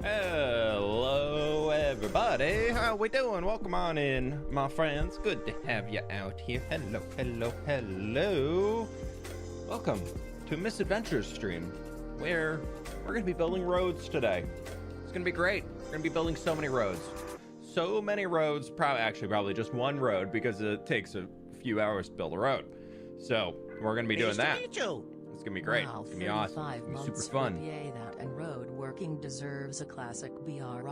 Hello everybody, how we doing? Welcome on in, my friends. Good to have you out here. Hello. Welcome to Misadventures stream, where we're gonna be building roads today. It's gonna be great. We're gonna be building so many roads. So many roads, probably just one road, because it takes a few hours to build a road. So we're gonna be doing that. It's gonna be great. Wow, it's gonna be awesome. It's gonna be super fun. That and road working deserves a classic BR.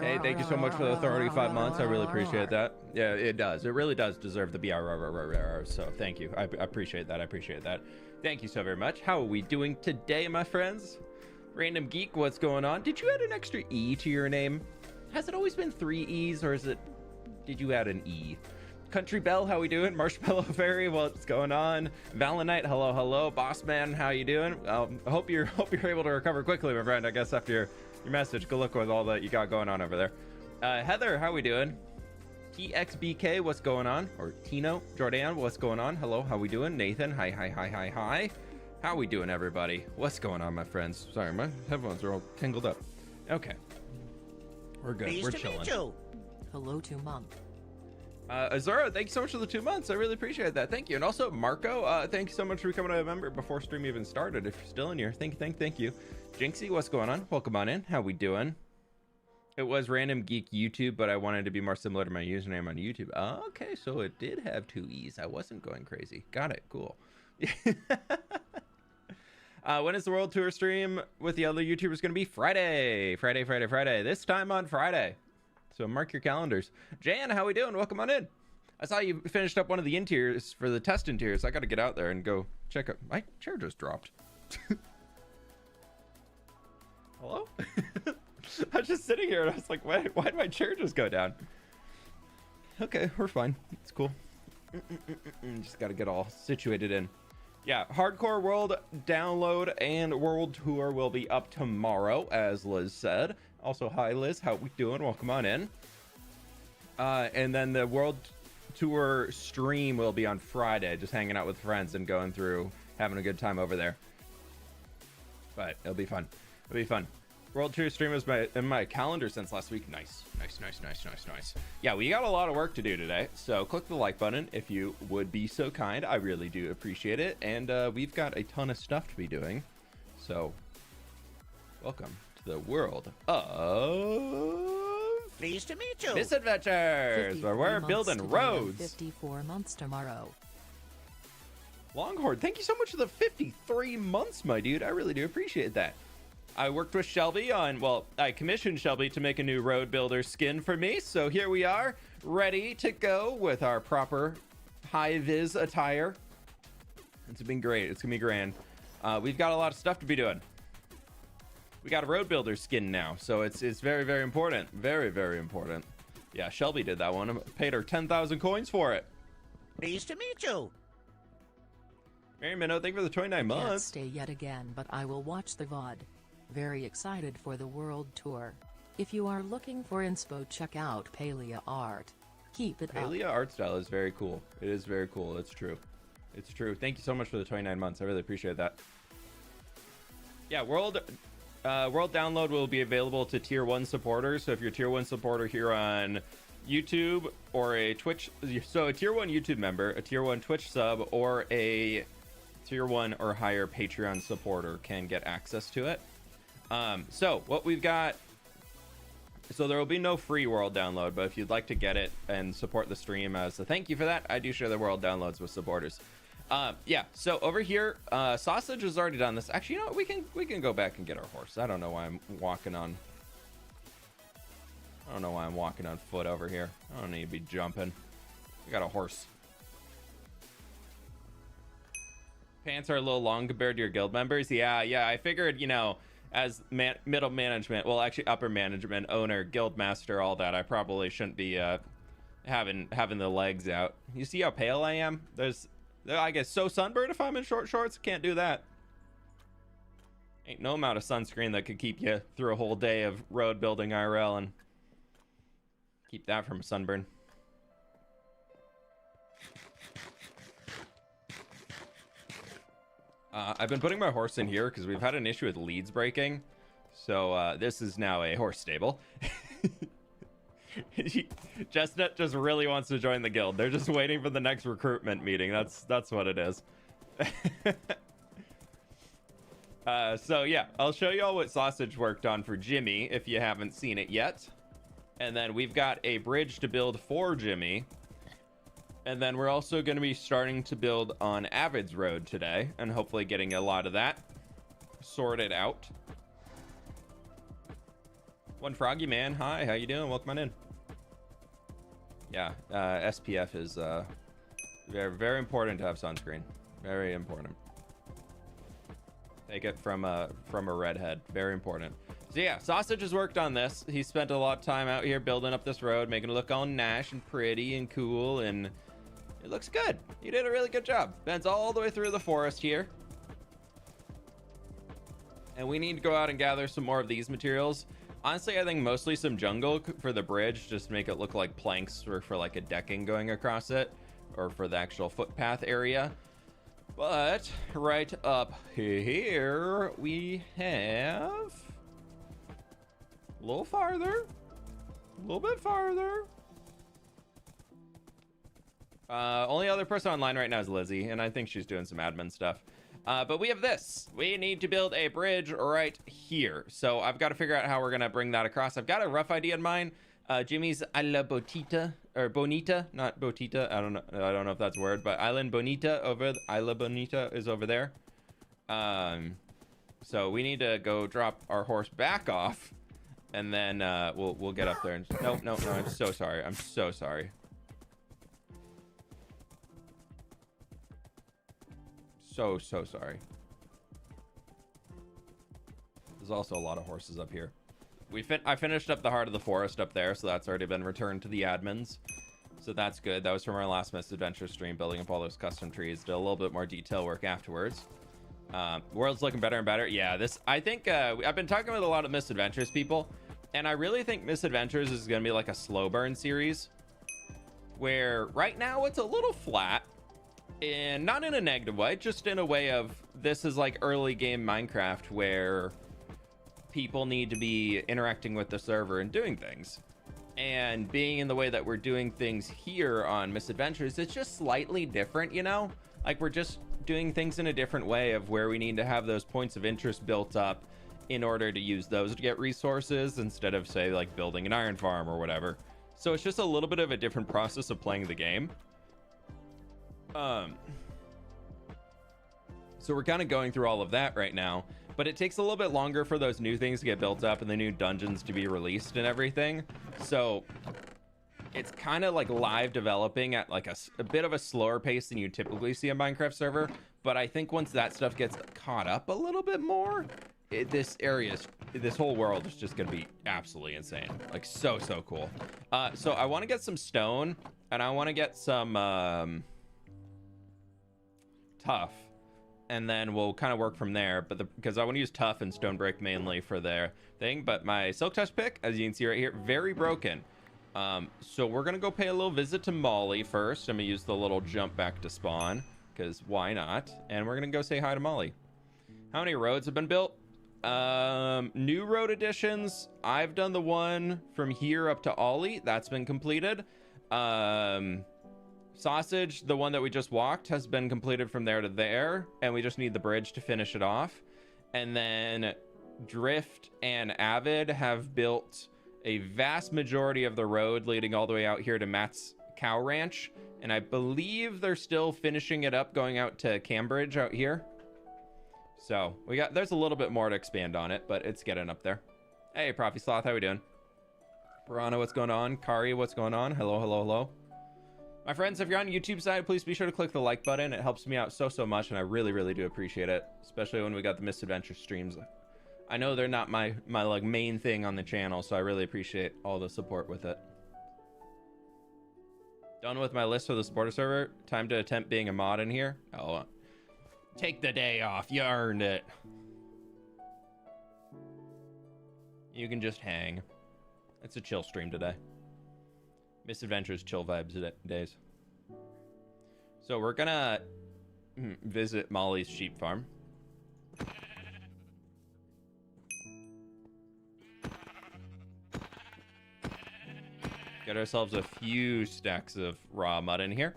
Hey, thank you so much for the 35 months. I really appreciate that. Yeah, it does. It really does deserve the BR. So thank you. I appreciate that. Thank you so very much. How are we doing today, my friends? Random Geek, what's going on? Did you add an extra E to your name? Has it always been 3 E's, or did you add an E? Country Bell, how we doing? Marshmallow Fairy, what's going on? Valenite, hello. Boss Man, how you doing? I hope you're able to recover quickly, my friend. I guess after your message, good luck with all that you got going on over there. Heather, how we doing? TXBK, what's going on? Or Tino Jordan, what's going on? Hello, how we doing? Nathan, hi. How we doing, everybody? What's going on, my friends? Sorry, my headphones are all tangled up. Okay, we're good. We're chilling. Hello to Mom. Azura, thank you so much for the 2 months. I really appreciate that. Thank you. And also Marco, thank you so much for becoming a member before stream even started. If you're still in here, thank you. Jinxie, what's going on? Welcome on in. How we doing? It was Random Geek YouTube, but I wanted to be more similar to my username on YouTube. Okay, so it did have 2 E's. I wasn't going crazy. Got it. Cool. When is the World Tour stream with the other YouTubers going to be? Friday. This time on Friday. So mark your calendars. Jan, how we doing? Welcome on in. I saw you finished up one of the interiors for the test interiors. I got to get out there and go check out. My chair just dropped. Hello? I was just sitting here and I was like, why did my chair just go down? Okay, we're fine. It's cool. Just got to get all situated in. Yeah, Hardcore World download and World Tour will be up tomorrow, as Liz said. Also, hi Liz, how we doing? Welcome on in. And then the World Tour stream will be on Friday, just hanging out with friends and going through, having a good time over there. But it'll be fun. World Tour stream is in my calendar since last week. Nice. Yeah, we got a lot of work to do today, so click the like button if you would be so kind. I really do appreciate it. And we've got a ton of stuff to be doing. So, welcome to the world of... Pleased to meet you. Misadventures, where we're building roads. 54 months tomorrow. Longhorn, thank you so much for the 53 months, my dude. I really do appreciate that. I worked with Shelby I commissioned Shelby to make a new road builder skin for me. So here we are, ready to go with our proper high-vis attire. It's been great. It's gonna be grand. We've got a lot of stuff to be doing. We got a road builder skin now, so it's very, very important. Very important. Yeah, Shelby did that one. I paid her 10,000 coins for it. Pleased to meet you. Mary Minnow, thank you for the 29 months. Can't stay yet again, but I will watch the VOD. Very excited for the world tour. If you are looking for inspo, check out Palea Art. Keep it up. Palea art style is very cool. It is very cool. It's true. Thank you so much for the 29 months. I really appreciate that. Yeah, World download will be available to tier 1 supporters. So if you're a tier 1 supporter here on YouTube or a Twitch, so a tier 1 YouTube member, a tier 1 Twitch sub, or a tier 1 or higher Patreon supporter can get access to it. So what we've got, so there will be no free world download, but if you'd like to get it and support the stream as a thank you for that, I do share the world downloads with supporters. Yeah, so over here, Sausage has already done this. Actually, you know what? We can go back and get our horse. I don't know why I'm walking on foot over here. I don't need to be jumping. We got a horse. Pants are a little long compared to your guild members. Yeah, I figured, you know, as middle management, well, actually upper management, owner, guild master, all that, I probably shouldn't be having the legs out. You see how pale I am? I guess so sunburned if I'm in short shorts. Can't do that. Ain't no amount of sunscreen that could keep you through a whole day of road building IRL and keep that from a sunburn. I've been putting my horse in here because we've had an issue with leads breaking. So this is now a horse stable. Chestnut just really wants to join the guild. They're just waiting for the next recruitment meeting. That's what it is. So yeah, I'll show you all what Sausage worked on for Jimmy if you haven't seen it yet. And then we've got a bridge to build for Jimmy. And then we're also going to be starting to build on Avid's road today, and hopefully getting a lot of that sorted out. One Froggy Man, hi, how you doing? Welcome on in. Yeah, SPF is very, very important to have sunscreen. Very important. Take it from a redhead. Very important. So yeah, Sausage has worked on this. He spent a lot of time out here building up this road, making it look all nice and pretty and cool, and it looks good. You did a really good job. Bends all the way through the forest here. And we need to go out and gather some more of these materials. Honestly, I think mostly some jungle for the bridge, just to make it look like planks or for like a decking going across it, or for the actual footpath area. But right up here, we have a little farther, a little bit farther. Only other person online right now is Lizzie, and I think she's doing some admin stuff. But we have this. We need to build a bridge right here. So I've got to figure out how we're going to bring that across. I've got a rough idea in mind. Jimmy's Isla Botita, or Bonita, not Botita. I don't know if that's a word, but Island Bonita Isla Bonita is over there. So we need to go drop our horse back off, and then we'll get up there. And no, I'm so sorry. I'm so sorry. So sorry. There's also a lot of horses up here. I finished up the heart of the forest up there, so that's already been returned to the admins. So that's good. That was from our last Misadventures stream, building up all those custom trees. Did a little bit more detail work afterwards. World's looking better and better. Yeah, I think I've been talking with a lot of Misadventures people, and I really think Misadventures is going to be like a slow burn series, where right now it's a little flat. And not in a negative way, just in a way of this is like early game Minecraft where people need to be interacting with the server and doing things. And being in the way that we're doing things here on Misadventures, it's just slightly different, you know? Like we're just doing things in a different way of where we need to have those points of interest built up in order to use those to get resources instead of, say, like building an iron farm or whatever. So it's just a little bit of a different process of playing the game. So we're kind of going through all of that right now, but it takes a little bit longer for those new things to get built up and the new dungeons to be released and everything. So it's kind of like live developing at like a bit of a slower pace than you typically see a Minecraft server. But I think once that stuff gets caught up a little bit more, this whole world is just going to be absolutely insane. Like so cool. So I want to get some stone, and I want to get some tough, and then we'll kind of work from there. But because I want to use tough and stone brick mainly for their thing, but my silk touch pick, as you can see right here, very broken. So we're gonna go pay a little visit to Molly first. I'm gonna use the little jump back to spawn, because why not? And we're gonna go say hi to Molly. How many roads have been built? New road additions, I've done the one from here up to Ollie. That's been completed. Sausage, the one that we just walked, has been completed from there to there, and we just need the bridge to finish it off. And then Drift and Avid have built a vast majority of the road leading all the way out here to Matt's cow ranch, and I believe they're still finishing it up going out to Cambridge out here. So there's a little bit more to expand on it, but it's getting up there. Hey, Profi Sloth, how we doing? Piranha, what's going on? Kari, what's going on? Hello. My friends, if you're on YouTube side, please be sure to click the like button. It helps me out so much, and I really do appreciate it, especially when we got the Misadventure streams. I know they're not my like main thing on the channel, so I really appreciate all the support with it. Done with my list for the supporter server. Time to attempt being a mod in here. Oh, take the day off. You earned it. You can just hang. It's a chill stream today. Misadventures chill vibes days. So we're gonna visit Molly's sheep farm. Get ourselves a few stacks of raw mud in here.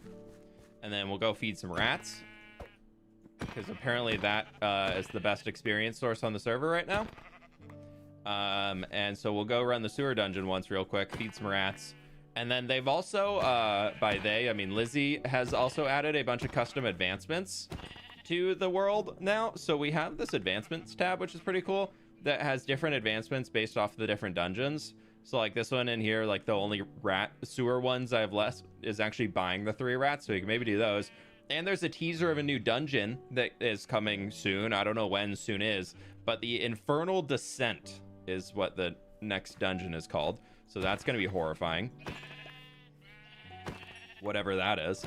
And then we'll go feed some rats. Because apparently that is the best experience source on the server right now. And so we'll go run the sewer dungeon once real quick, feed some rats. And then they've also, by they, I mean Lizzie has also added a bunch of custom advancements to the world now. So we have this advancements tab, which is pretty cool, that has different advancements based off the different dungeons. So like this one in here, like the only rat sewer ones I have less is actually buying the 3 rats. So you can maybe do those. And there's a teaser of a new dungeon that is coming soon. I don't know when soon is, but the Infernal Descent is what the next dungeon is called. So that's going to be horrifying. Whatever that is.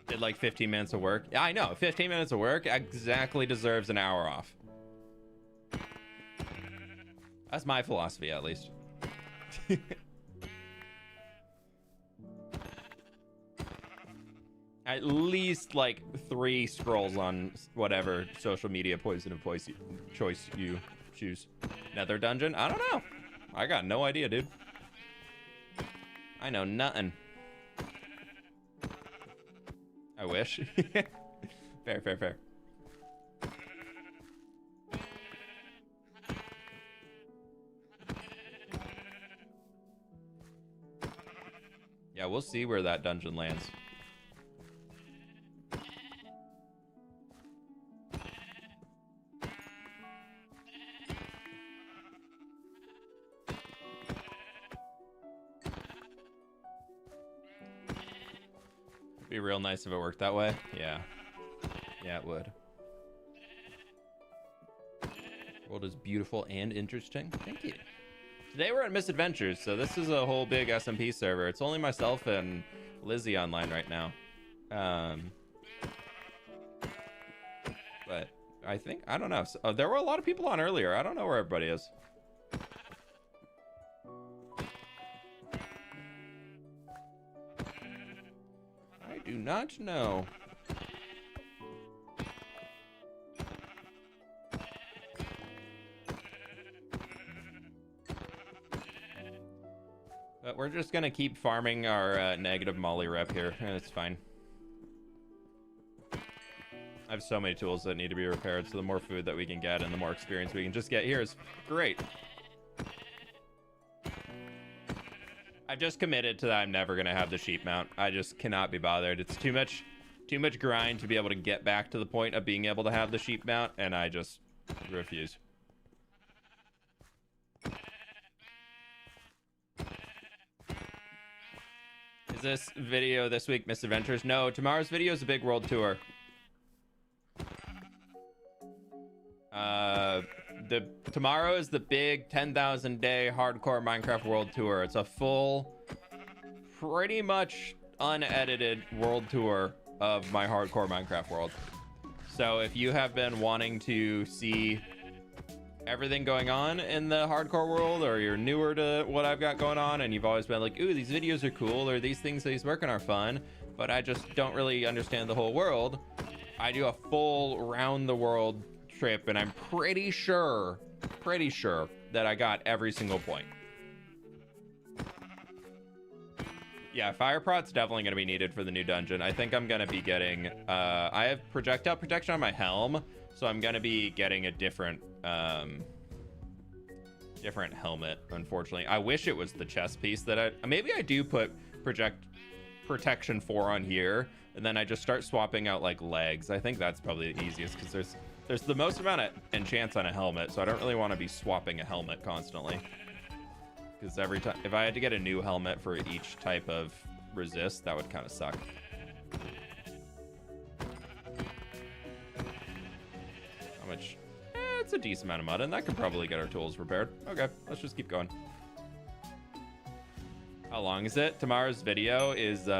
Did like 15 minutes of work. Yeah, I know. 15 minutes of work exactly deserves an hour off. That's my philosophy, at least. At least like 3 scrolls on whatever social media poison of choice you choose. Nether dungeon? I don't know. I got no idea, dude. I know nothing. I wish. Fair, fair, fair. Yeah, we'll see where that dungeon lands. Be real nice if it worked that way. Yeah. Yeah, it would. World is beautiful and interesting. Thank you. Today we're at Misadventures, so this is a whole big SMP server. It's only myself and Lizzie online right now. But I think, I don't know. So, there were a lot of people on earlier. I don't know where everybody is. I do not know. But we're just gonna keep farming our negative molly rep here, and it's fine. I have so many tools that need to be repaired, so the more food that we can get and the more experience we can just get here is great. I've just committed to that I'm never gonna have the sheep mount. I just cannot be bothered. It's too much grind to be able to get back to the point of being able to have the sheep mount, and I just refuse. Is this video this week Misadventures? No, tomorrow's video is a big world tour. Tomorrow is the big 10,000 day hardcore Minecraft world tour. It's a full, pretty much unedited world tour of my hardcore Minecraft world. So if you have been wanting to see everything going on in the hardcore world, or you're newer to what I've got going on and you've always been like, ooh, these videos are cool, or these things that he's working are fun, but I just don't really understand the whole world, I do a full round the world trip, and I'm pretty sure that I got every single point. Yeah, fire prot's definitely going to be needed for the new dungeon. I think I'm going to be getting I have projectile protection on my helm, so I'm going to be getting a different helmet, unfortunately. I wish it was the chest piece that maybe I do put protection 4 on here, and then I just start swapping out like legs. I think that's probably the easiest, because there's the most amount of enchants on a helmet, so I don't really want to be swapping a helmet constantly, because every time if I had to get a new helmet for each type of resist, that would kind of suck. How much? It's a decent amount of mud, and that could probably get our tools repaired. Okay, let's just keep going. How long is it? Tomorrow's video is 2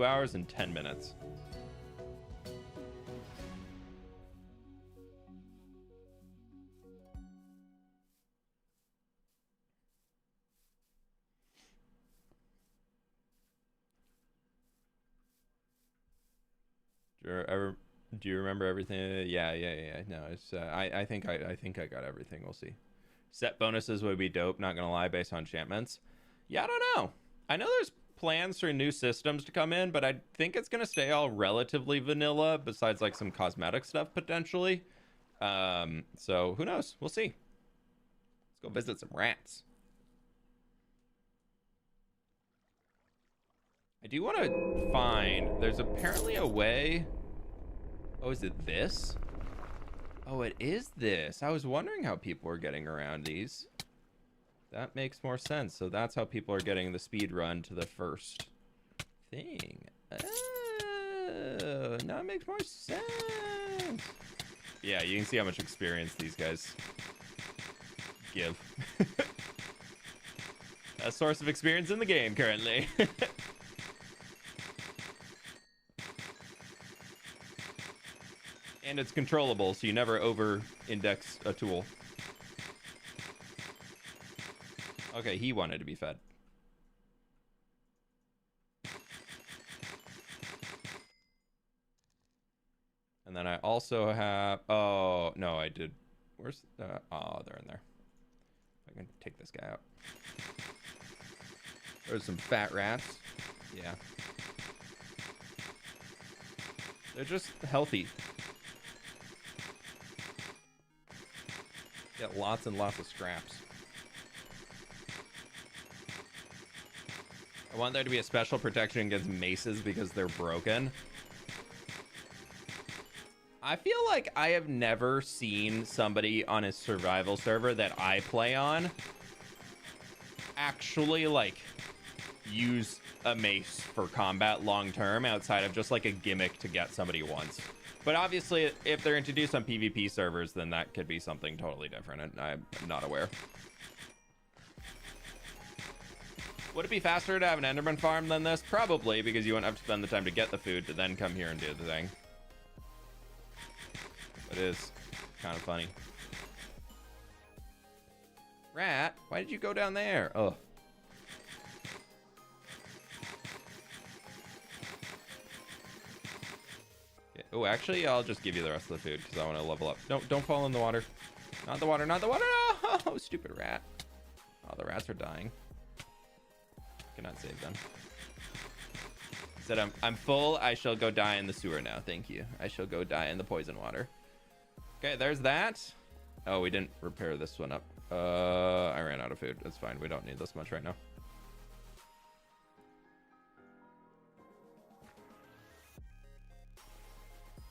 hours and 10 minutes. Do you remember everything? Yeah. No, it's I think I got everything. We'll see. Set bonuses would be dope, not gonna lie, based on enchantments. Yeah, I don't know. I know there's plans for new systems to come in, but I think it's gonna stay all relatively vanilla, besides like some cosmetic stuff potentially. So who knows? We'll see. Let's go visit some rats. I do want to find, there's apparently a way. Oh, is it this? Oh, it is this. I was wondering how people are getting around these. That makes more sense. So that's how people are getting the speed run to the first thing. Oh, now it makes more sense. Yeah, you can see how much experience these guys give. A source of experience in the game currently. And it's controllable, so you never over-index a tool. Okay, he wanted to be fed. And then I also have... Oh, no, I did... Where's... oh, they're in there. I can take this guy out. There's some fat rats. Yeah. They're just healthy. Get lots and lots of scraps. I want there to be a special protection against maces because they're broken. I feel like I have never seen somebody on a survival server that I play on actually like use a mace for combat long term outside of just like a gimmick to get somebody once. But obviously, if they're introduced on PvP servers, then that could be something totally different, and I'm not aware. Would it be faster to have an Enderman farm than this? Probably, because you wouldn't have to spend the time to get the food to then come here and do the thing. It is kind of funny. Rat, why did you go down there? Oh. Oh, actually, I'll just give you the rest of the food because I want to level up. Don't fall in the water. Not the water, not the water. No! Stupid rat. Oh, the rats are dying. Cannot save them. He said, I'm full. I shall go die in the sewer now. Thank you. I shall go die in the poison water. Okay, there's that. Oh, we didn't repair this one up. I ran out of food. That's fine. We don't need this much right now.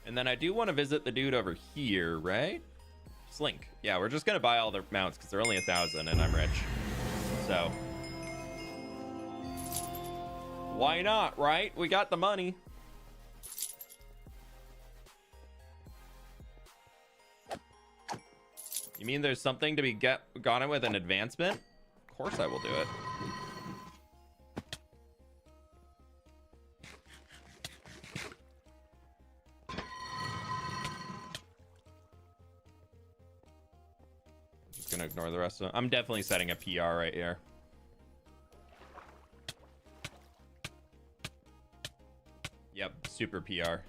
And then I do want to visit the dude over here, right? Slink. Yeah, we're just going to buy all their mounts because they're only 1,000 and I'm rich. So. Why not, right? We got the money. You mean there's something to be gotten with an advancement? Of course I will do it. Gonna ignore the rest of them. I'm definitely setting a PR right here. Yep, super PR.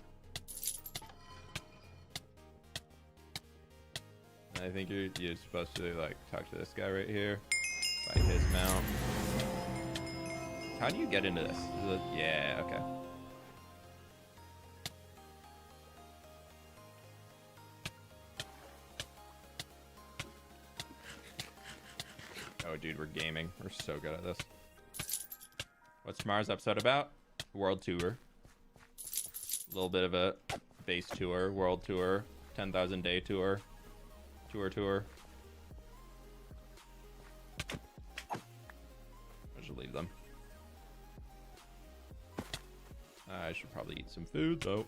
I think you're supposed to like talk to this guy right here. Buy his mount. How do you get into this? Yeah, okay. Oh, dude, we're gaming. We're so good at this. What's tomorrow's episode about? World tour. A little bit of a base tour, world tour, 10,000 day tour, tour. I should leave them. I should probably eat some food, though.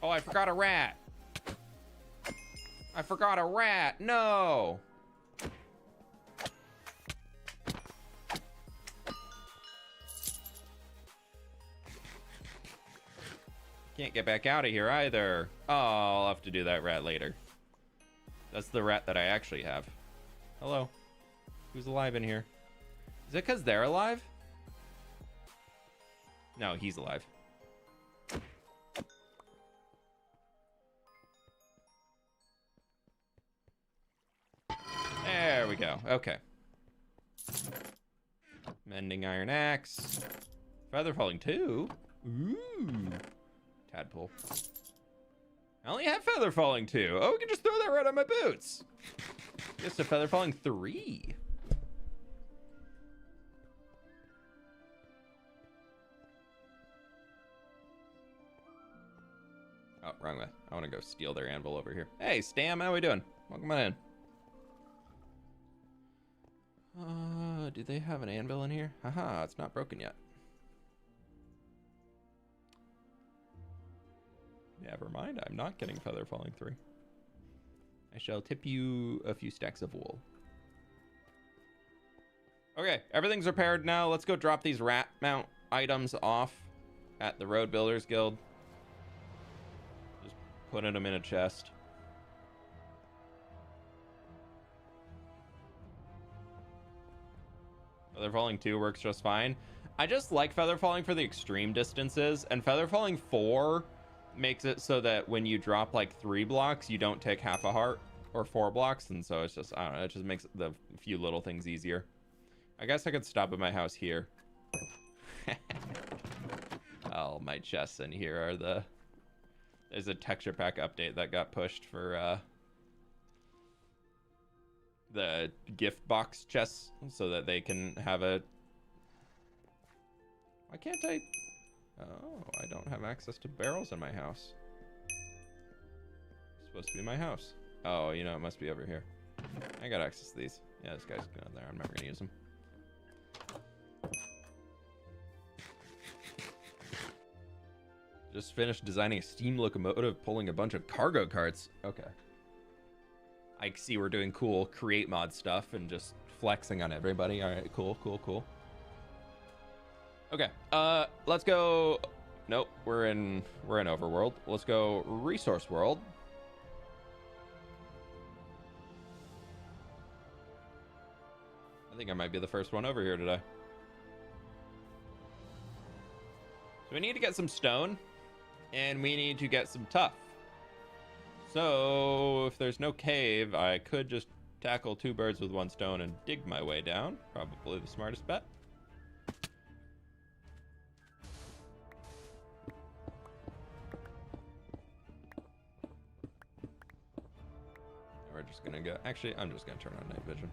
Oh, I forgot a rat. I forgot a rat. No. Can't get back out of here either. Oh, I'll have to do that rat later. That's the rat that I actually have. Hello. Who's alive in here? Is it because they're alive? No, he's alive. go. Okay. Mending iron axe. Feather falling 2. Ooh. Tadpole. I only have feather falling 2. Oh, we can just throw that right on my boots. Just a feather falling 3. Oh, wrong way. I want to go steal their anvil over here. Hey, Stam, how we doing? Welcome on in. Do they have an anvil in here? Haha, it's not broken yet. Never mind, I'm not getting feather falling 3. I shall tip you a few stacks of wool. Okay, everything's repaired now. Let's go drop these rat mount items off at the Road Builders Guild. Just putting them in a chest. Feather falling 2 works just fine. I just like feather falling for the extreme distances, and feather falling 4 makes it so that when you drop like 3 blocks, you don't take half a heart, or 4 blocks, and so it's just, I don't know, it just makes the few little things easier. I guess I could stop at my house here. Oh, my chests in here are the... There's a texture pack update that got pushed for the gift box chests so that they can have a... Why can't I... Oh, I don't have access to barrels in my house. It's supposed to be my house. Oh, you know, it must be over here. I got access to these. Yeah, this guy's going there. I'm never going to use them. Just finished designing a steam locomotive pulling a bunch of cargo carts. Okay. I see we're doing cool create mod stuff and just flexing on everybody. All right, cool, cool, cool. Okay, let's go. Nope, we're in Overworld. Let's go Resource World. I think I might be the first one over here today. So we need to get some stone, and we need to get some tuff. So if there's no cave, I could just tackle 2 birds with 1 stone and dig my way down. Probably the smartest bet. We're just gonna go. Actually, I'm just gonna turn on night vision.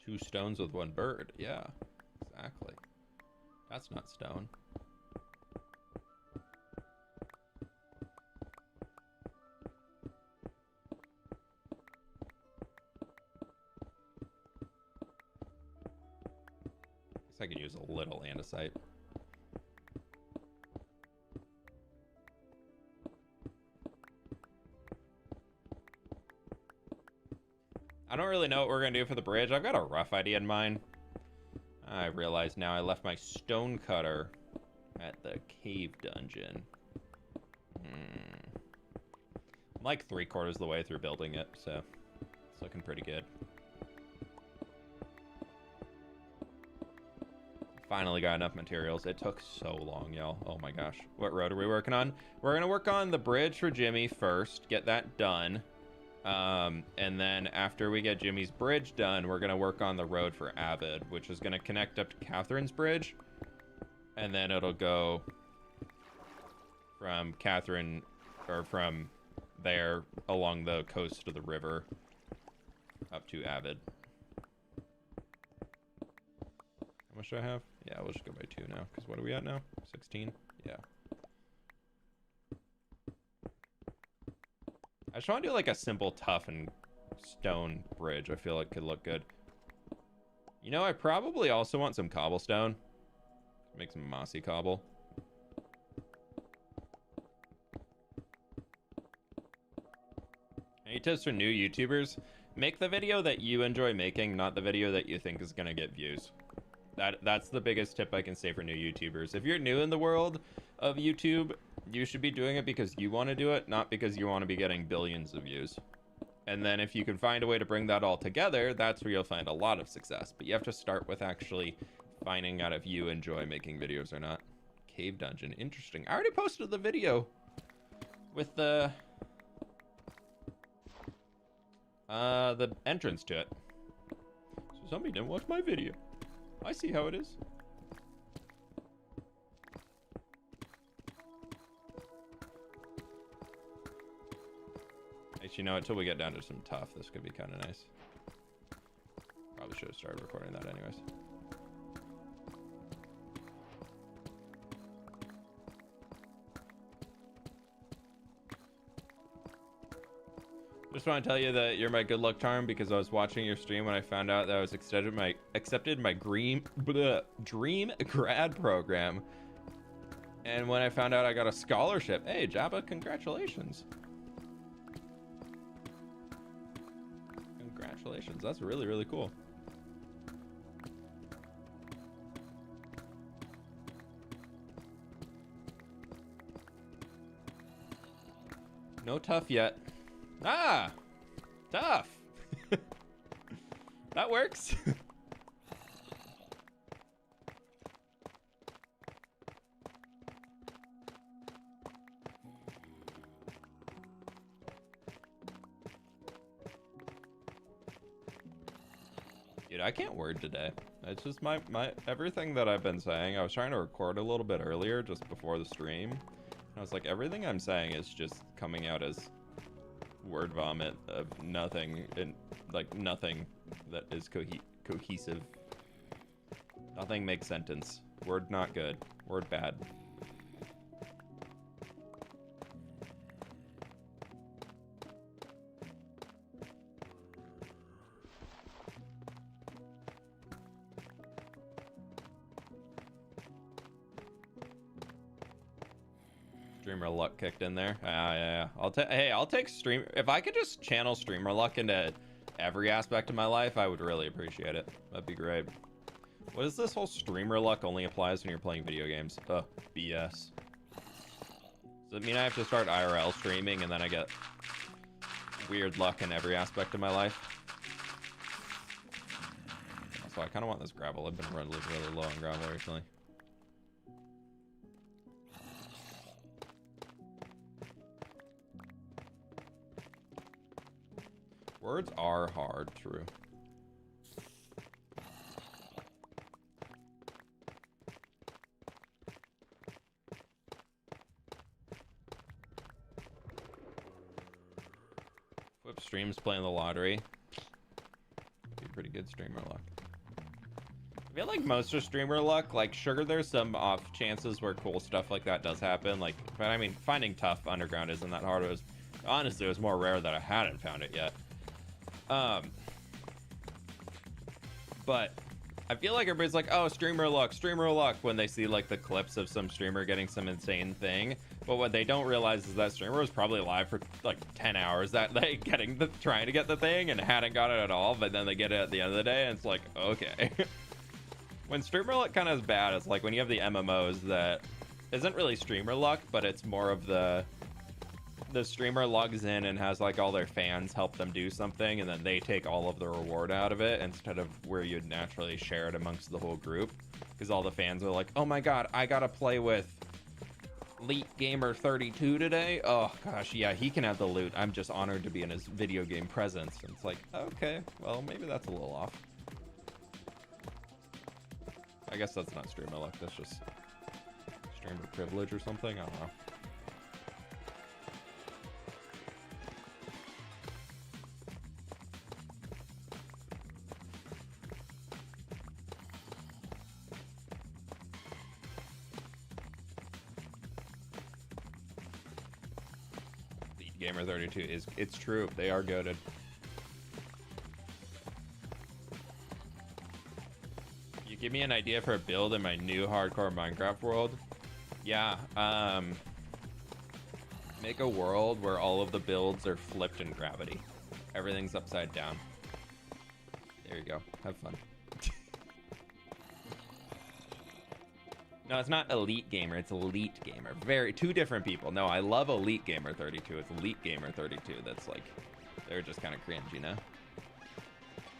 Two stones with 1 bird. Yeah, exactly. That's not stone. I could use a little andesite. I don't really know what we're gonna do for the bridge. I've got a rough idea in mind. I realize now I left my stone cutter at the cave dungeon. I'm like 3/4 of the way through building it, so it's looking pretty good. Finally got enough materials. It took so long, y'all. Oh my gosh. What road are we working on? We're gonna work on the bridge for Jimmy first, get that done. And then after we get Jimmy's bridge done, we're gonna work on the road for Avid, which is gonna connect up to Catherine's bridge. And then it'll go from Catherine, or from there along the coast of the river up to Avid. How much do I have? Yeah, we'll just go by 2 now, because what are we at now? 16? Yeah. I just want to do like a simple tough and stone bridge. I feel like could look good. You know, I probably also want some cobblestone. Make some mossy cobble. Any tips for new YouTubers? Make the video that you enjoy making, not the video that you think is going to get views. That's the biggest tip I can say for new YouTubers. If you're new in the world of YouTube, you should be doing it because you want to do it, not because you want to be getting billions of views. And then if you can find a way to bring that all together, that's where you'll find a lot of success. But you have to start with actually finding out if you enjoy making videos or not. Cave dungeon, interesting. I already posted the video with the entrance to it. So somebody didn't watch my video. I see how it is. Actually, you know, until we get down to some tough, this could be kind of nice. Probably should have started recording that anyways. Just want to tell you that you're my good luck charm because I was watching your stream when I found out that I was accepted my dream grad program. And when I found out I got a scholarship, hey, Jabba, congratulations. Congratulations, that's really, really cool. No tough yet. Ah, tough. That works. Dude, I can't word today. It's just my everything that I've been saying. I was trying to record a little bit earlier just before the stream. And I was like, everything I'm saying is just coming out as word vomit of nothing, and like nothing that is cohesive. Nothing makes sentence. Word not good. Word bad. Streamer luck kicked in there. Yeah. I'll take stream. If I could just channel streamer luck into every aspect of my life, I would really appreciate it. That'd be great. What is this whole streamer luck only applies when you're playing video games? Ugh, BS. Does it mean I have to start IRL streaming and then I get weird luck in every aspect of my life? Also, I kind of want this gravel. I've been running really low on gravel recently. Words are hard, true. fWhip streams playing the lottery. Be pretty good streamer luck. I feel like most of streamer luck, like, sure, there's some off chances where cool stuff like that does happen. Like, but I mean, finding tough underground isn't that hard. Honestly, it was more rare that I hadn't found it yet. But I feel like everybody's like, oh, streamer luck when they see like the clips of some streamer getting some insane thing. But what they don't realize is that streamer was probably live for like 10 hours that day trying to get the thing and hadn't got it at all, but then they get it at the end of the day and it's like, okay. When streamer luck kind of is bad, it's like when you have the MMOs that isn't really streamer luck, but it's more of the streamer logs in and has like all their fans help them do something, and then they take all of the reward out of it instead of where you'd naturally share it amongst the whole group, because all the fans are like, oh my god, I gotta play with Elite Gamer 32 today. Oh gosh, yeah, he can have the loot. I'm just honored to be in his video game presence. And it's like, okay, well, maybe that's a little off. I guess that's not streamer luck, that's just streamer privilege or something. I don't know. Gamer 32 it's true, they are goated. You give me an idea for a build in my new hardcore Minecraft world? Yeah, make a world where all of the builds are flipped in gravity. Everything's upside down. There you go, have fun. No, it's not Elite Gamer, it's Elite Gamer. Two different people. No, I love Elite Gamer 32. It's Elite Gamer 32 that's like They're just kind of cringe, you know?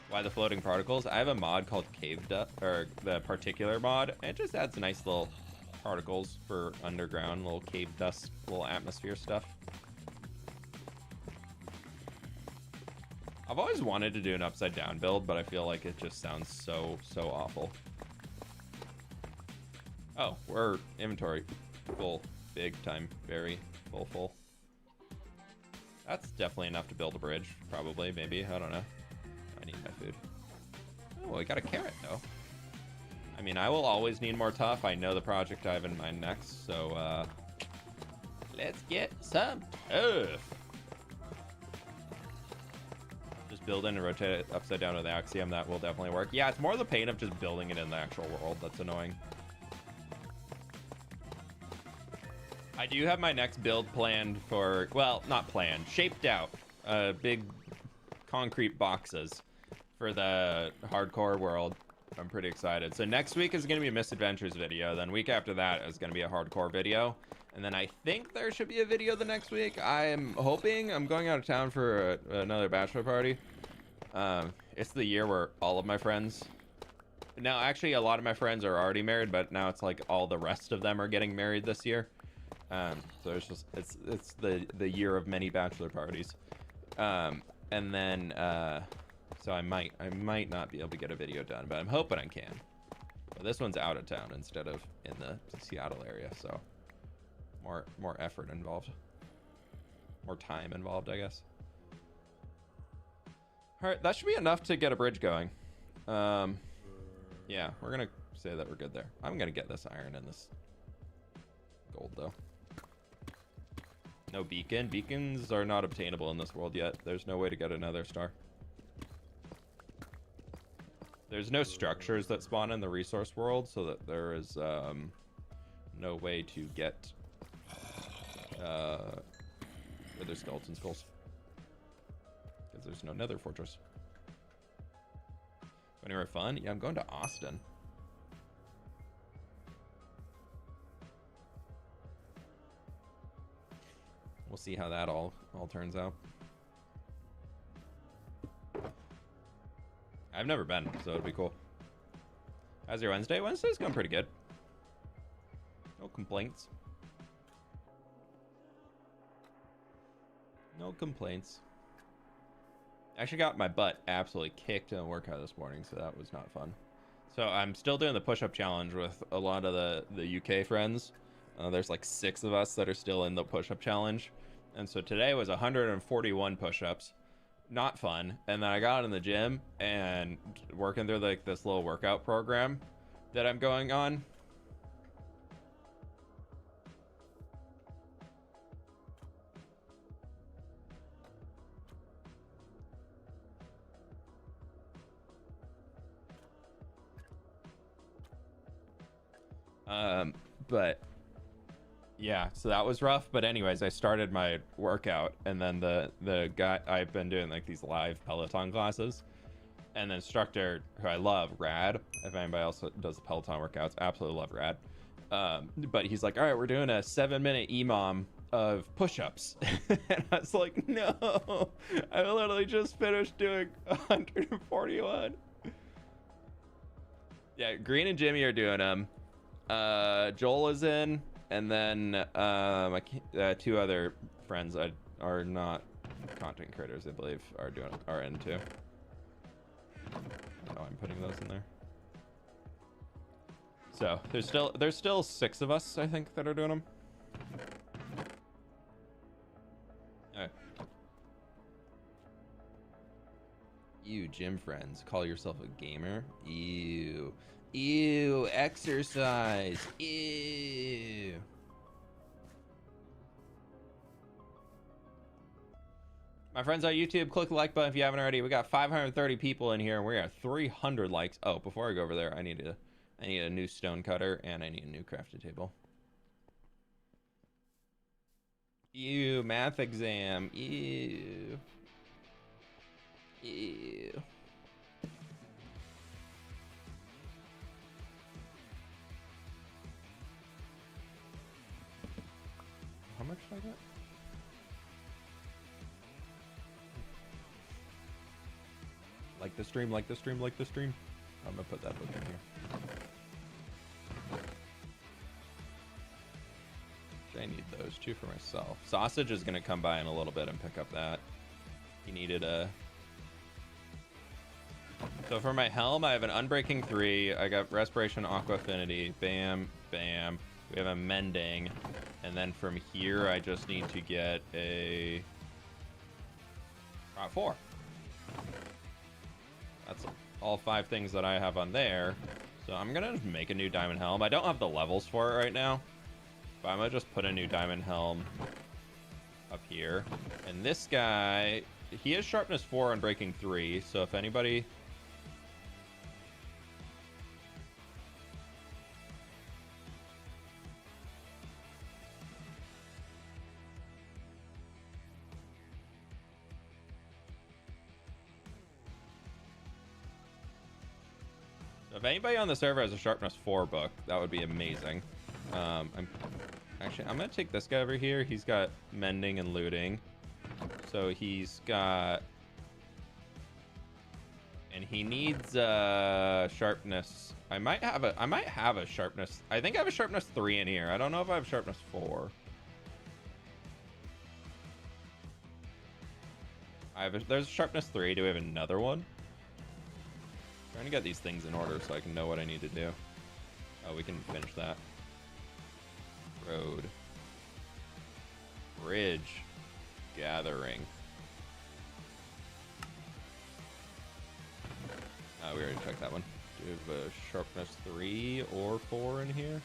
Why the floating particles? I have a mod called Cave Dust, or the Particular mod. It just adds nice little particles for underground, little cave dust, little atmosphere stuff. I've always wanted to do an upside down build, but I feel like it just sounds so awful. Oh, we're inventory full, big time, very full. That's definitely enough to build a bridge, probably, maybe, I don't know. I need my food. Oh, I got a carrot though. I mean, I will always need more tough. I know the project I have in mind next, so let's get some tough. Just build in and rotate it upside down with the axiom. That will definitely work. Yeah, it's more the pain of just building it in the actual world that's annoying. I do have my next build planned for, well, not planned, shaped out. Big concrete boxes for the hardcore world. I'm pretty excited. So next week is going to be a Misadventures video. Then week after that is going to be a hardcore video. And then I think there should be a video the next week. I am hoping. I'm going out of town for another bachelor party. It's the year where all of my friends... Now, actually, a lot of my friends are already married, but now it's like all the rest of them are getting married this year. So it's just, it's the year of many bachelor parties. And then, so I might not be able to get a video done, but I'm hoping I can. But this one's out of town instead of in the Seattle area, so more effort involved, more time involved, I guess. All right, that should be enough to get a bridge going. Yeah, we're gonna say that we're good there. I'm gonna get this iron and this gold though. No beacon. Beacons are not obtainable in this world yet. There's no way to get another star. There's no structures that spawn in the resource world, so that there is no way to get other skeleton skulls. Because there's no nether fortress. Anywhere fun? Yeah, I'm going to Austin. We'll see how that all turns out. I've never been, so it'd be cool. How's your Wednesday? Wednesday's going pretty good. No complaints. No complaints. I actually got my butt absolutely kicked in the workout this morning, so that was not fun. So I'm still doing the push-up challenge with a lot of the UK friends. There's like 6 of us that are still in the push-up challenge. And so today was 141 push-ups. Not fun. And then I got in the gym and working through like this little workout program that I'm going on. But yeah, so that was rough. But anyways, I started my workout, and then the guy, I've been doing like these live Peloton classes, and the instructor, who I love, Rad, if anybody else does the Peloton workouts, absolutely love Rad. But he's like, all right, we're doing a 7-minute EMOM of push-ups. And I was like, no, I literally just finished doing 141. Yeah, Green and Jimmy are doing them. Joel is in, and then 2 other friends are not content creators, I believe, are in too. Oh, I'm putting those in there. So there's still 6 of us, I think, that are doing them. Okay. You gym friends call yourself a gamer? Ew, exercise. Ew. My friends on YouTube, click the like button if you haven't already. We got 530 people in here, and we're at 300 likes. Oh, before I go over there, I need a new stone cutter, and I need a new crafting table. Ew, math exam. Ew. Ew. How much did I get? Like the stream, like the stream, like the stream. I'm gonna put that book in here. I need those two for myself. Sausage is gonna come by in a little bit and pick up that. He needed a... So for my helm, I have an Unbreaking 3. I got Respiration, Aqua Affinity. Bam, bam. We have a Mending. And then from here, I just need to get a... Prot 4. That's all 5 things that I have on there. So I'm gonna just make a new Diamond Helm. I don't have the levels for it right now. But I'm gonna just put a new Diamond Helm up here. And this guy, he has Sharpness 4 on Breaking 3. So if anybody... If anybody on the server has a Sharpness 4 book, that would be amazing. I'm gonna take this guy over here. He's got Mending and Looting, so he's got, and he needs Sharpness. I might have a Sharpness. I think I have a Sharpness 3 in here. I don't know if I have Sharpness 4. There's Sharpness 3. Do we have another one? Trying to get these things in order so I can know what I need to do. Oh, we can finish that. Road. Bridge. Gathering. Oh, we already checked that one. Do we have a Sharpness 3 or 4 in here?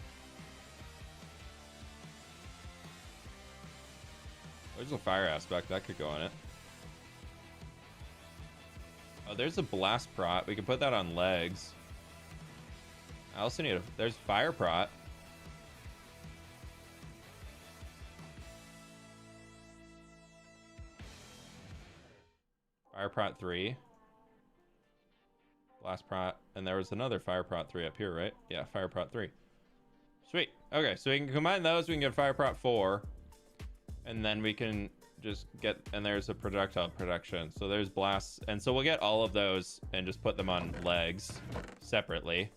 There's a Fire Aspect. That could go on it. Oh, there's a Blast Prot. We can put that on legs. I also need a... There's Fire Prot. Fire Prot 3. Blast Prot. And there was another Fire Prot 3 up here, right? Yeah, Fire Prot 3. Sweet. Okay, so we can combine those. We can get Fire Prot 4. And then we can... just get, and there's a projectile protection, so there's blasts, and so we'll get all of those and just put them on legs separately.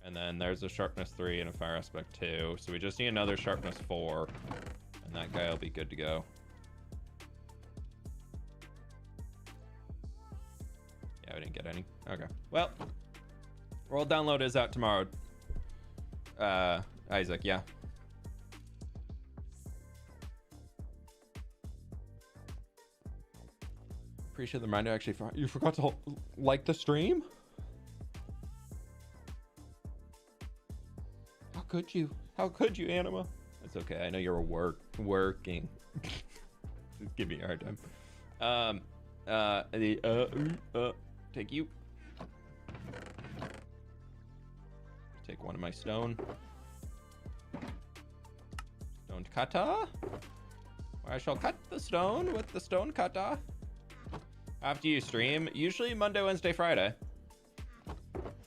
And then there's a Sharpness 3 and a Fire Aspect 2, so we just need another Sharpness 4, and that guy will be good to go. Yeah, we didn't get any. Okay, well, world download is out tomorrow. Isaac, yeah. Appreciate the reminder. Actually, you forgot to like the stream? How could you? How could you, Anima? That's okay. I know you're working. Just give me a hard time. Take you. Take one of my stone. Stone kata. I shall cut the stone with the stone kata. After you stream, usually Monday, Wednesday, Friday.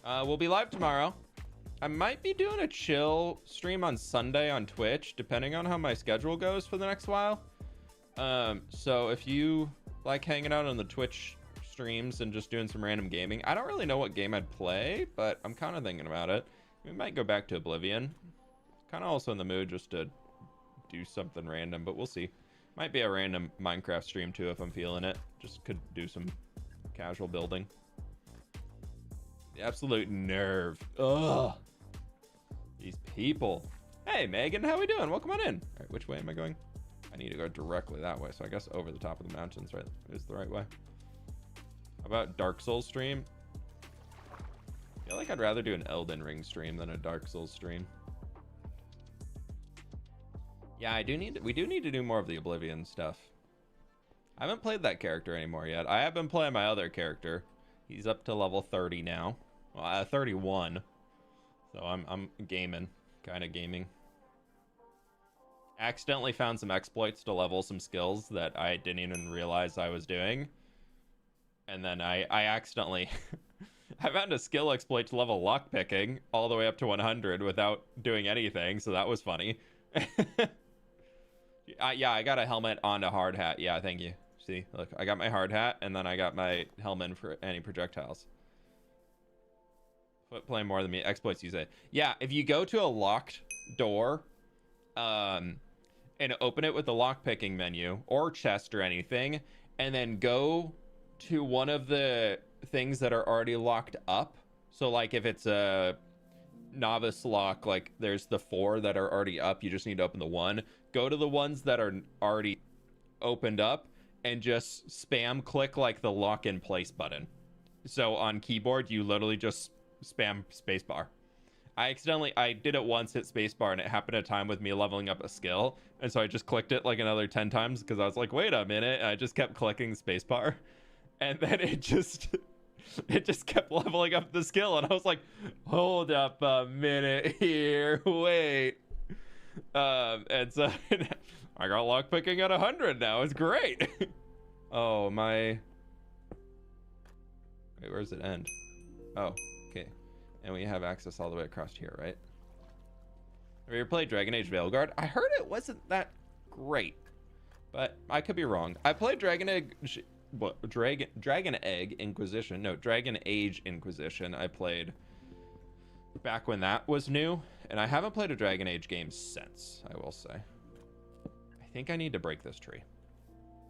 We'll be live tomorrow. I might be doing a chill stream on Sunday on Twitch, depending on how my schedule goes for the next while. So if you like hanging out on the Twitch streams and just doing some random gaming, I don't really know what game I'd play, but I'm kind of thinking about it. We might go back to Oblivion. Kind of also in the mood just to do something random, but we'll see. Might be a random Minecraft stream too if I'm feeling it. Just could do some casual building. The absolute nerve. Ugh. These people. Hey, Megan, how we doing? Welcome on in. All right, which way am I going? I need to go directly that way, so I guess over the top of the mountains, right, is the right way. How about Dark Souls stream? I feel like I'd rather do an Elden Ring stream than a Dark Souls stream. Yeah, we do need to do more of the Oblivion stuff. I haven't played that character anymore yet. I have been playing my other character. He's up to level 30 now. Well, 31. So I'm gaming, kind of gaming. Accidentally found some exploits to level some skills that I didn't even realize I was doing. And then I accidentally... I found a skill exploit to level lockpicking all the way up to 100 without doing anything, so that was funny. Yeah, I got a helmet on a hard hat. Yeah, thank you. See, look, I got my hard hat, and then I got my helmet for any projectiles. fWhip playing more than me. Exploits, you say. Yeah, if you go to a locked door, and open it with the lockpicking menu or chest or anything, and then go to one of the things that are already locked up. So, like, if it's a novice lock, like, there's the 4 that are already up. You just need to open the 1. Go to the ones that are already opened up and just spam click, like, the lock in place button. So on keyboard, you literally just spam spacebar. I did it once, hit spacebar, and it happened at a time with me leveling up a skill. And so I just clicked it like another 10 times because I was like, wait a minute. And I just kept clicking spacebar. And then it just kept leveling up the skill. And I was like, hold up a minute here. Wait. And so I got lockpicking at 100 now. It's great. Oh, my. Wait, where does it end? Oh, okay. And we have access all the way across here, right? Have you ever played Dragon Age Veilguard? I heard it wasn't that great, but I could be wrong. I played Dragon Age Inquisition. No, Dragon Age Inquisition. I played back when that was new, and I haven't played a Dragon Age game since, I will say. I think I need to break this tree.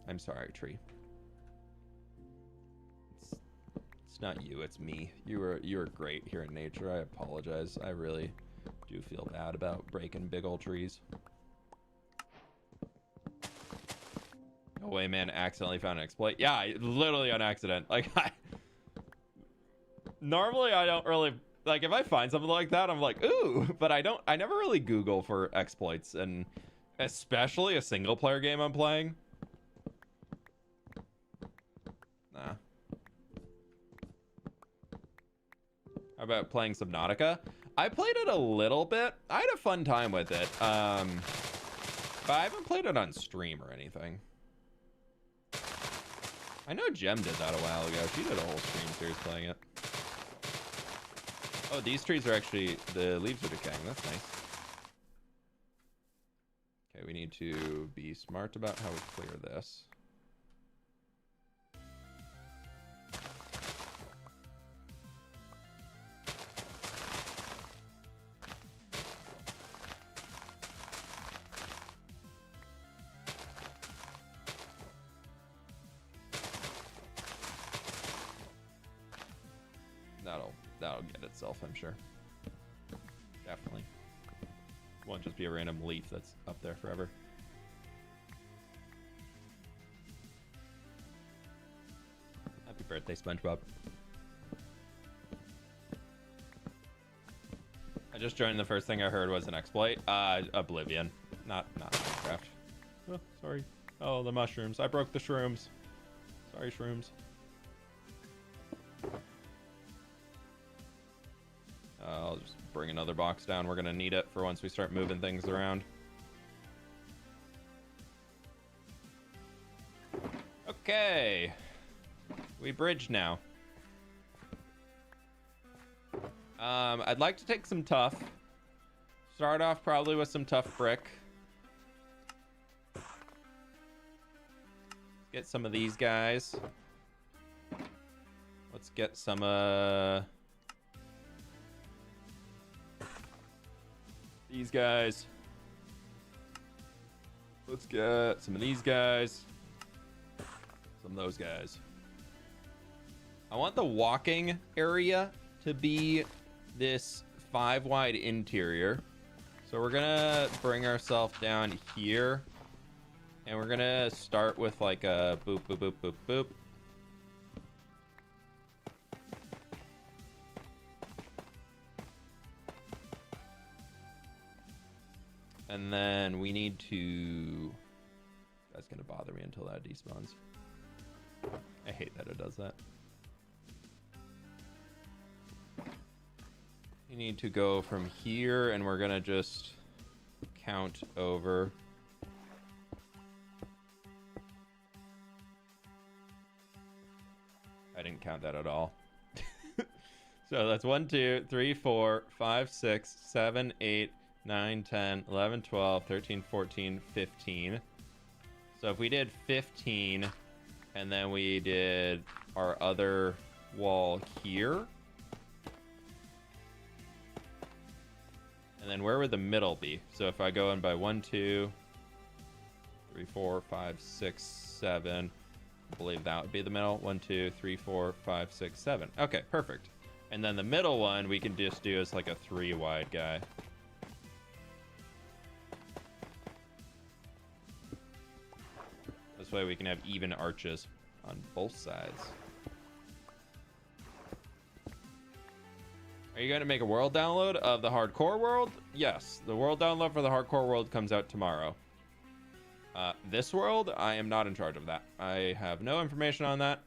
I'm sorry, tree. It's not you, it's me. You were great here in nature. I apologize. I really do feel bad about breaking big old trees. No way, man. Accidentally found an exploit. Yeah, literally on accident. Like, normally I don't really, like, if I find something like that, I'm like, ooh, but I never really Google for exploits, and especially a single player game I'm playing. Nah. How about playing Subnautica? I played it a little bit. I had a fun time with it. But I haven't played it on stream or anything. I know Jem did that a while ago. She did a whole stream series playing it. Oh, these trees are actually, the leaves are decaying. That's nice. Okay, we need to be smart about how we clear this. That'll get itself, I'm sure. Definitely. Won't just be a random leaf that's up there forever. Happy birthday, SpongeBob. I just joined. The first thing I heard was an exploit. Oblivion, not Minecraft. Oh, sorry. Oh, the mushrooms. I broke the shrooms. Sorry, shrooms. I'll just bring another box down. We're gonna need it for once we start moving things around. Okay. We bridge now. I'd like to take some tough. Start off probably with some tough brick. Get some of these guys. Let's get some these guys. Let's get some of these guys. Some of those guys. I want the walking area to be this 5 wide interior. So we're gonna bring ourselves down here. And we're gonna start with like a boop, boop, boop, boop, boop. And then we need to... That's gonna bother me until that despawns. I hate that it does that. You need to go from here, and we're gonna just count over. I didn't count that at all. So that's 1, 2, 3, 4, 5, 6, 7, 8, 9, 10, 11, 12, 13, 14, 15. So if we did 15, and then we did our other wall here, and then where would the middle be? So if I go in by 1, 2, 3, 4, 5, 6, 7, I believe that would be the middle. 1, 2, 3, 4, 5, 6, 7. Okay, perfect. And then the middle one we can just do as like a 3 wide guy. This way we can have even arches on both sides. Are you going to make a world download of the hardcore world? Yes, the world download for the hardcore world comes out tomorrow. This world, I am not in charge of that. I have no information on that.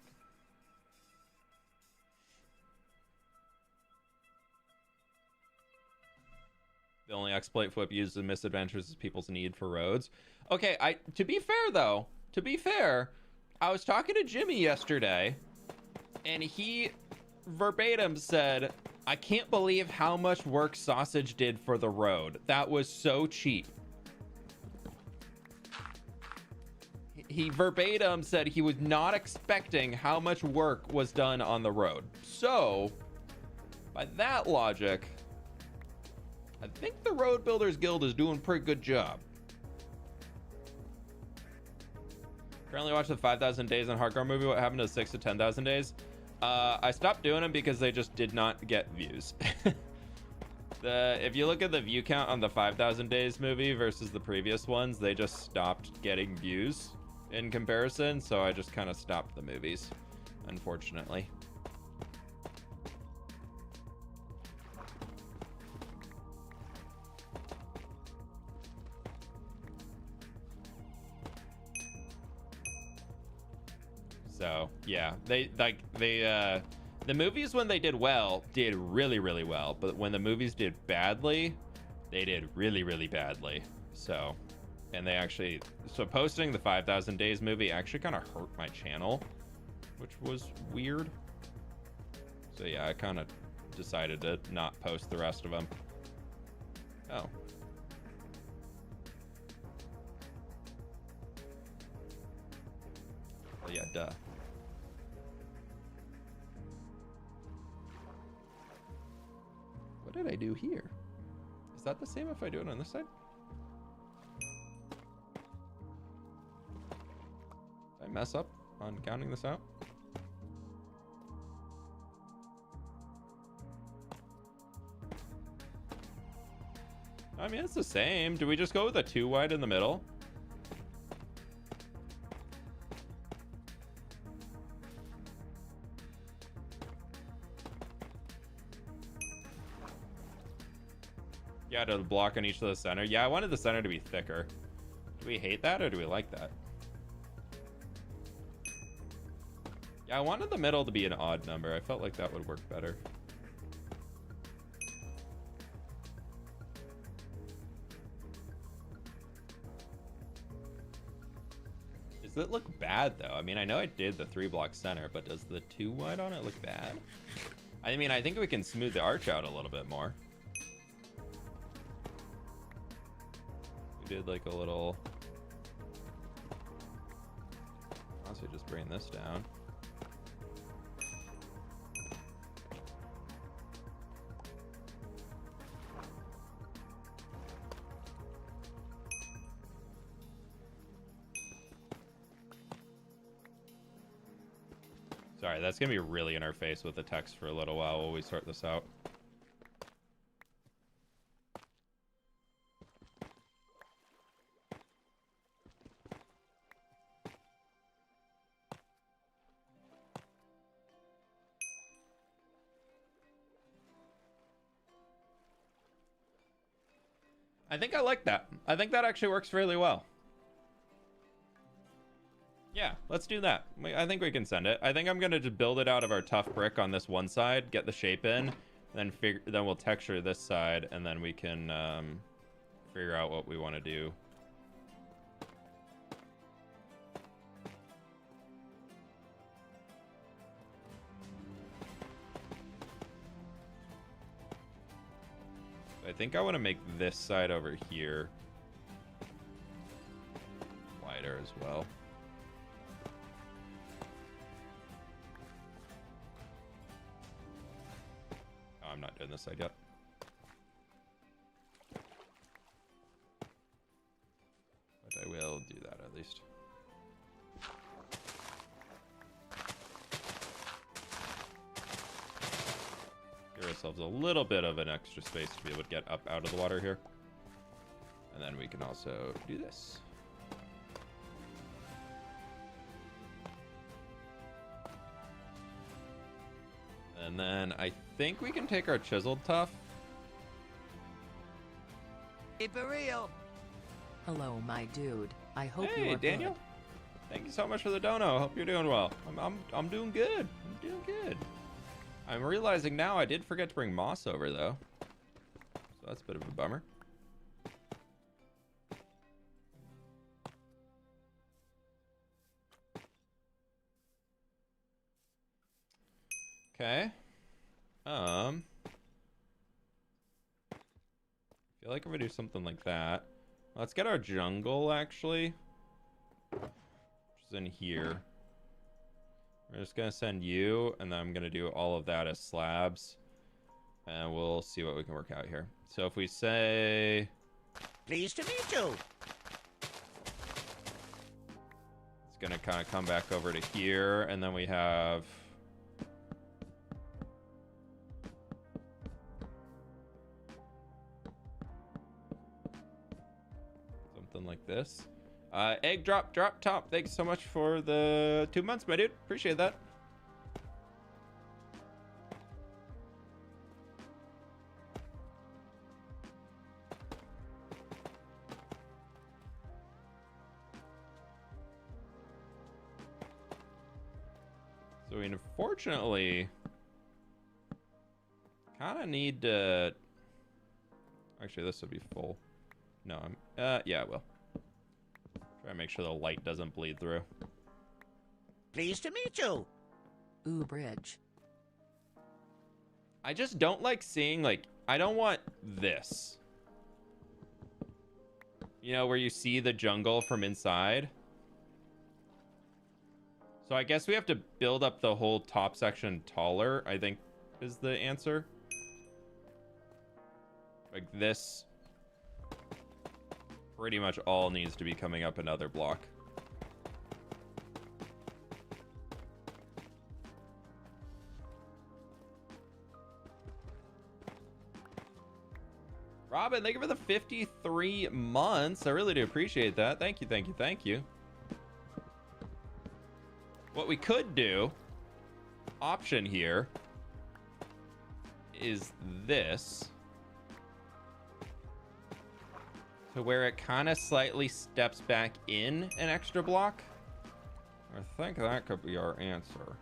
The only exploit fWhip uses in Misadventures is people's need for roads. Okay, to be fair, I was talking to Jimmy yesterday, and he verbatim said, I can't believe how much work Sausage did for the road. That was so cheap. He verbatim said he was not expecting how much work was done on the road. So, by that logic, I think the Road Builders Guild is doing a pretty good job. Currently watching the 5,000 Days on Hardcore movie. What happened to the 6 to 10,000 days? I stopped doing them because they just did not get views. If you look at the view count on the 5,000 Days movie versus the previous ones, they just stopped getting views in comparison. So I just kind of stopped the movies, unfortunately. So yeah, the movies when they did well did really, really well, but when the movies did badly, they did really, really badly. So, and they actually, so posting the 5,000 Days movie actually kind of hurt my channel, which was weird. So yeah, I kind of decided to not post the rest of them. Oh. Well, yeah, duh. What did I do here? Is that the same if I do it on this side? Did I mess up on counting this out? I mean, it's the same. Do we just go with a 2 wide in the middle? Yeah, to block on each of the center. Yeah, I wanted the center to be thicker. Do we hate that or do we like that? Yeah, I wanted the middle to be an odd number. I felt like that would work better. Does it look bad though? I mean, I know I did the 3 block center, but does the 2 wide on it look bad? I mean, I think we can smooth the arch out a little bit more. We did like a little, honestly, just bring this down. Sorry, that's gonna be really in our face with the text for a little while we sort this out. I think I like that. I think that actually works really well. Yeah, let's do that. I think we can send it. I think I'm gonna just build it out of our tough brick on this one side, get the shape in, then we'll texture this side, and then we can figure out what we want to do. I think I want to make this side over here wider. lighter as well. Oh, I'm not doing this side yet. But I will do that at least. Give ourselves a little bit of an extra space to be able to get up out of the water here. And then we can also do this. And then I think we can take our chiseled tuff. Keep it real. Hello, my dude. I hope you Hey, are Daniel. good. Thank you so much for the dono. Hope you're doing well. I'm doing good. I'm doing good. I'm realizing now I did forget to bring moss over though. So that's a bit of a bummer. Okay. I feel like if we do something like that. Let's get our jungle actually. Which is in here. We're just gonna send you, and then I'm gonna do all of that as slabs. And we'll see what we can work out here. So if we say... Pleased to meet you. It's gonna kind of come back over to here, and then we have... something like this. Egg drop top. Thanks so much for the 2 months, my dude. Appreciate that. So we unfortunately kind of need to... Actually, this will be full. No, yeah, it will. Try to make sure the light doesn't bleed through. Pleased to meet you. Ooh, bridge. I just don't like seeing, like, I don't want this. You know, where you see the jungle from inside. So I guess we have to build up the whole top section taller, I think is the answer. Like this pretty much all needs to be coming up another block. Robin, thank you for the 53 months. I really do appreciate that. Thank you, thank you, thank you. What we could do, option here, is this. To where it kind of slightly steps back in an extra block. I think that could be our answer.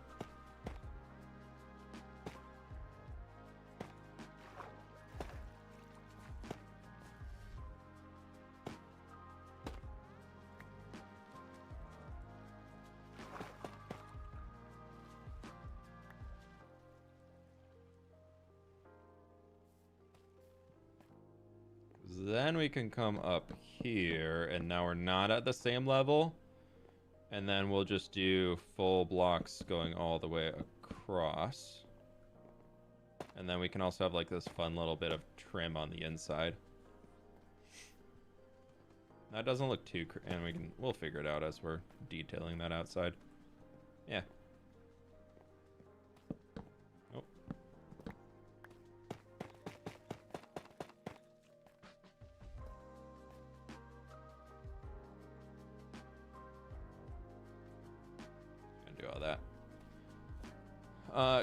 Then we can come up here, and now we're not at the same level. And then we'll just do full blocks going all the way across. And then we can also have like this fun little bit of trim on the inside. That doesn't look too, and we'll figure it out as we're detailing that outside. Yeah. Oh. Do all that.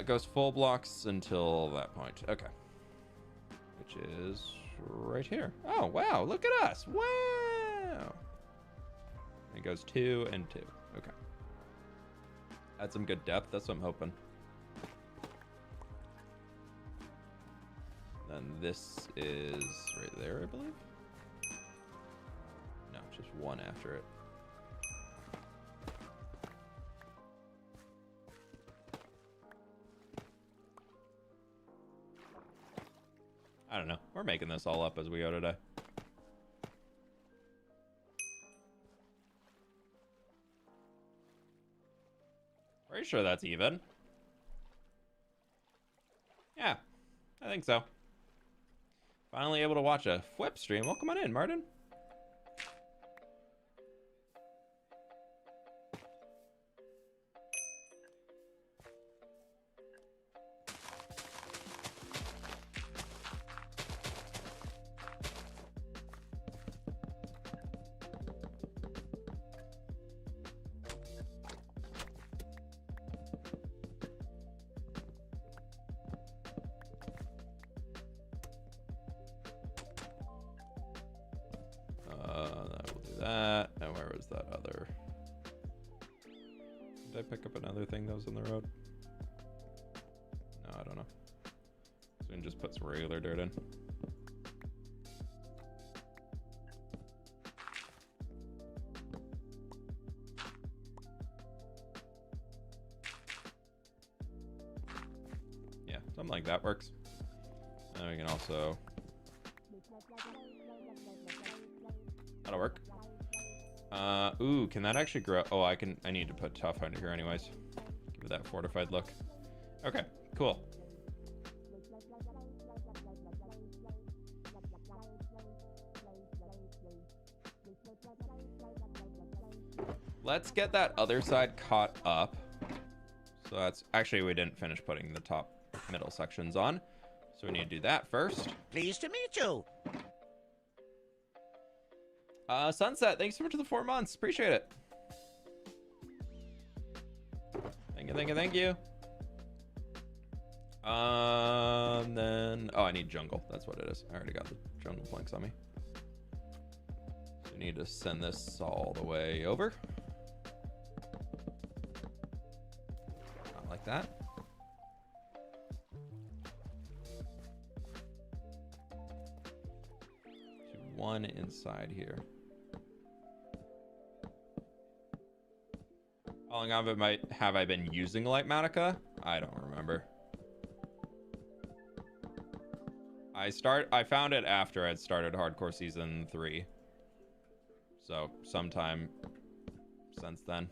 It goes full blocks until that point. Okay. Which is right here. Oh, wow. Look at us. Wow. It goes 2 and 2. Okay. Add some good depth. That's what I'm hoping. Then this is right there, I believe. No, just one after it. I don't know. We're making this all up as we go today. Pretty sure that's even. Yeah, I think so. Finally able to watch a fWhip stream. Well, come on in, Martin. That will do that. And where was that other? Did I pick up another thing that was on the road? No, I don't know. So we can just put some regular dirt in. Yeah, something like that works. And we can also... That'll work. Ooh, can that actually grow? Oh, I need to put tough under here anyways. Give it that fortified look. Okay, cool. Let's get that other side caught up. So that's actually, we didn't finish putting the top middle sections on. So we need to do that first. Pleased to meet you. Sunset, thanks so much for the 4 months. Appreciate it. Thank you, thank you, thank you. Then, oh, I need jungle. That's what it is. I already got the jungle planks on me. So we need to send this all the way over. Not like that. To one inside here. How long have I been using Lightmatica? I don't remember. I found it after I'd started Hardcore Season 3. So, sometime since then.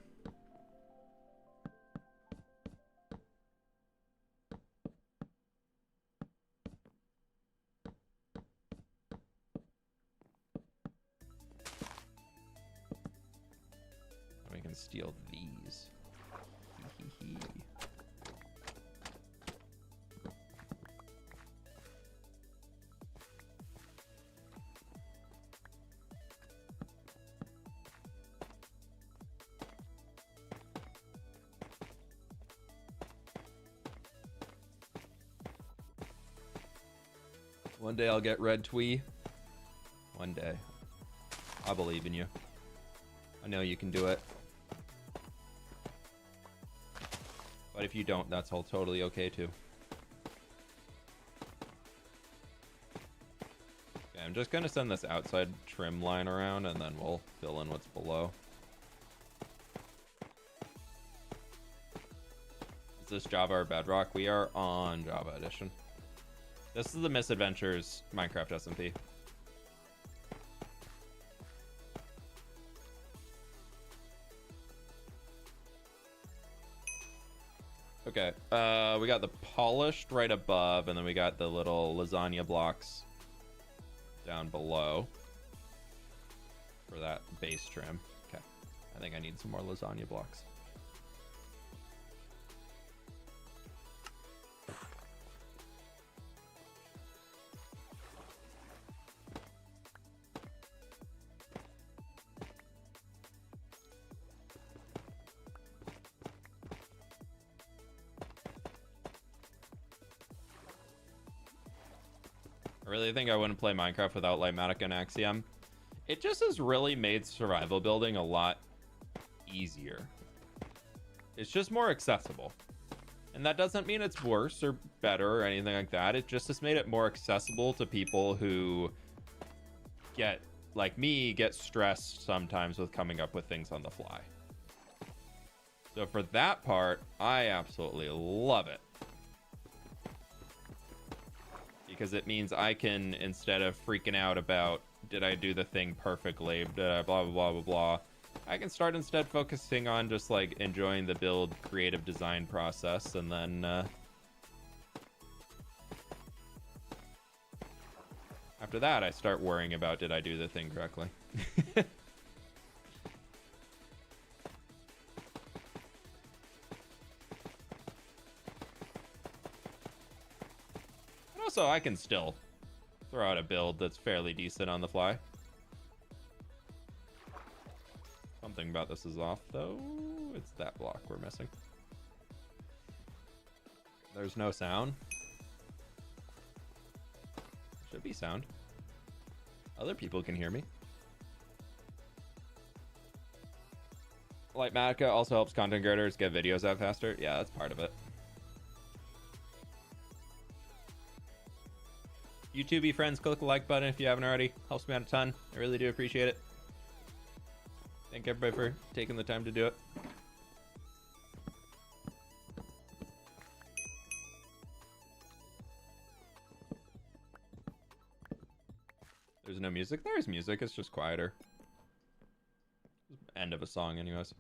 We can steal these. One day I'll get red twee. One day. I believe in you. I know you can do it. But if you don't, that's all totally okay too. Okay, I'm just gonna send this outside trim line around and then we'll fill in what's below. Is this Java or Bedrock? We are on Java Edition. This is the Misadventures Minecraft SMP. Okay, we got the polished right above, and then we got the little lasagna blocks down below for that base trim. Okay, I think I need some more lasagna blocks. I really think I wouldn't play Minecraft without Lightmatica and Axiom. It just has really made survival building a lot easier. It's just more accessible. And that doesn't mean it's worse or better or anything like that. It just has made it more accessible to people who get, like me, get stressed sometimes with coming up with things on the fly. So for that part, I absolutely love it. Because it means I can, instead of freaking out about, did I do the thing perfectly, blah, blah, blah, blah, blah, I can start instead focusing on just like enjoying the build creative design process, and then after that I start worrying about, did I do the thing correctly? And also I can still throw out a build that's fairly decent on the fly. Something about this is off, though. It's that block we're missing. There's no sound. Should be sound. Other people can hear me. Lightmatica also helps content creators get videos out faster. Yeah, that's part of it. YouTube friends, click the like button if you haven't already. Helps me out a ton. I really do appreciate it. Thank everybody for taking the time to do it. There's no music. There's music. It's just quieter. End of a song anyways.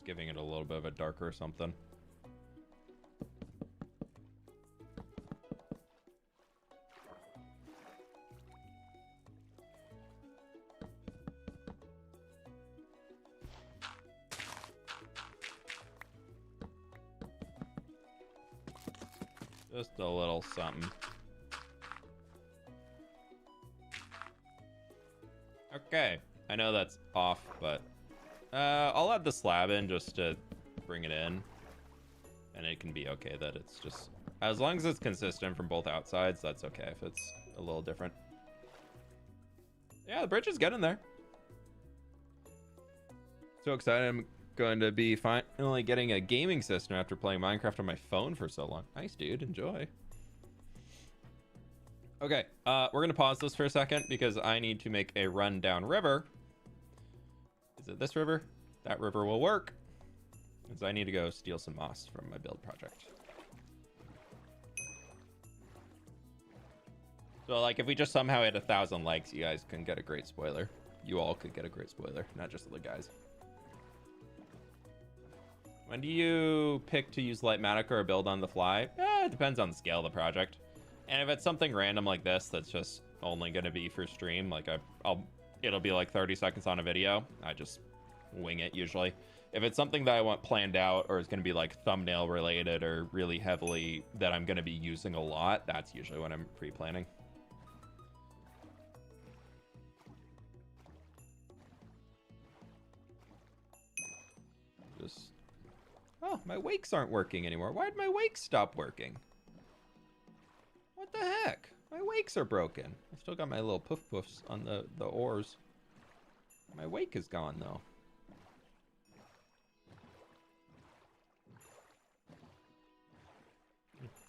Giving it a little bit of a darker something. Just a little something. Okay, I know that's off, but I'll add the slab in just to bring it in, and it can be okay that it's just, as long as it's consistent from both outsides, that's okay if it's a little different. Yeah, the bridge is getting there. So excited, I'm going to be finally getting a gaming system after playing Minecraft on my phone for so long. Nice, dude, enjoy. Okay, we're gonna pause this for a second because I need to make a run down river. Is it this river? That river will work. Because I need to go steal some moss from my build project. So, like, if we just somehow hit 1,000 likes, you guys can get a great spoiler. You all could get a great spoiler, not just the guys. When do you pick to use Lightmatica or build on the fly? It depends on the scale of the project. And if it's something random like this that's just only going to be for stream, like it'll be like 30 seconds on a video, I just wing it usually. If it's something that I want planned out or is going to be like thumbnail related or really heavily that I'm going to be using a lot, that's usually when I'm pre-planning. Just, oh, my wakes aren't working anymore. Why did my wakes stop working? What the heck? My wakes are broken. I still got my little poof poofs on the oars. My wake is gone though.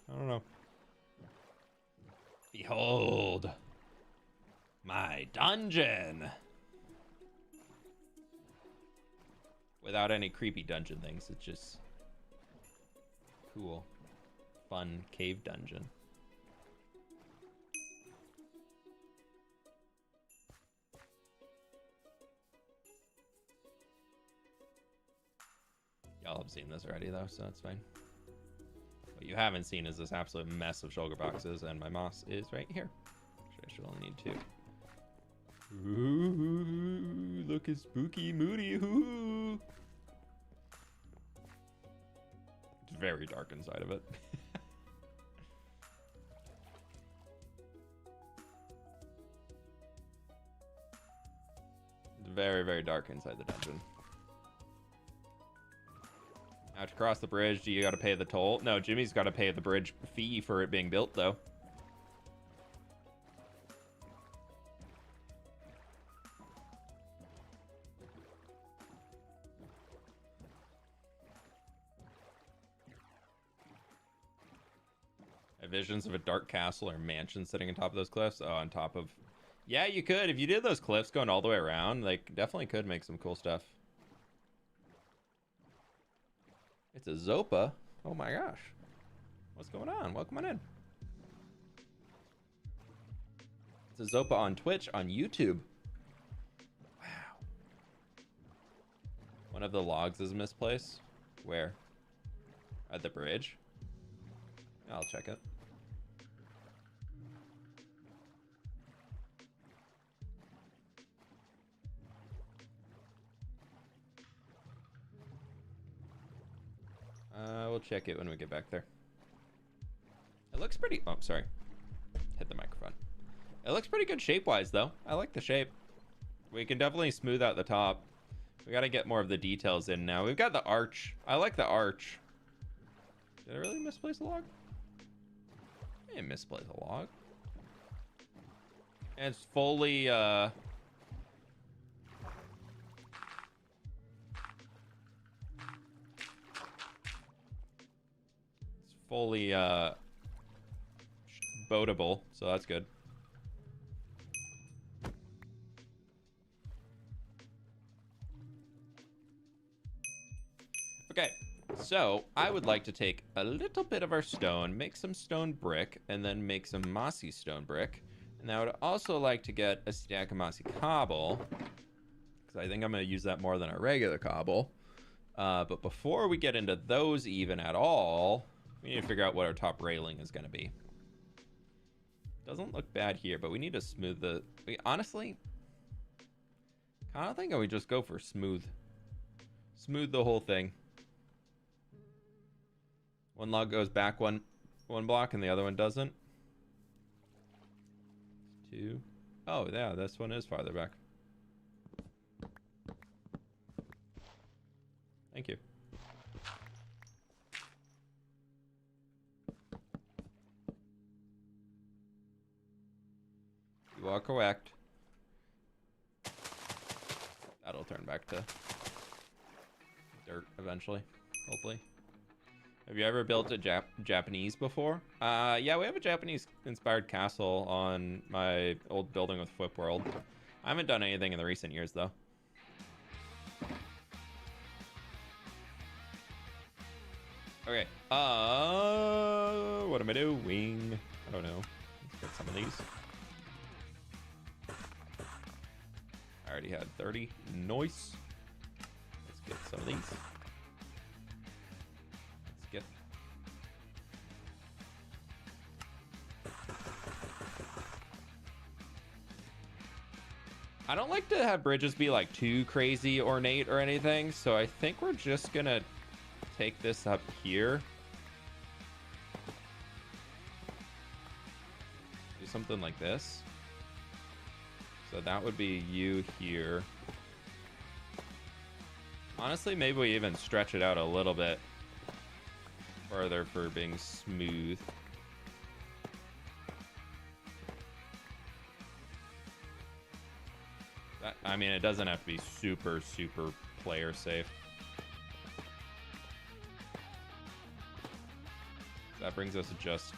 I don't know. Behold my dungeon. Without any creepy dungeon things, it's just cool, fun cave dungeon. Y'all have seen this already though, so that's fine. What you haven't seen is this absolute mess of shulker boxes, and my moss is right here. Actually, I should only need 2. Ooh, look at spooky moody. Ooh. It's very dark inside of it. It's very, very dark inside the dungeon. Now to cross the bridge, do you gotta pay the toll? No, Jimmy's gotta pay the bridge fee for it being built, though. Visions of a dark castle or mansion sitting on top of those cliffs. Oh, on top of... Yeah, you could. If you did those cliffs going all the way around, like, definitely could make some cool stuff. It's a Zopa. Oh my gosh. What's going on? Welcome on in. It's a Zopa on Twitch, on YouTube. Wow. One of the logs is misplaced. Where? At the bridge? I'll check it. We'll check it when we get back there. It looks pretty... Oh, sorry. Hit the microphone. It looks pretty good shape-wise, though. I like the shape. We can definitely smooth out the top. We gotta get more of the details in now. We've got the arch. I like the arch. Did I really misplace a log? I didn't misplace a log. And it's fully, it's fully, boatable, so that's good. Okay, so I would like to take a little bit of our stone, make some stone brick, and then make some mossy stone brick. And I would also like to get a stack of mossy cobble, because I think I'm going to use that more than a regular cobble. But before we get into those even at all, we need to figure out what our top railing is going to be. Doesn't look bad here, but we need to smooth the... Honestly, I don't think I would just go for smooth. Smooth the whole thing. One log goes back one block and the other one doesn't. 2. Oh, yeah, this one is farther back. Thank you. You are correct. That'll turn back to dirt eventually, hopefully. Have you ever built a Japanese before? Yeah, we have a Japanese-inspired castle on my old building with fWhip World. I haven't done anything in the recent years, though. Okay. What am I doing? I don't know. Let's get some of these. I already had 30. Nice. Let's get some of these. Let's get... I don't like to have bridges be like too crazy ornate or anything, so I think we're just gonna take this up here. Do something like this. So that would be you here. Honestly, maybe we even stretch it out a little bit further for being smooth. That, I mean, it doesn't have to be super, super player safe. That brings us just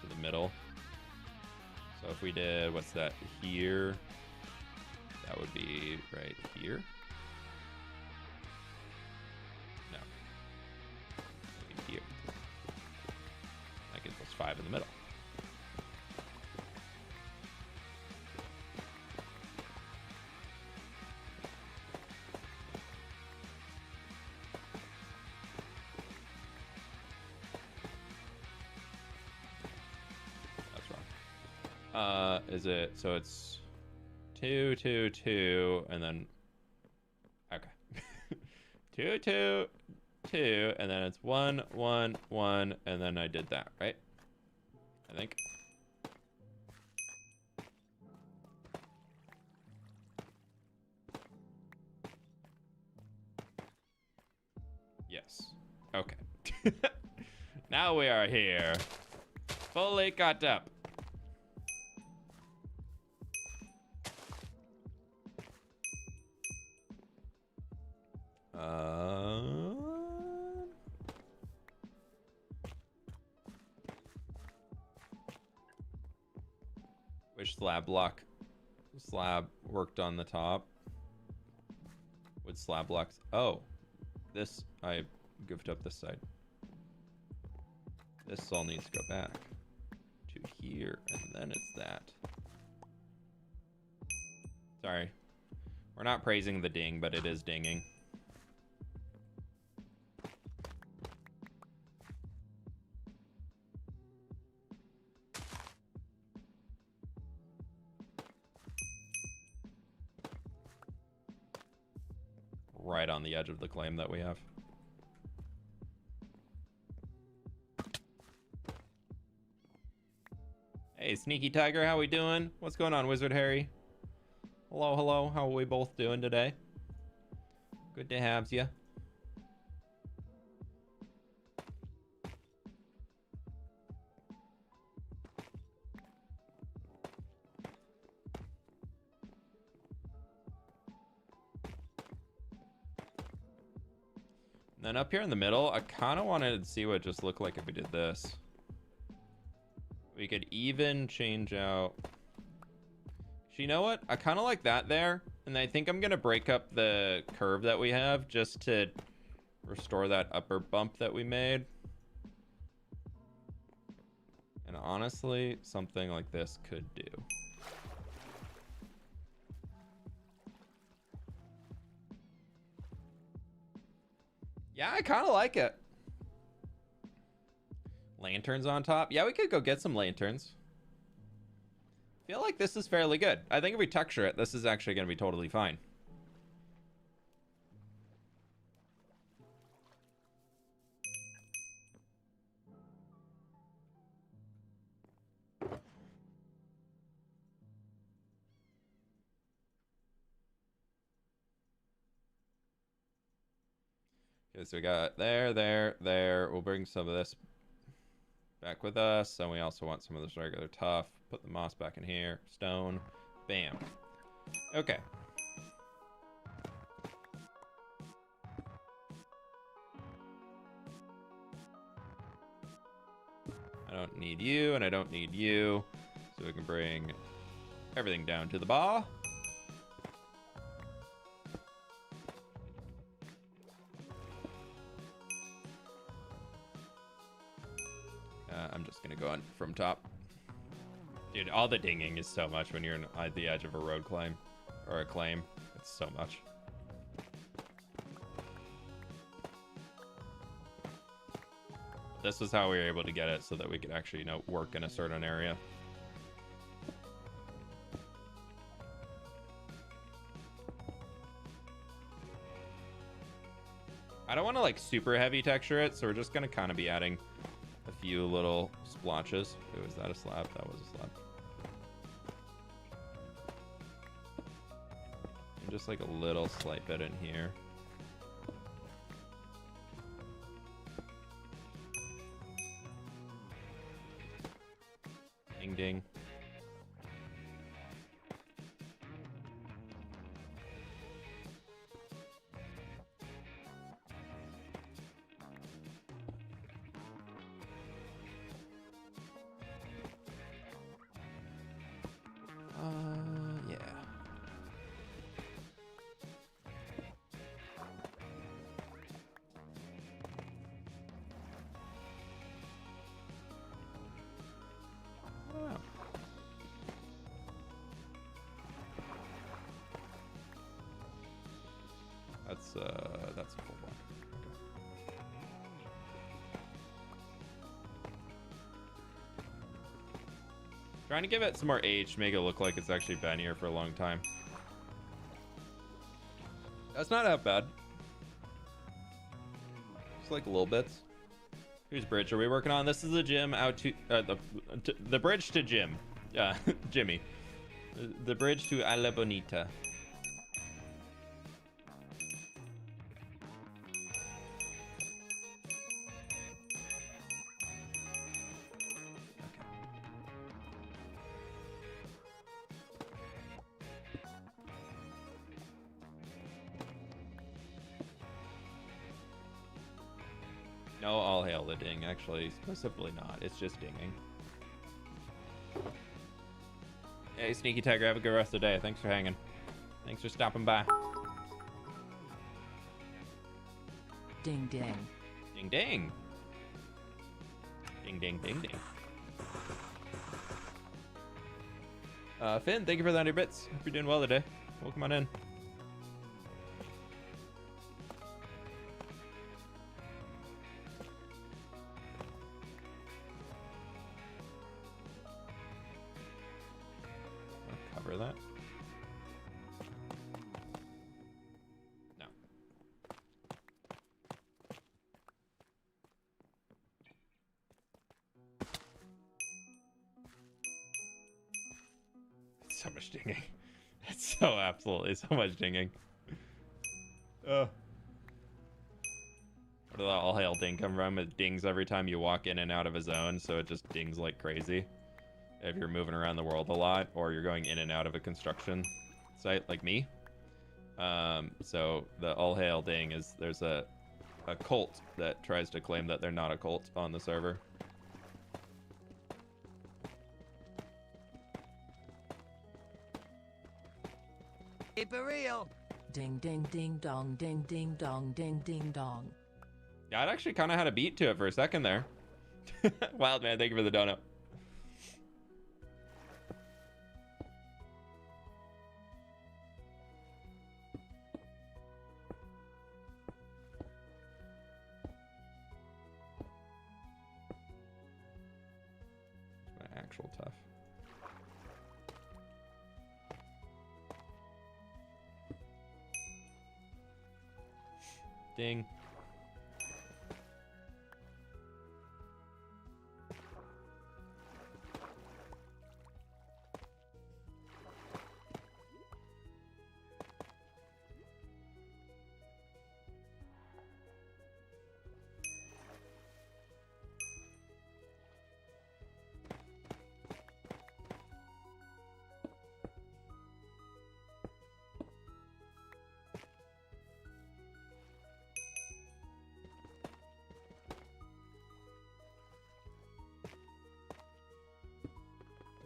to the middle. So if we did, what's that, here? That would be right here. No. Maybe here. That gives us 5 in the middle. That's wrong. Is it, so it's 2, 2, 2, and then, okay. 2, 2, 2, and then it's 1, 1, 1, and then I did that, right? I think. Yes. Okay. Now we are here. Fully caught up. Which slab block? Slab worked on the top. With slab blocks. Oh, this, I goofed up this side. This all needs to go back to here, and then it's that. Sorry. We're not praising the ding, but it is dinging. Right on the edge of the claim that we have. Hey, Sneaky Tiger, how we doing? What's going on, Wizard Harry? Hello, hello. How are we both doing today? Good to have you. And then up here in the middle, I kind of wanted to see what it just looked like if we did this. We could even change out. You know what? I kind of like that there. And I think I'm going to break up the curve that we have just to restore that upper bump that we made. And honestly, something like this could do. Yeah, I kind of like it. Lanterns on top. Yeah, we could go get some lanterns. Feel like this is fairly good. I think if we texture it, this is actually going to be totally fine. Okay, so we got there, there, there. We'll bring some of this back with us. And we also want some of this regular tuff. Put the moss back in here. Stone. Bam. Okay. I don't need you, and I don't need you. So we can bring everything down to the bar. I'm just going to go on from top. Dude, all the dinging is so much when you're at the edge of a road claim. Or a claim. It's so much. This was how we were able to get it so that we could actually, you know, work in a certain area. I don't want to, like, super heavy texture it, so we're just going to kind of be adding a few little splotches. Wait, was that a slab? That was a slab. And just like a little slight bit in here. Ding ding. Yeah. Wow. That's a full block. Okay. Trying to give it some more age to make it look like it's actually been here for a long time. That's not that bad. Just like little bits. Whose bridge are we working on? This is the gym out to the bridge to Jim. Jimmy. The bridge to A La Bonita. No, all hail the ding. Actually, specifically not. It's just dinging. Hey, Sneaky Tiger, have a good rest of the day. Thanks for hanging. Thanks for stopping by. Ding ding. Ding ding. Ding ding ding ding. Finn, thank you for the 100 bits. Hope you're doing well today. Welcome on in. Cover that. No. So much dinging. It's so absolutely so much dinging. Where did that all hail ding come from? It dings every time you walk in and out of a zone, so it just dings like crazy. If you're moving around the world a lot, or you're going in and out of a construction site like me. So the all hail ding is there's a cult that tries to claim that they're not a cult on the server. Keep it real. Ding ding ding dong ding ding dong ding ding dong. Yeah, it actually kind of had a beat to it for a second there. Wild man, thank you for the donut. My actual tough. Ding.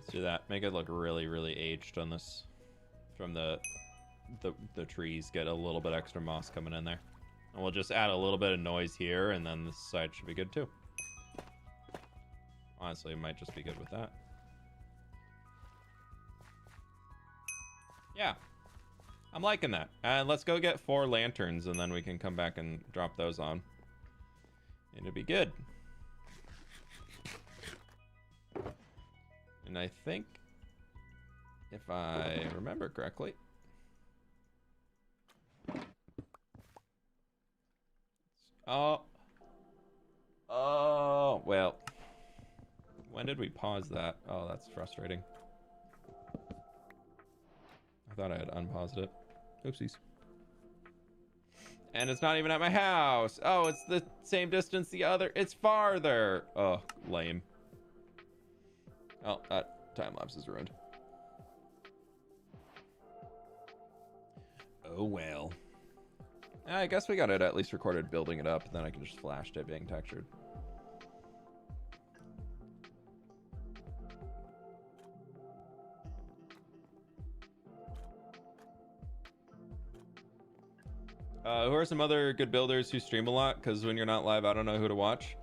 Do that. Make it look really, really aged on this. From the trees, get a little bit extra moss coming in there. And we'll just add a little bit of noise here, and then this side should be good too. Honestly, it might just be good with that. Yeah. I'm liking that. And let's go get 4 lanterns, and then we can come back and drop those on. And it'll be good. And I think, if I remember correctly, oh, well, when did we pause that? Oh, that's frustrating. I thought I had unpaused it. Oopsies. And it's not even at my house. Oh, it's the same distance the other. It's farther. Oh, lame. Oh, that time lapse is ruined. Oh well. I guess we got it at least recorded building it up, and then I can just flash it being textured. Who are some other good builders who stream a lot? Because when you're not live, I don't know who to watch.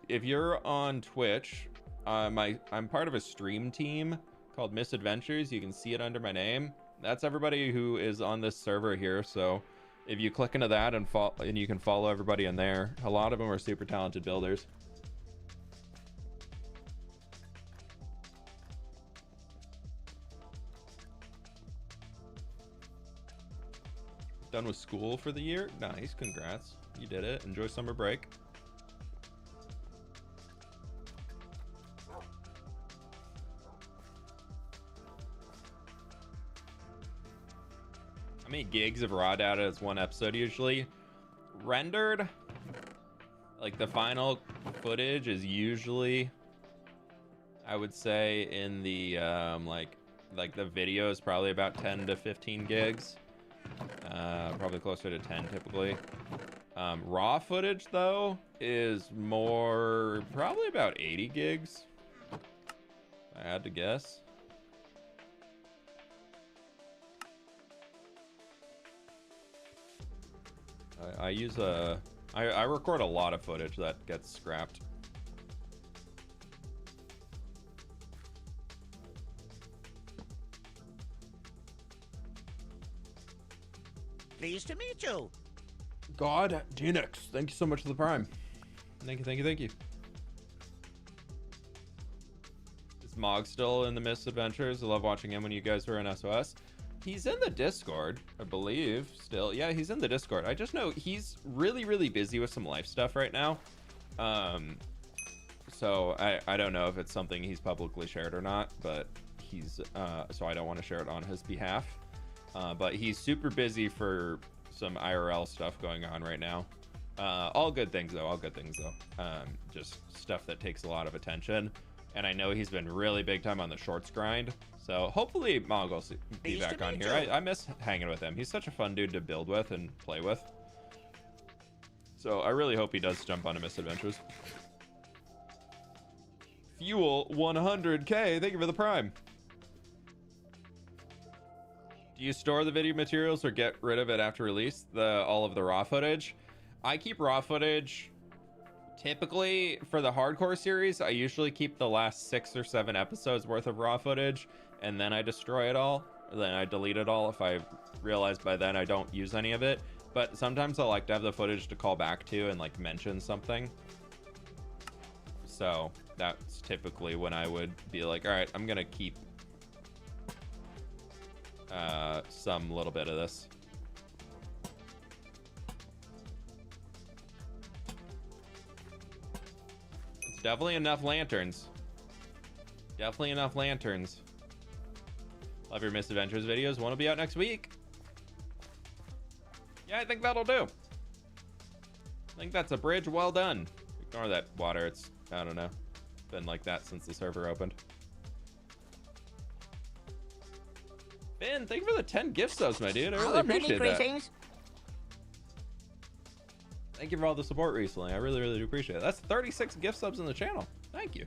If you're on Twitch, I'm part of a stream team called Misadventures. You can see it under my name. That's everybody who is on this server here. So if you click into that and you can follow everybody in there. A lot of them are super talented builders. Done with school for the year? Nice, congrats. You did it. Enjoy summer break. How many gigs of raw data is one episode usually? Rendered, like the final footage is usually, I would say, in the like the video is probably about 10 to 15 gigs. Probably closer to 10 typically. Raw footage though is more, probably about 80 gigs. I had to guess. I record a lot of footage that gets scrapped. Pleased to meet you. God, Genix, thank you so much for the prime. Thank you, thank you, thank you. Is Mog still in the Misadventures? I love watching him when you guys were in SOS. He's in the Discord, I believe, still. Yeah, he's in the Discord. I just know he's really, really busy with some life stuff right now. So I don't know if it's something he's publicly shared or not, but he's, so I don't want to share it on his behalf. But he's super busy for some IRL stuff going on right now. All good things though, all good things though. Just stuff that takes a lot of attention. And I know he's been really big time on the shorts grind. So hopefully Mog will be back on here. I miss hanging with him. He's such a fun dude to build with and play with. So I really hope he does jump onto Misadventures. Fuel 100K, thank you for the prime. Do you store the video materials or get rid of it after release? All of the raw footage? I keep raw footage. Typically, for the hardcore series, I usually keep the last 6 or 7 episodes worth of raw footage, and then I destroy it all. Then I delete it all if I realize by then I don't use any of it. But sometimes I like to have the footage to call back to and like mention something. So that's typically when I would be like, all right, I'm gonna keep some little bit of this. It's definitely enough lanterns. Definitely enough lanterns. Love your Misadventures videos. One will be out next week. Yeah, I think that'll do. I think that's a bridge well done. Ignore that water. It's, I don't know, been like that since the server opened. Ben, thank you for the 10 gift subs, my dude. I really appreciate that. Thank you for all the support recently. I really, really do appreciate it. That's 36 gift subs in the channel. Thank you.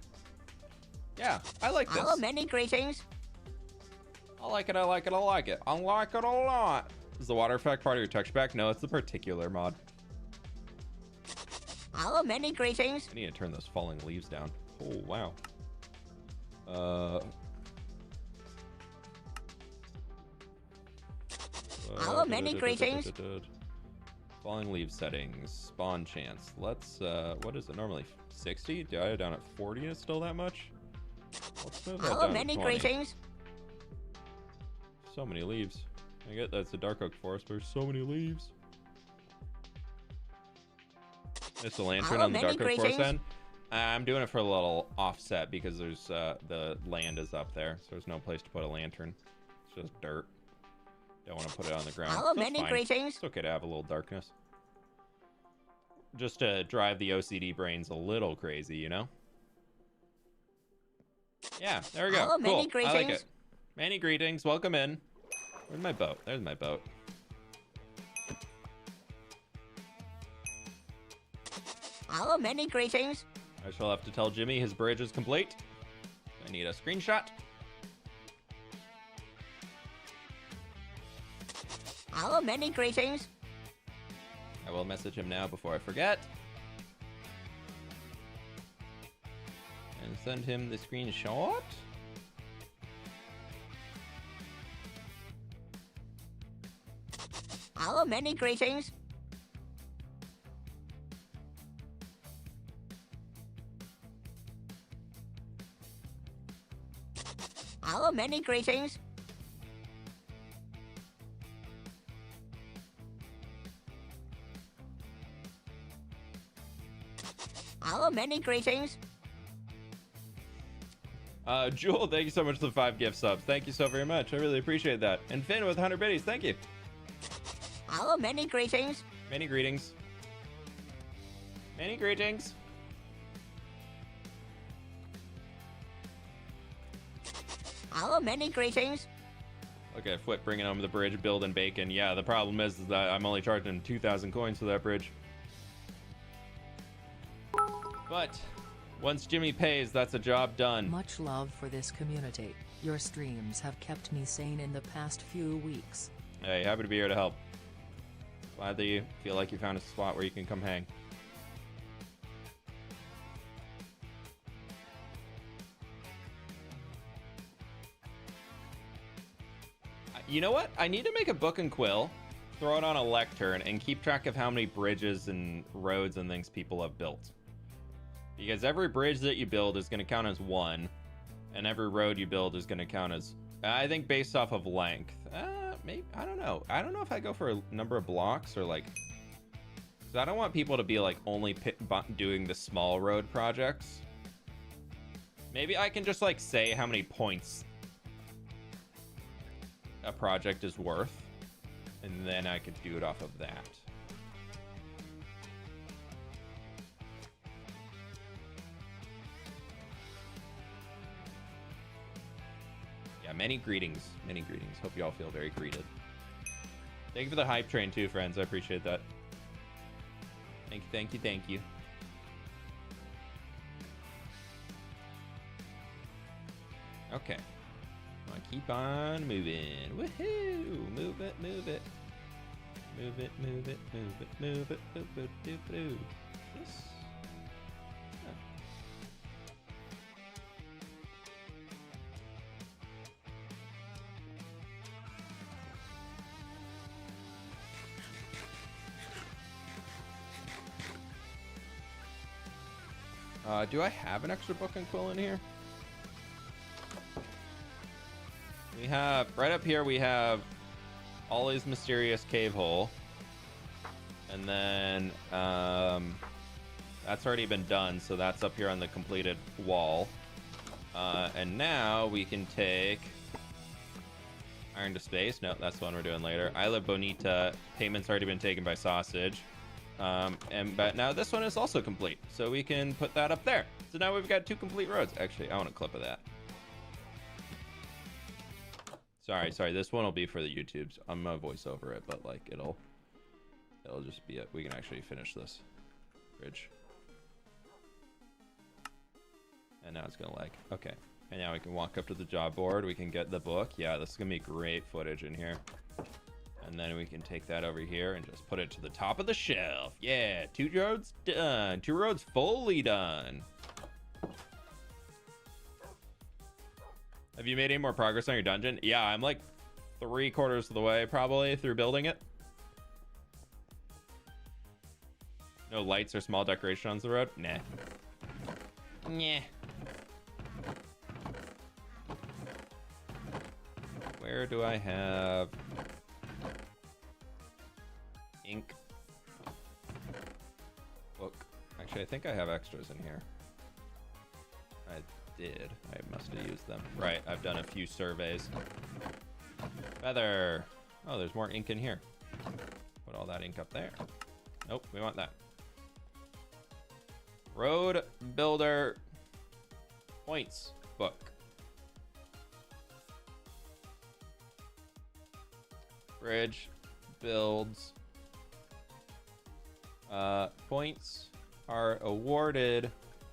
Yeah, I like this. Many greetings. I like it, I like it, I like it. I like it a lot. Is the water effect part of your texture pack? No, it's the particular mod. Many greetings. I need to turn those falling leaves down. Oh, wow. Many greetings. Falling leaf settings, spawn chance. Let's, what is it normally? 60? Do I have it down at 40 and it's still that much? Let's move that down many to 20. greetings. So many leaves. I get that's a dark oak forest, but there's so many leaves. It's a lantern on the dark oak forest end. I'm doing it for a little offset because there's the land is up there, so there's no place to put a lantern. It's just dirt. Don't want to put it on the ground. So many greetings. It's okay to have a little darkness. Just to drive the OCD brains a little crazy, you know? Yeah, there we go. Cool. Many greetings. I like it. Many greetings. Welcome in. Where's my boat? There's my boat. Many greetings. I shall have to tell Jimmy his bridge is complete. I need a screenshot. Many greetings. I will message him now before I forget. And send him the screenshot. Many greetings. Many greetings. Many greetings. Jewel, thank you so much for the 5 gift subs. Thank you so very much. I really appreciate that. And Finn with 100 biddies, thank you. Many greetings. Many greetings. Many greetings. Many greetings. Okay, fWhip bringing home the bridge, building bacon. Yeah, the problem is that I'm only charging 2,000 coins for that bridge. But once Jimmy pays, that's a job done. Much love for this community. Your streams have kept me sane in the past few weeks. Hey, happy to be here to help. Glad that you feel like you found a spot where you can come hang. You know what? I need to make a book and quill, throw it on a lectern, and keep track of how many bridges and roads and things people have built. Because every bridge that you build is going to count as 1, and every road you build is going to count as, I think, based off of length. Maybe, I don't know. I don't know if I go for a number of blocks or like, because I don't want people to be like only doing the small road projects. Maybe I can just like say how many points a project is worth, and then I could do it off of that. Yeah, many greetings. Many greetings. Hope you all feel very greeted. Thank you for the hype train too, friends. I appreciate that. Thank you, thank you, thank you. Okay. Keep on moving. Woohoo! Move it, move it. Move it, move it, move it, move it, move it, move it, move it. Yes. Do I have an extra book and quill in here? We have, right up here, we have Ollie's Mysterious Cave Hole. And then, that's already been done, so that's up here on the completed wall. And now we can take Iron to Space. No, that's the one we're doing later. Isla Bonita, payment's already been taken by Sausage. But now this one is also complete, so we can put that up there. So now we've got 2 complete roads. Actually, I want a clip of that. Sorry, this one will be for the YouTubes. I'm gonna voice over it, but like it'll just be it. We can actually finish this bridge. And now it's gonna lag. Okay. And now we can walk up to the job board. We can get the book. Yeah, this is gonna be great footage in here. And then we can take that over here and just put it to the top of the shelf. Yeah, 2 roads done. 2 roads fully done. Have you made any more progress on your dungeon? Yeah, I'm like 3/4 of the way probably through building it. No lights or small decoration on the road? Nah. Nah. Where do I have ink? Book. Actually, I think I have extras in here. I did. I must have used them. Right, I've done a few surveys. Feather. Oh, there's more ink in here. Put all that ink up there. Nope, we want that. Road Builder Points book. Bridge builds. Points are awarded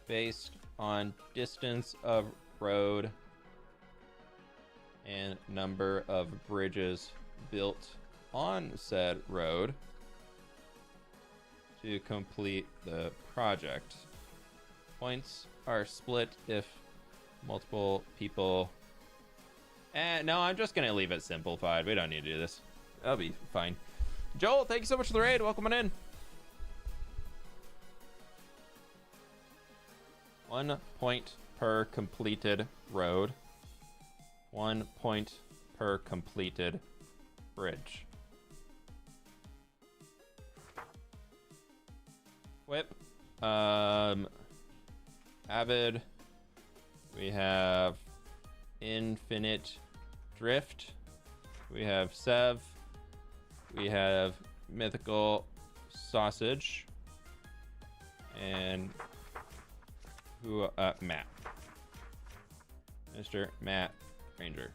based on distance of road and number of bridges built on said road to complete the project. Points are split if multiple people... no, I'm just gonna leave it simplified. We don't need to do this. That'll be fine. Joel, thank you so much for the raid. Welcome on in. 1 point per completed road. 1 point per completed bridge. Whip. Avid. We have Infinite Drift. We have Sev. We have Mythical Sausage. And who? Matt. Mr. Matt Ranger.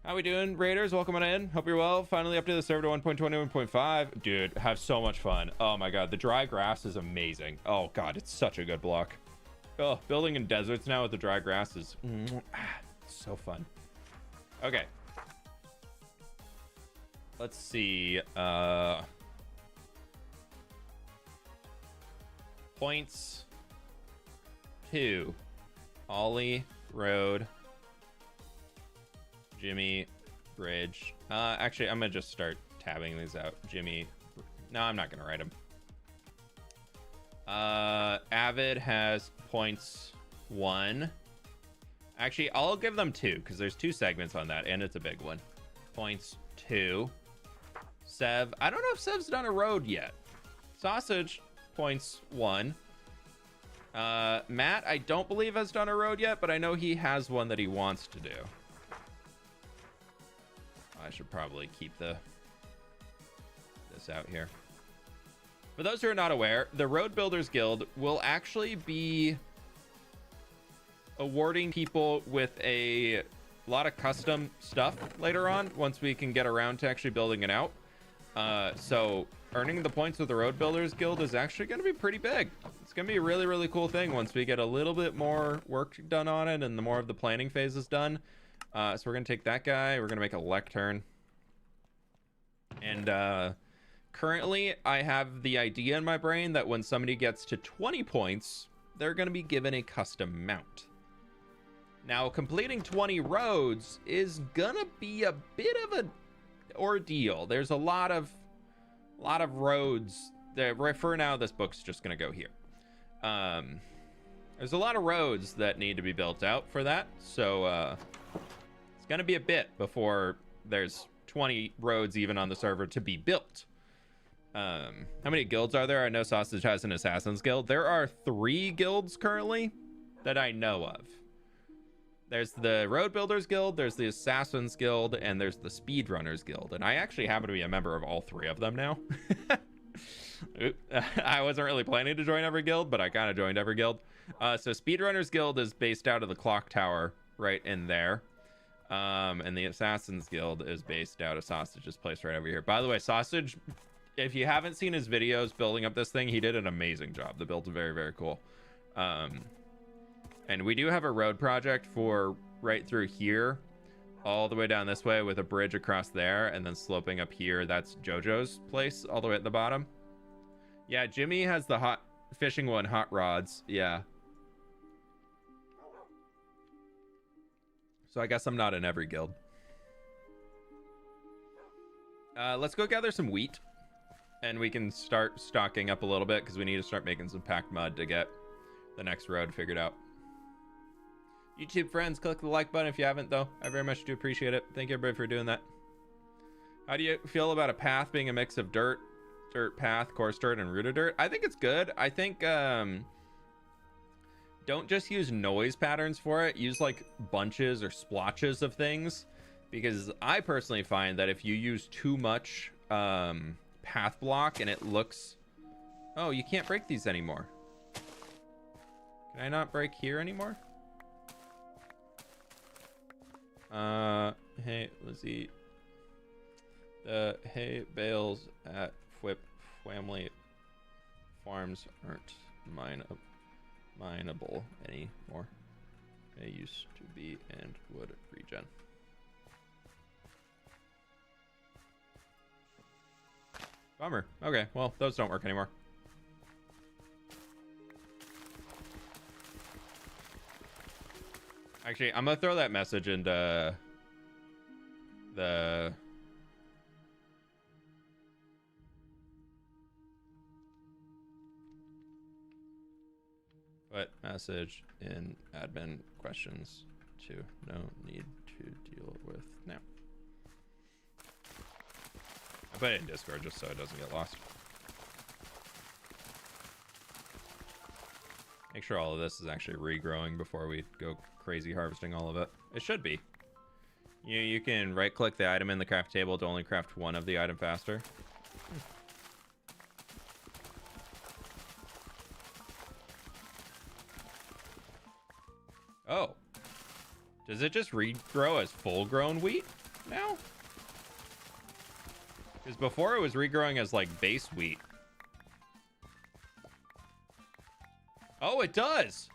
How we doing, Raiders? Welcome on in. Hope you're well. Finally updated the server to 1.20, Dude, have so much fun. Oh my god, the dry grass is amazing. Oh god, it's such a good block. Oh, building in deserts now with the dry grass is so fun. Okay. Let's see. Points 2. Ollie, road, Jimmy, bridge. Actually, I'm gonna just start tabbing these out. Jimmy. No, I'm not gonna write them. Avid has points 1. Actually, I'll give them 2 because there's 2 segments on that, and it's a big one. Points 2. Sev. I don't know if Sev's done a road yet. Sausage, points 1. Matt, I don't believe has done a road yet, but I know he has one that he wants to do. I should probably keep this out here. For those who are not aware, the Road Builders Guild will actually be awarding people with a lot of custom stuff later on once we can get around to actually building it out. So earning the points with the Road Builders Guild is actually going to be pretty big. It's going to be a really, really cool thing once we get a little bit more work done on it and the more of the planning phase is done. So we're going to take that guy. We're going to make a lectern. And currently, I have the idea in my brain that when somebody gets to 20 points, they're going to be given a custom mount. Now, completing 20 roads is going to be a bit of an ordeal. There's a lot of roads that, right, for now, this book's just going to go here. There's a lot of roads that need to be built out for that. So it's going to be a bit before there's 20 roads even on the server to be built. How many guilds are there? I know Sausage has an Assassin's Guild. There are 3 guilds currently that I know of. There's the Road Builders Guild, there's the Assassin's Guild, and there's the Speedrunners Guild. And I actually happen to be a member of all 3 of them now. I wasn't really planning to join every guild, but I kind of joined every guild. So Speedrunners Guild is based out of the clock tower right in there. And the Assassin's Guild is based out of Sausage's place right over here. By the way, Sausage, if you haven't seen his videos building up this thing, he did an amazing job. The build's very, very cool. And we do have a road project for right through here, all the way down this way with a bridge across there, and then sloping up here. That's JoJo's place all the way at the bottom. Yeah, Jimmy has the hot fishing one, hot rods. Yeah. So I guess I'm not in every guild. Let's go gather some wheat, and we can start stocking up a little bit because we need to start making some packed mud to get the next road figured out. YouTube friends, click the like button if you haven't, though. I very much do appreciate it. Thank you, everybody, for doing that. How do you feel about a path being a mix of dirt path, coarse dirt, and rooted dirt? I think it's good. I think don't just use noise patterns for it. Use like bunches or splotches of things, because I personally find that if you use too much path block and it looks... Oh, you can't break these anymore. Can I not break here anymore? Hey, Lizzie. The hay bales at fWhip family farms aren't mineable anymore. They used to be and would regen. Bummer. Okay, well, those don't work anymore. Actually, I'm gonna throw that message into the... Put message in admin questions to no need to deal with now. I put it in Discord just so it doesn't get lost. Make sure all of this is actually regrowing before we go crazy harvesting all of it. It should be. You can right click the item in the craft table to only craft one of the item faster. Oh. Does it just regrow as full grown wheat now? Because before it was regrowing as like base wheat. Oh, it does.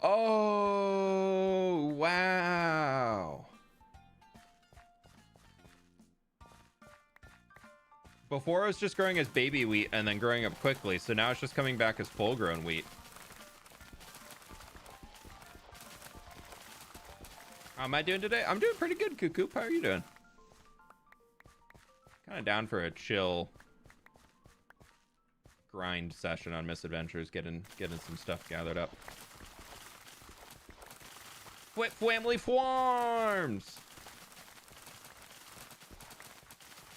Oh, wow. Before it was just growing as baby wheat and then growing up quickly, so now it's just coming back as full-grown wheat. How am I doing today? I'm doing pretty good, Cuckoo. How are you doing? Kind of down for a chill grind session on Misadventures, getting some stuff gathered up. fWhip Family Farms!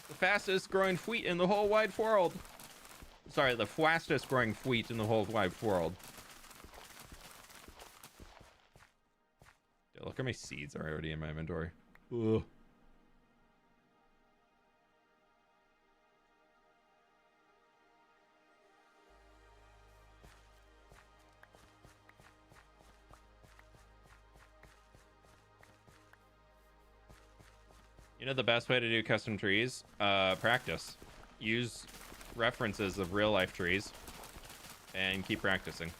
The fastest growing wheat in the whole wide world. Sorry, the fastest growing wheat in the whole wide world. Dude, look how many seeds are already in my inventory. Ugh. You know the best way to do custom trees? Practice. Use references of real life trees and keep practicing.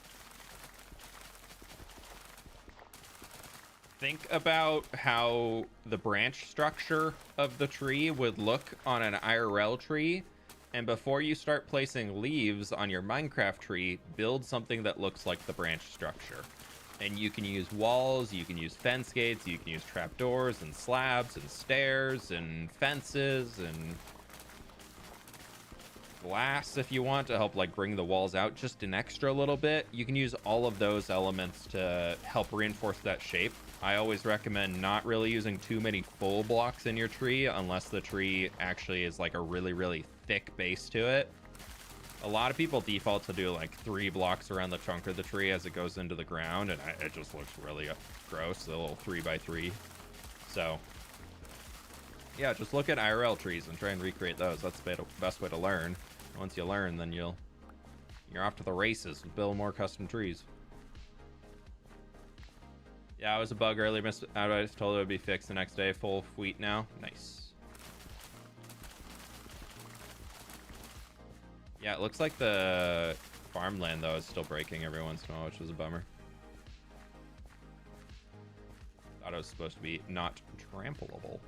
Think about how the branch structure of the tree would look on an IRL tree, and before you start placing leaves on your Minecraft tree, build something that looks like the branch structure. And you can use walls, you can use fence gates, you can use trapdoors and slabs and stairs and fences and glass if you want to help like bring the walls out just an extra little bit. You can use all of those elements to help reinforce that shape. I always recommend not really using too many full blocks in your tree unless the tree actually is like a really, really thick base to it. A lot of people default to do like 3 blocks around the trunk of the tree as it goes into the ground, and it just looks really gross, the little 3x3. So yeah, just look at IRL trees and try and recreate those. That's the best way to learn. Once you learn, then you're off to the races with build more custom trees. Yeah, it was a bug earlier. I was told it would be fixed the next day. Full wheat now. Nice. Yeah, it looks like the farmland, though, is still breaking every once in a while, which is a bummer. Thought it was supposed to be not trampleable.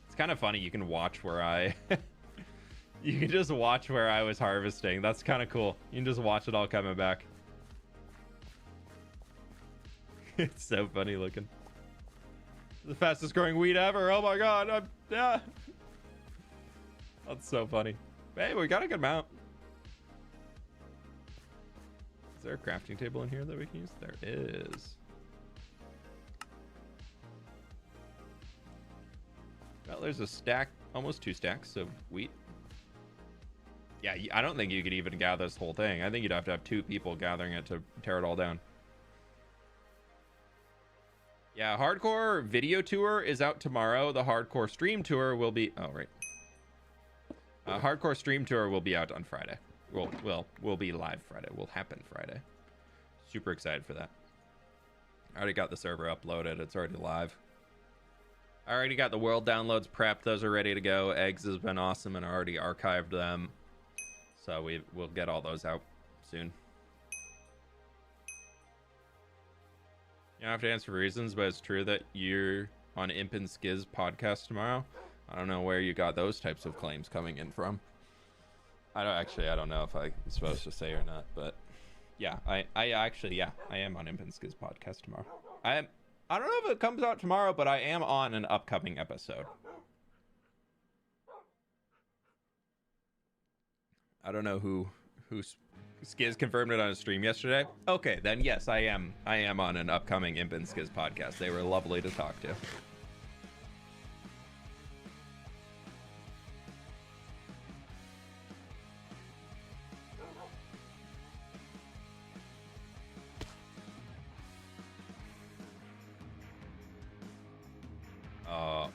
It's kind of funny. You can watch where I... you can just watch where I was harvesting. That's kind of cool. You can just watch it all coming back. It's so funny looking. The fastest growing wheat ever. Oh my god. Yeah. That's so funny. Hey, we got a good amount. Is there a crafting table in here that we can use? There is. Well, there's a stack, almost 2 stacks of wheat. Yeah, I don't think you could even gather this whole thing. I think you'd have to have 2 people gathering it to tear it all down. Yeah, hardcore video tour is out tomorrow. The hardcore stream tour will be... Oh, right. Hardcore stream tour will be out on Friday. Will be live Friday. Will happen Friday. Super excited for that. I already got the server uploaded. It's already live. I already got the world downloads prepped. Those are ready to go. Eggs has been awesome and I already archived them. So we'll get all those out soon. You don't have to answer for reasons, but it's true that you're on Imp and Skiz podcast tomorrow. I don't know where you got those types of claims coming in from. I don't know if I'm supposed to say or not, but yeah, I am on Imp and Skiz podcast tomorrow. I don't know if it comes out tomorrow, but I am on an upcoming episode. I don't know who Skiz confirmed it on his stream yesterday. Okay, then yes, I am on an upcoming Imp and Skiz podcast. They were lovely to talk to.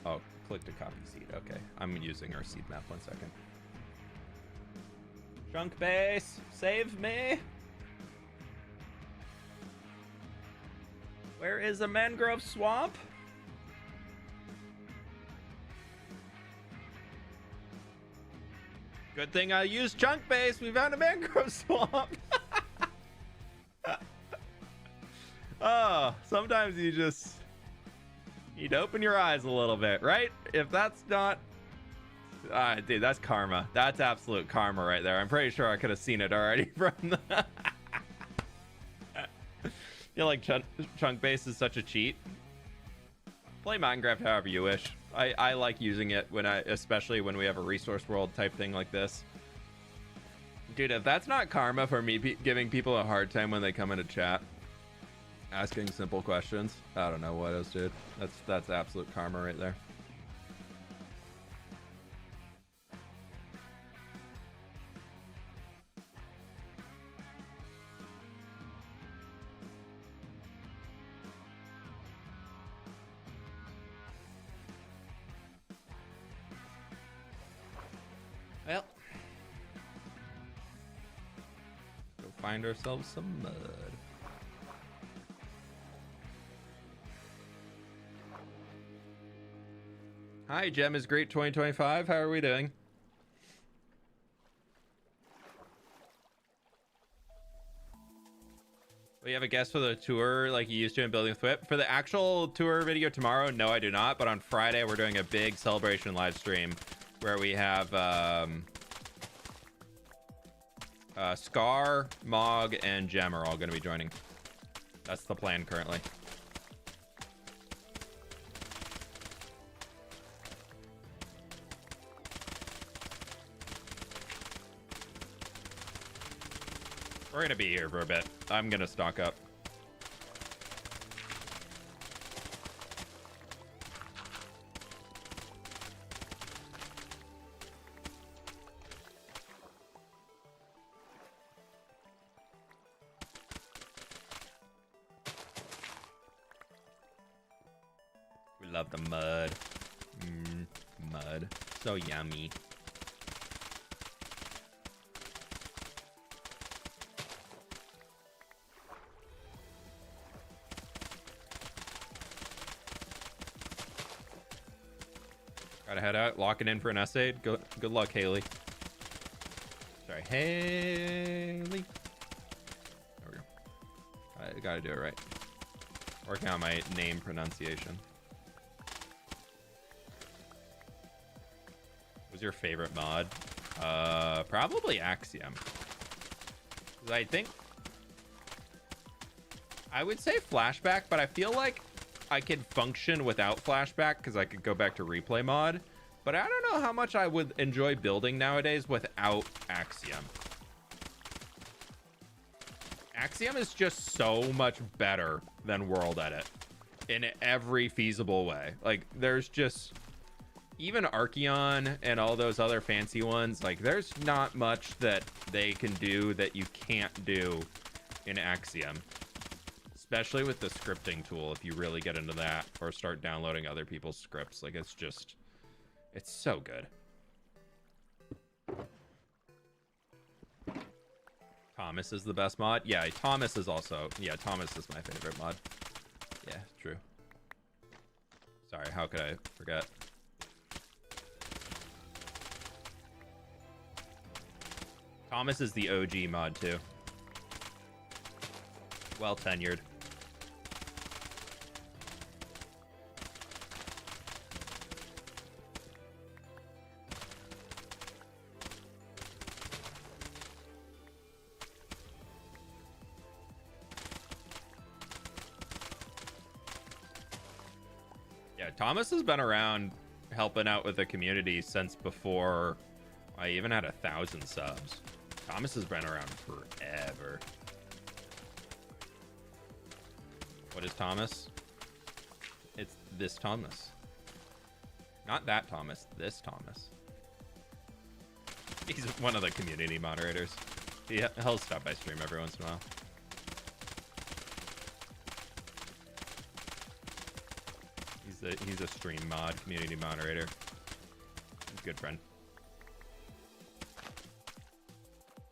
Oh, click to copy seed. Okay, I'm using our seed map. 1 second. Chunk base, save me. Where is a mangrove swamp? Good thing I used chunk base. We found a mangrove swamp. Oh, sometimes you just need to open your eyes a little bit, right? If that's not Dude, that's karma. That's absolute karma right there. I'm pretty sure I could have seen it already from the... feel like chunk base is such a cheat. Play Minecraft however you wish. I like using it especially when we have a resource world type thing like this. Dude, if that's not karma for me giving people a hard time when they come into chat, asking simple questions, I don't know what is, dude. That's absolute karma right there. Well, go find ourselves some mud. Hi, Gem is great 2025. How are we doing? We have a guest for the tour like you used to in Building with fWhip. For the actual tour video tomorrow, no, I do not. But on Friday, we're doing a big celebration live stream where we have Scar, Mog, and Gem are all going to be joining. That's the plan currently. We're going to be here for a bit. I'm going to stock up. We love the mud. Mud. So yummy. Gotta head out, lock it in for an essay. Good luck, Haley. Sorry, Haley. There we go. I gotta do it right. Working on my name pronunciation. What was your favorite mod? Probably Axiom. I think I would say Flashback, but I feel like I could function without Flashback because I could go back to replay mod, but I don't know how much I would enjoy building nowadays without Axiom. Axiom is just so much better than World Edit in every feasible way. Like, there's just, even Archeon and all those other fancy ones, like, there's not much that they can do that you can't do in Axiom. Especially with the scripting tool, if you really get into that or start downloading other people's scripts. Like, it's just, it's so good. Thomas is the best mod. Yeah, Thomas is also, yeah, Thomas is my favorite mod. Yeah, true. Sorry, how could I forget? Thomas is the OG mod too. Well tenured. Thomas has been around helping out with the community since before I even had 1,000 subs. Thomas has been around forever. What is Thomas? It's this Thomas. Not that Thomas, this Thomas. He's one of the community moderators. He'll stop by stream every once in a while. He's a stream mod, community moderator. He's a good friend.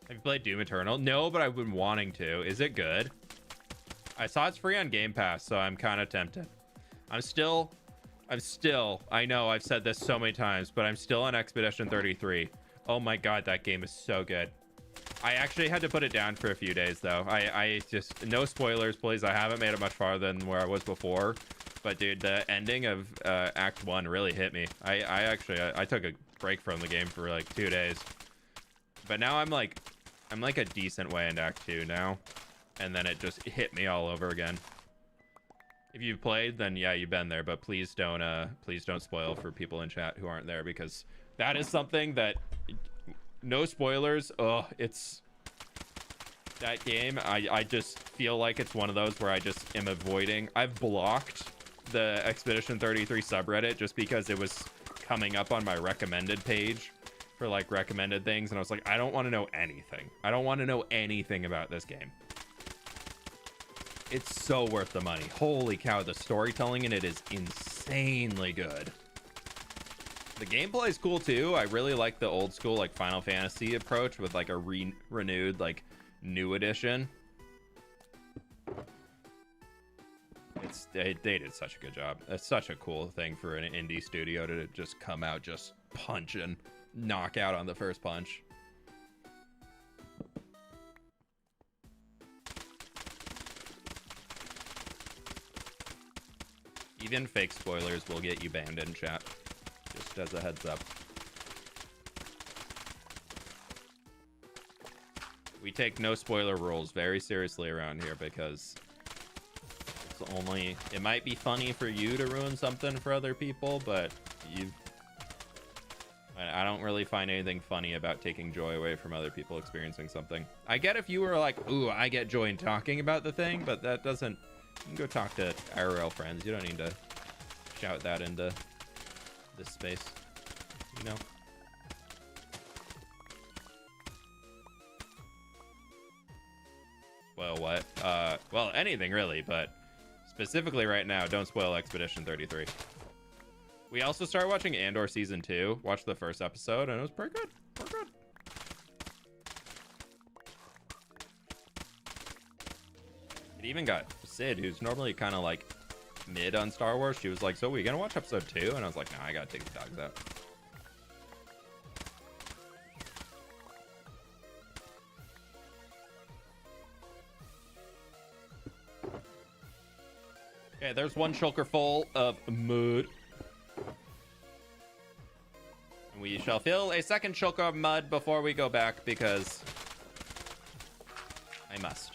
Have you played Doom Eternal? No, but I've been wanting to. Is it good? I saw it's free on Game Pass, so I'm kind of tempted. I'm still, I know I've said this so many times, but I'm still on Expedition 33. Oh my god, that game is so good. I actually had to put it down for a few days, though. I just, no spoilers, please. I haven't made it much farther than where I was before. But dude, the ending of Act 1 really hit me. I actually I took a break from the game for like 2 days. But now I'm like a decent way into Act 2 now. And then it just hit me all over again. If you've played, then yeah, you've been there, but please don't spoil for people in chat who aren't there, because that is something that, no spoilers. Oh, it's that game. I just feel like it's one of those where I just am avoiding. I've blocked the Expedition 33 subreddit just because it was coming up on my recommended page for like recommended things, and I was like, I don't want to know anything. I don't want to know anything about this game. It's so worth the money. Holy cow, the storytelling in it is insanely good. The gameplay is cool too. I really like the old school like Final Fantasy approach with like a renewed like new edition. They did such a good job. That's such a cool thing for an indie studio to just come out, just punch and knock out on the first punch. Even fake spoilers will get you banned in chat. Just as a heads up. We take no spoiler rules very seriously around here, because it's only, it might be funny for you to ruin something for other people, but I don't really find anything funny about taking joy away from other people experiencing something. I get if you were like, ooh, I get joy in talking about the thing, but that doesn't, you can go talk to IRL friends. You don't need to shout that into this space, you know? Well, what? Well, anything really, but specifically right now, don't spoil Expedition 33. We also started watching Andor Season 2. Watched the first episode, and it was pretty good. Pretty good. It even got Sid, who's normally kind of like mid on Star Wars. She was like, so we gonna watch episode 2? And I was like, nah, I gotta take the dogs out. Okay, there's one shulker full of mud. And we shall fill a second shulker of mud before we go back, because I must.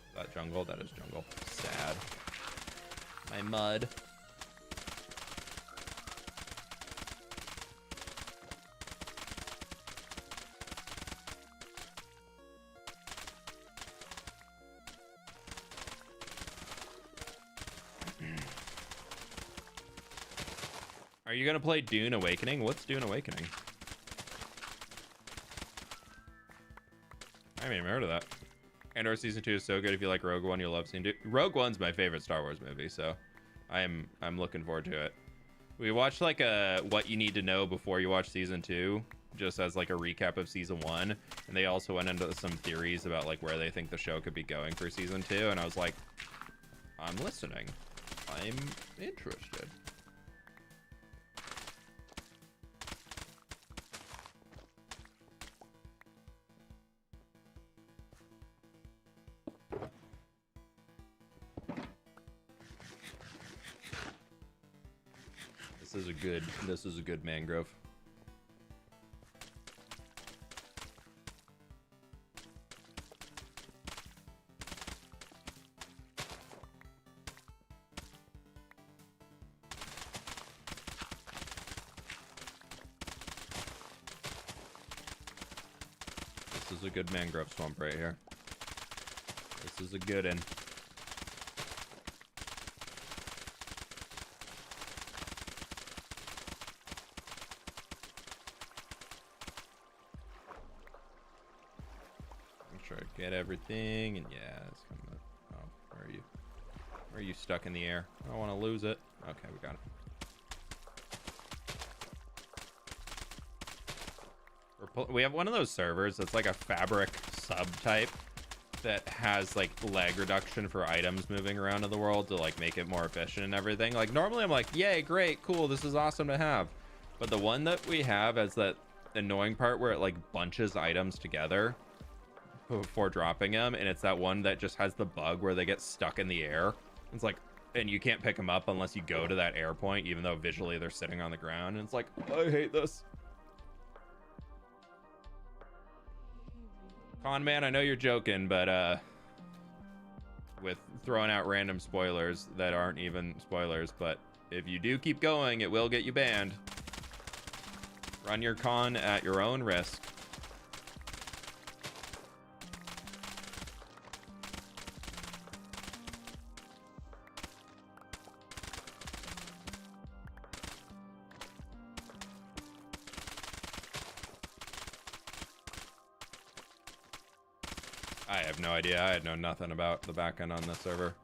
Is that jungle? That is jungle. Sad. My mud. Are you gonna play Dune Awakening? What's Dune Awakening? I haven't even heard of that. Andor Season 2 is so good. If you like Rogue One, you'll love Season 2. Rogue One's my favorite Star Wars movie, so I'm looking forward to it. We watched like a what you need to know before you watch Season 2, just as like a recap of Season 1, and they also went into some theories about like where they think the show could be going for Season 2, and I was like, I'm listening. I'm interested. This is a good mangrove. This is a good mangrove swamp right here. This is a good one. Get everything, and yeah, it's coming. Oh, where are you? Where are you stuck in the air? I don't want to lose it. Okay, we got it. We have one of those servers that's like a fabric subtype that has like lag reduction for items moving around in the world to like make it more efficient and everything. Like normally I'm like, yay, great, cool, this is awesome to have. But the one that we have has that annoying part where it like bunches items together before dropping them, and it's that one that just has the bug where they get stuck in the air. It's like, and you can't pick them up unless you go to that air point, even though visually they're sitting on the ground. And it's like, I hate this. Con man, I know you're joking, but with throwing out random spoilers that aren't even spoilers, but if you do keep going, it will get you banned. Run your con at your own risk. I have no idea. I know nothing about the backend on this server.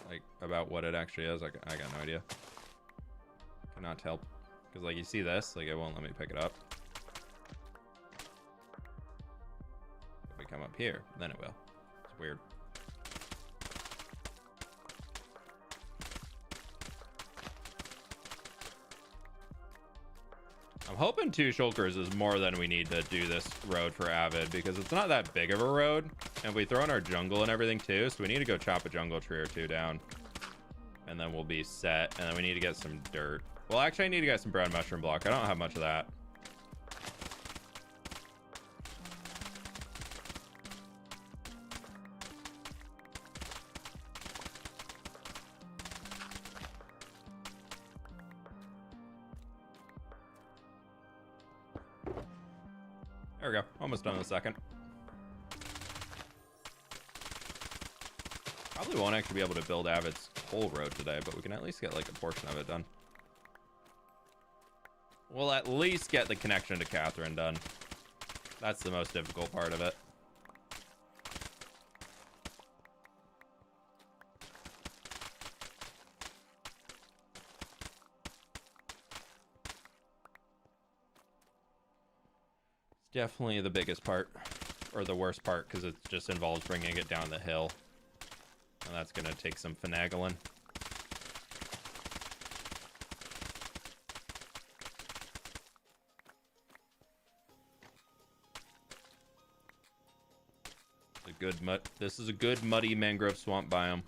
Like, about what it actually is. I got no idea. Cannot help. Because, like, you see this? Like, it won't let me pick it up. If we come up here, then it will. It's weird. I'm hoping 2 shulkers is more than we need to do this road for Avid, because it's not that big of a road, and we throw in our jungle and everything too, so we need to go chop a jungle tree or 2 down, and then we'll be set. And then we need to get some dirt. Well, actually I need to get some brown mushroom block. I don't have much of that. There we go. Almost done in a second. Probably won't actually be able to build Avid's whole road today, but we can at least get like a portion of it done. We'll at least get the connection to Catherine done. That's the most difficult part of it. Definitely the biggest part, or the worst part, because it just involves bringing it down the hill, and that's gonna take some finagling. A good mud. This is a good muddy mangrove swamp biome.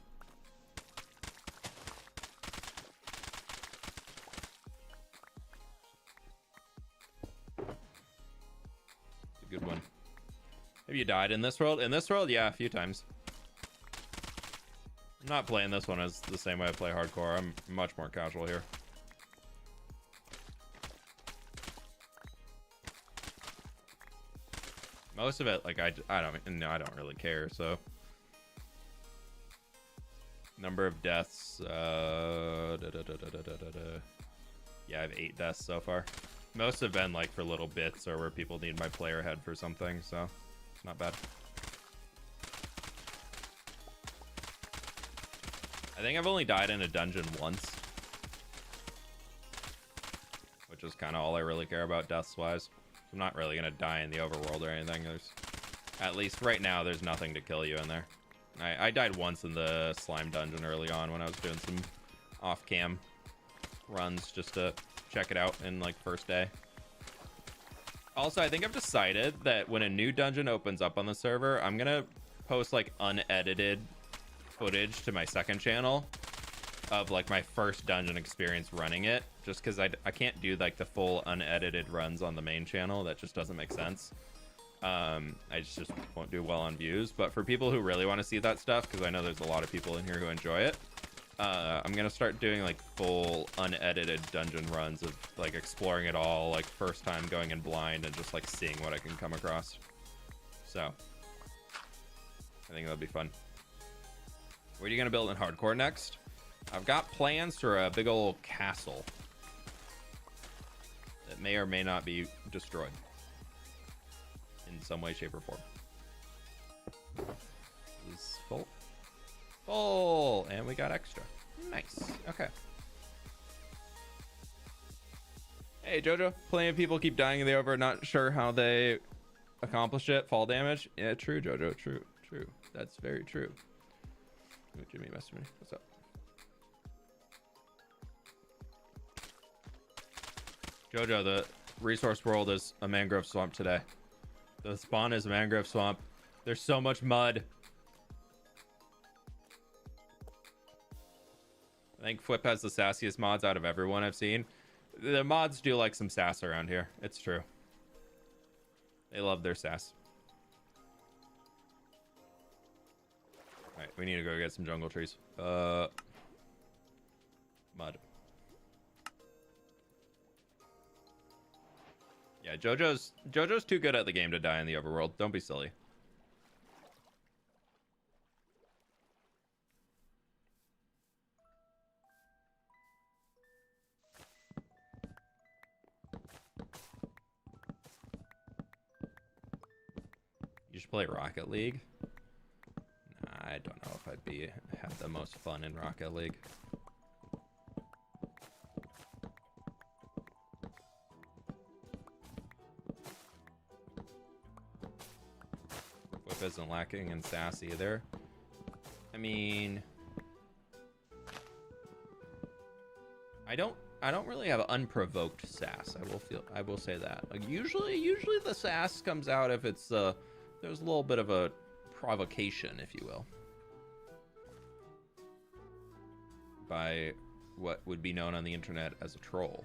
Good one. Have you died in this world? In this world, yeah, a few times. I'm not playing this one as the same way I play hardcore. I'm much more casual here. Most of it, like, I don't really care, so. Number of deaths, yeah, I have 8 deaths so far. Most have been like for little bits or where people need my player head for something, so it's not bad. I think I've only died in a dungeon once, which is kind of all I really care about deaths wise. I'm not really gonna die in the overworld or anything. There's, at least right now, there's nothing to kill you in there. I died once in the slime dungeon early on when I was doing some off-cam runs just to check it out in like first day. Also, I think I've decided that when a new dungeon opens up on the server, I'm gonna post like unedited footage to my second channel of like my first dungeon experience running it, just because I can't do like the full unedited runs on the main channel. That just doesn't make sense. I just won't do well on views. But for people who really want to see that stuff, because I know there's a lot of people in here who enjoy it, I'm gonna start doing like full unedited dungeon runs of like exploring it all, like first time going in blind and just like seeing what I can come across. So I think that'll be fun. What are you gonna build in hardcore next? I've got plans for a big old castle that may or may not be destroyed in some way, shape, or form. Is full. Full, and we got extra. Nice. Okay. Hey Jojo, plenty of people keep dying in the over, not sure how they accomplish it. Fall damage. Yeah, true, Jojo. True. That's very true. Ooh, Jimmy messaged me. What's up? Jojo, the resource world is a mangrove swamp today. The spawn is mangrove swamp. There's so much mud. I think fWhip has the sassiest mods out of everyone I've seen. The mods do like some sass around here. It's true. They love their sass. Alright, we need to go get some jungle trees. Mud. Yeah, JoJo's too good at the game to die in the overworld. Don't be silly. You should play Rocket League. Nah, I don't know if I'd have the most fun in Rocket League. fWhip isn't lacking in sass either. I mean, I don't really have unprovoked sass. I will say that. Like usually the sass comes out if it's there's a little bit of a provocation, if you will, by what would be known on the internet as a troll.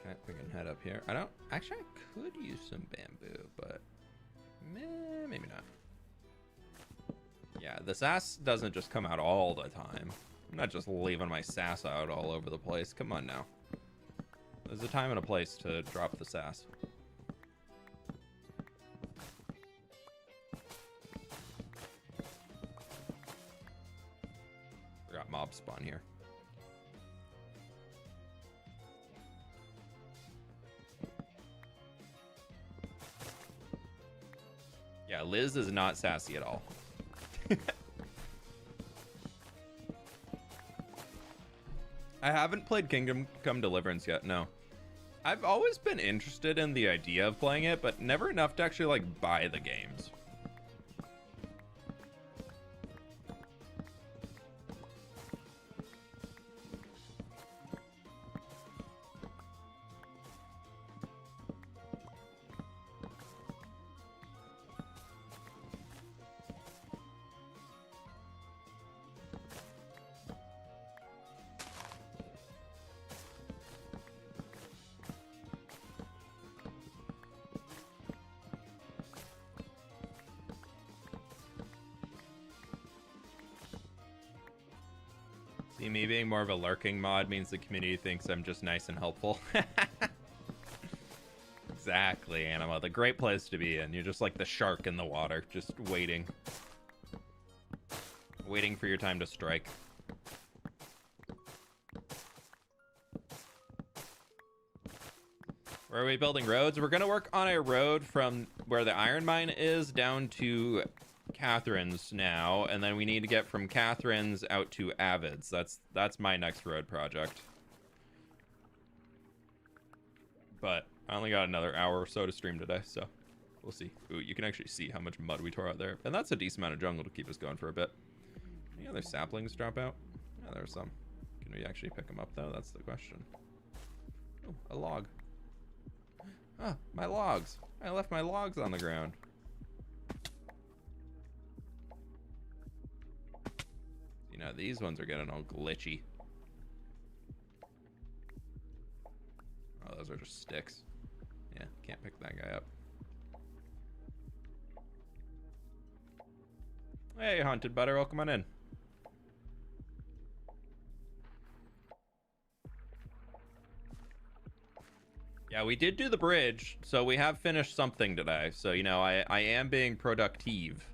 Okay, we can head up here. I could use some bamboo, but maybe not. Yeah, the sass doesn't just come out all the time. I'm not just leaving my sass out all over the place. Come on now. There's a time and a place to drop the sass. Forgot mob spawn here. Yeah, Liz is not sassy at all. I haven't played Kingdom Come Deliverance yet, no. I've always been interested in the idea of playing it, but never enough to actually, like, buy the games. See, me being more of a lurking mod means the community thinks I'm just nice and helpful. Exactly, Anima. The great place to be in. You're just like the shark in the water, just waiting. Waiting for your time to strike. Where are we building roads? We're going to work on a road from where the iron mine is down to Catherine's now, and then we need to get from Catherine's out to Avid's. That's my next road project. But I only got another hour or so to stream today, so we'll see. Ooh, you can actually see how much mud we tore out there, and that's a decent amount of jungle to keep us going for a bit. Any other saplings drop out? Yeah, there's some. Can we actually pick them up though? That's the question. Oh, a log. Ah, my logs. I left my logs on the ground. You know, these ones are getting all glitchy. Oh, those are just sticks. Yeah, can't pick that guy up. Hey, Haunted Butter, welcome on in. Yeah, we did do the bridge, so we have finished something today. So, you know, I am being productive.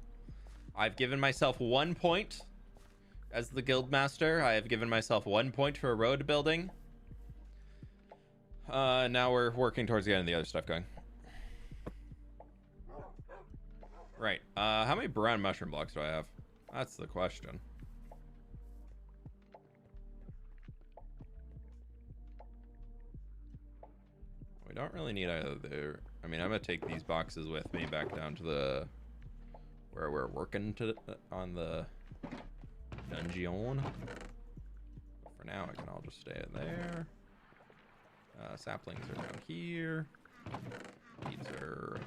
I've given myself 1 point as the guild master. I have given myself 1 point for road building. Now we're working towards getting the other stuff going. Right. How many brown mushroom blocks do I have? That's the question. We don't really need either. I mean, I'm gonna take these boxes with me back down to the where we're working to on the dungeon. For now, I can all just stay there. Saplings are down here. These are.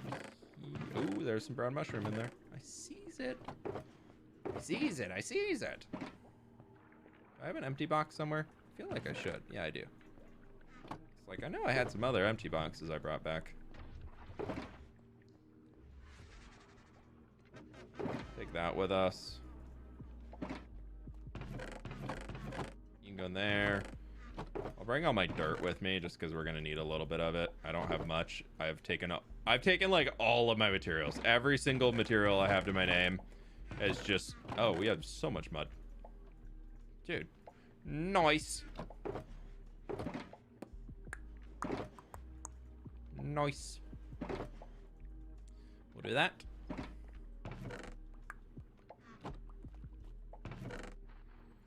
Oh, there's some brown mushroom in there. I seize it. I seize it. I seize it. Do I have an empty box somewhere? I feel like I should. Yeah, I do. It's like I know I had some other empty boxes I brought back. Take that with us. You can go in there. I'll bring all my dirt with me just because we're gonna need a little bit of it. I don't have much. I've taken like all of my materials. Every single material I have to my name is just. Oh, we have so much mud, dude. Nice. Nice. We'll do that.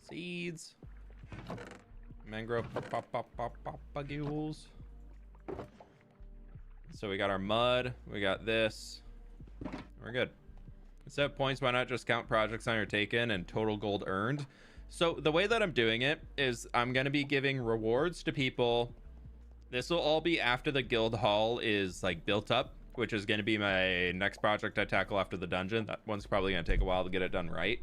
Seeds. Mangrove papagules. So we got our mud. We got this. We're good. Instead of points, why not just count projects undertaken and total gold earned? So the way that I'm doing it is I'm going to be giving rewards to people. This will all be after the guild hall is like built up, which is going to be my next project I tackle after the dungeon. That one's probably going to take a while to get it done right.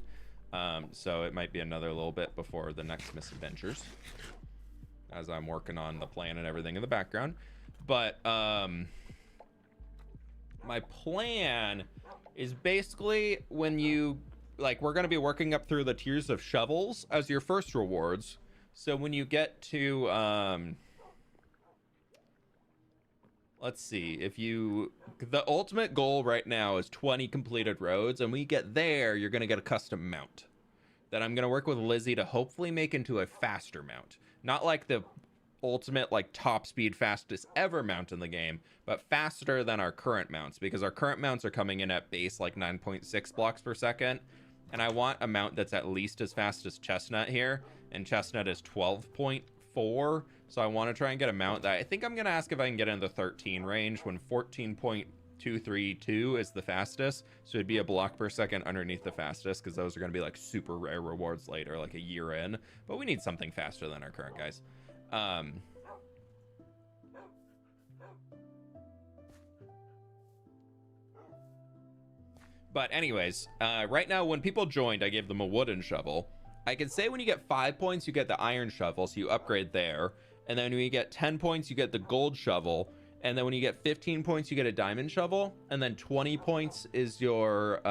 So it might be another little bit before the next Misadventures, as I'm working on the plan and everything in the background. But my plan is basically when you like, we're going to be working up through the tiers of shovels as your first rewards. So when you get to let's see, if you, the ultimate goal right now is 20 completed roads, and when you get there, you're going to get a custom mount that I'm going to work with Lizzie to hopefully make into a faster mount. Not like the ultimate, like, top speed fastest ever mount in the game, but faster than our current mounts, because our current mounts are coming in at base like 9.6 blocks per second, and I want a mount that's at least as fast as Chestnut here, and Chestnut is 12.4. So I want to try and get a mount that I think I'm going to ask if I can get in the 13 range when 14.232 is the fastest. So it'd be a block per second underneath the fastest, because those are going to be like super rare rewards later, like a year in. But we need something faster than our current guys. But anyways, right now when people joined, I gave them a wooden shovel. I can say when you get 5 points, you get the iron shovel, so you upgrade there. And then when you get 10 points, you get the gold shovel. And then when you get 15 points, you get a diamond shovel. And then 20 points is your,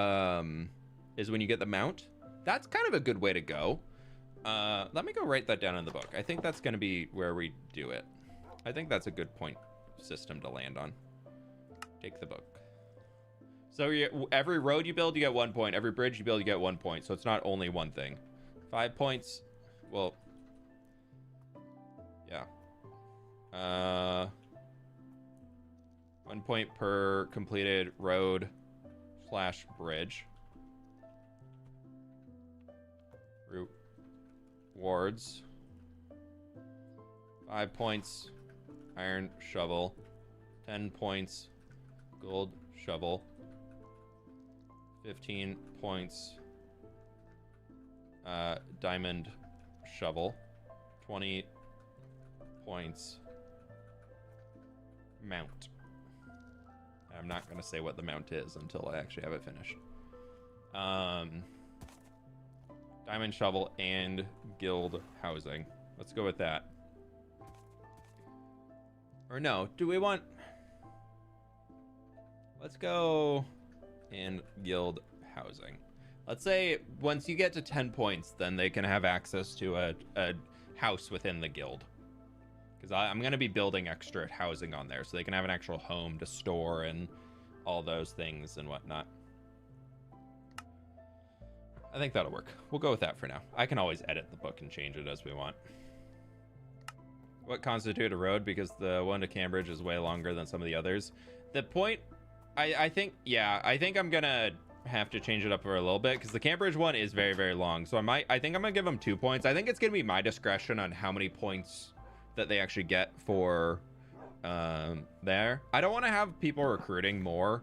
is when you get the mount. That's kind of a good way to go. Let me go write that down in the book. I think that's going to be where we do it. I think that's a good point system to land on. Take the book. So every road you build, you get 1 point. Every bridge you build, you get 1 point. So it's not only one thing. 5 points. Well, yeah. 1 point per completed road / bridge. Rewards. 5 points iron shovel. 10 points gold shovel. 15 points diamond shovel. 20 points mount. I'm not going to say what the mount is until I actually have it finished. Diamond shovel and guild housing. Let's go with that. Or no, do we want... Let's go in guild housing. Let's say once you get to 10 points, then they can have access to a house within the guild. Because I'm going to be building extra housing on there, so they can have an actual home to store and all those things and whatnot. I think that'll work. We'll go with that for now. I can always edit the book and change it as we want. What constitutes a road? Because the one to Cambridge is way longer than some of the others. The point, I think, yeah, I think I'm going to have to change it up for a little bit, because the Cambridge one is very, very long. So I think I'm going to give them 2 points. I think it's going to be my discretion on how many points that they actually get for there. I don't want to have people recruiting more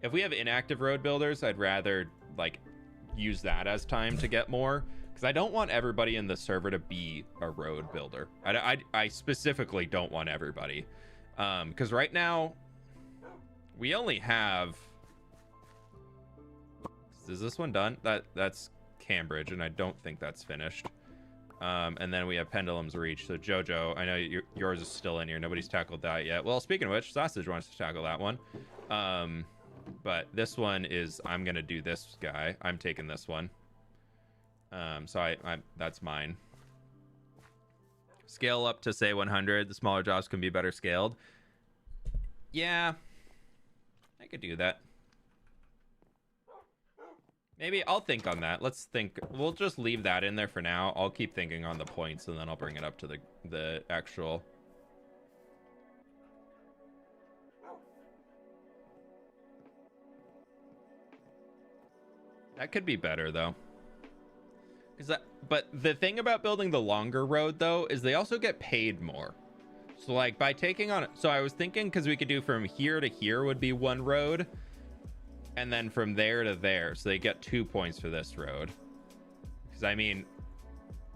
if we have inactive road builders, I'd rather like use that as time to get more, because I don't want everybody in the server to be a road builder. I specifically don't want everybody, because right now we only have, is this one done? That's Cambridge, and I don't think that's finished. And then we have Pendulum's Reach. So Jojo, I know yours is still in here. Nobody's tackled that yet. Well, speaking of which, Sausage wants to tackle that one. But this one is, I'm gonna do this guy. I'm taking this one. So I that's mine. Scale up to say 100. The smaller jobs can be better scaled. Yeah, I could do that. Maybe I'll think on that. Let's think. We'll just leave that in there for now. I'll keep thinking on the points, and then I'll bring it up to the actual. That could be better though. But the thing about building the longer road though is they also get paid more. So like by taking on, so I was thinking, because we could do from here to here would be one road, and then from there to there, so they get 2 points for this road. Because I mean,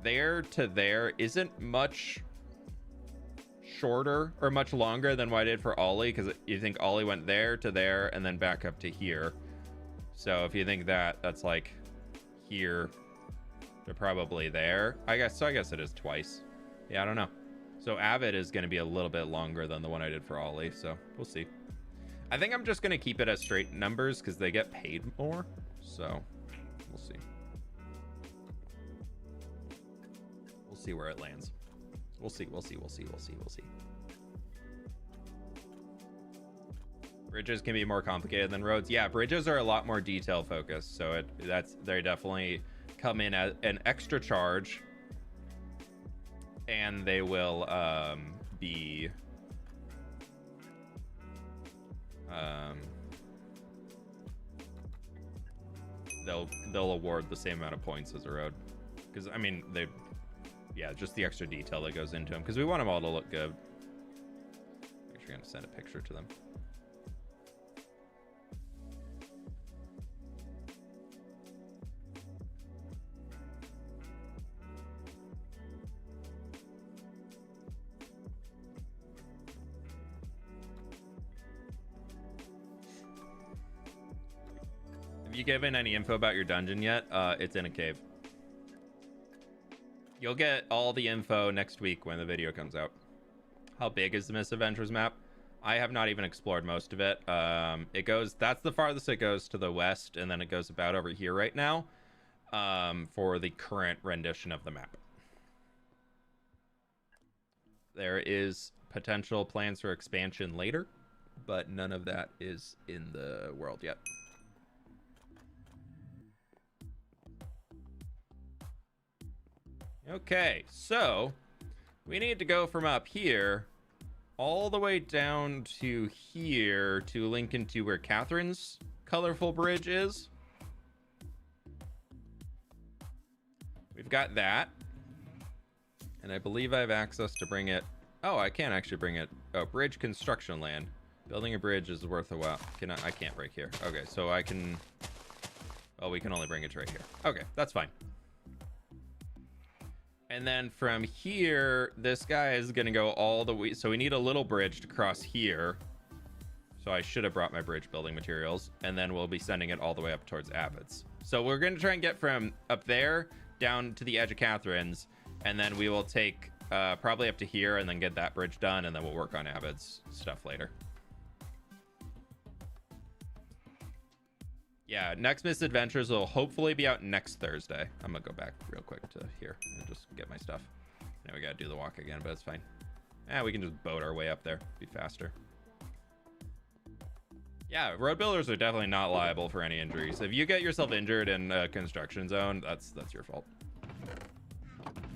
there to there isn't much shorter or much longer than what I did for Ollie, because you think Ollie went there to there and then back up to here. So if you think that, that's like here to probably there. I guess it is twice. Yeah, I don't know. So Avid is going to be a little bit longer than the one I did for Ollie, so we'll see. I think I'm just going to keep it as straight numbers because they get paid more. So we'll see. We'll see where it lands. We'll see. Bridges can be more complicated than roads. Yeah, bridges are a lot more detail focused. So they definitely come in at an extra charge, and they will be they'll award the same amount of points as a road, because I mean just the extra detail that goes into them, because we want them all to look good. Actually gonna send a picture to them. Have you given any info about your dungeon yet? It's in a cave. You'll get all the info next week when the video comes out. How big is the Misadventures map? I have not even explored most of it. That's the farthest it goes to the west, and then it goes about over here right now, for the current rendition of the map. There is potential plans for expansion later, but none of that is in the world yet. Okay, so we need to go from up here all the way down to here to link into where Catherine's colorful bridge is. We've got that. And I believe I have access to bring it. Oh, I can't actually bring it. Oh, bridge construction land. Building a bridge is worth a while. I can't break here. Okay, so I can. Oh, we can only bring it right here. Okay, that's fine. And then from here, this guy is going to go all the way. So we need a little bridge to cross here. So I should have brought my bridge building materials. And then we'll be sending it all the way up towards Avid's. So we're going to try and get from up there down to the edge of Catherine's. And then we will take probably up to here and then get that bridge done. And then we'll work on Avid's stuff later. Yeah, next Misadventures will hopefully be out next Thursday. I'm gonna go back real quick to here and just get my stuff. Now we gotta do the walk again, but it's fine. We can just boat our way up there. Be faster. Yeah, road builders are definitely not liable for any injuries. If you get yourself injured in a construction zone, that's your fault.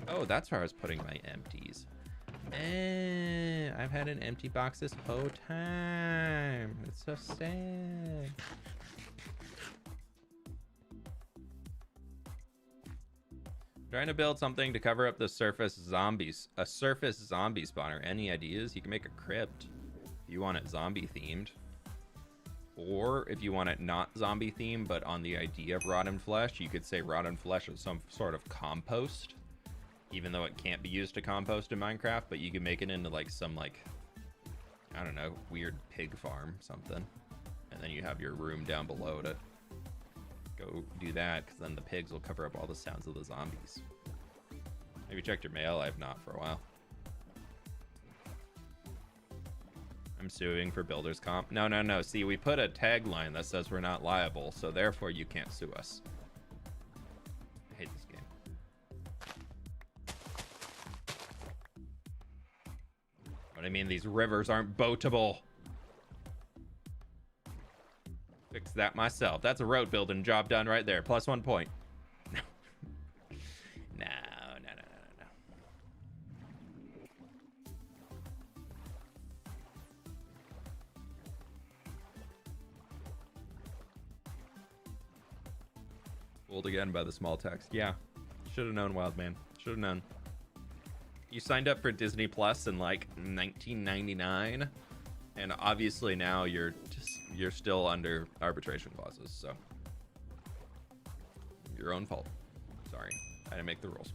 Oh, that's where I was putting my empties. I've had an empty box this whole time. It's so sad. Trying to build something to cover up the surface zombies. A surface zombie spawner. Any ideas? You can make a crypt if you want it zombie themed. Or if you want it not zombie theme, but on the idea of rotten flesh, you could say rotten flesh is some sort of compost, even though it can't be used to compost in Minecraft, but you can make it into like some like, I don't know, weird pig farm, something. And then you have your room down below to go do that, because then the pigs will cover up all the sounds of the zombies. Have you checked your mail? I have not for a while. I'm suing for builder's comp. No, no, no. See, we put a tagline that says we're not liable, so therefore you can't sue us. I hate this game. What I mean, these rivers aren't boatable. Fix that myself. That's a road building job done right there. Plus 1 point. No. No, no, no, no, no. Fooled again by the small text. Yeah. Should have known, Wild Man. Should have known. You signed up for Disney Plus in like 1999, and obviously now you're still under arbitration clauses, so your own fault. Sorry, I didn't make the rules.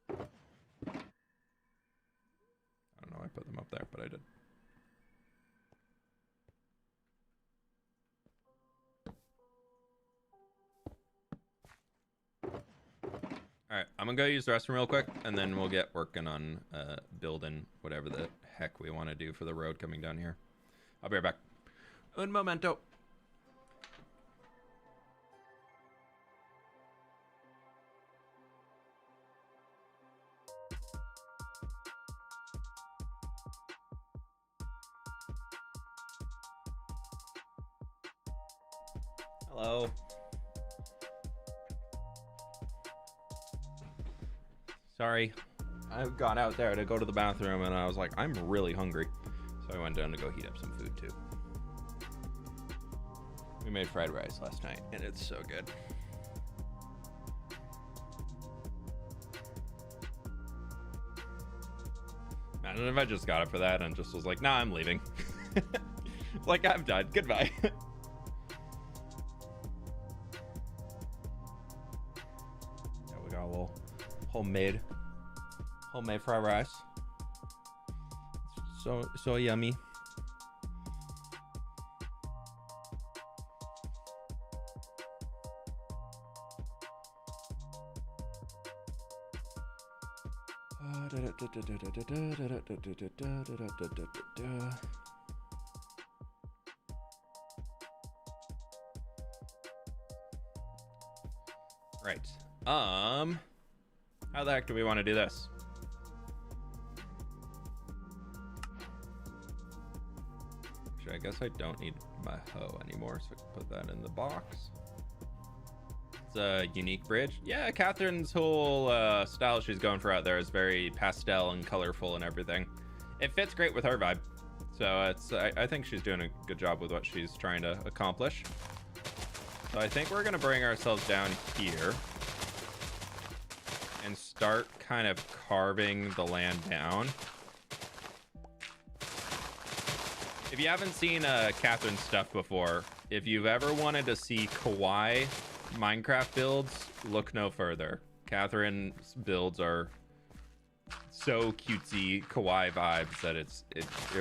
I don't know, I put them up there, but I did. All right, I'm gonna go use the restroom real quick, and then we'll get working on building whatever the heck we want to do for the road coming down here. I'll be right back. Un momento. Hello. Sorry, I got out there to go to the bathroom and I was like, I'm really hungry. So I went down to go heat up some food too. We made fried rice last night and it's so good. Imagine if I just got up for that and just was like, nah, I'm leaving. Like, I'm done. Goodbye. Yeah, we got a little homemade fried rice. So yummy. Right. How the heck do we want to do this? Actually, I guess I don't need my hoe anymore, so I can put that in the box. It's a unique bridge. Yeah, Catherine's whole style she's going for out there is very pastel and colorful and everything. It fits great with her vibe. So I think she's doing a good job with what she's trying to accomplish. So I think we're gonna bring ourselves down here and start kind of carving the land down. If you haven't seen Catherine's stuff before, if you've ever wanted to see kawaii Minecraft builds, look no further. Catherine's builds are so cutesy kawaii vibes that it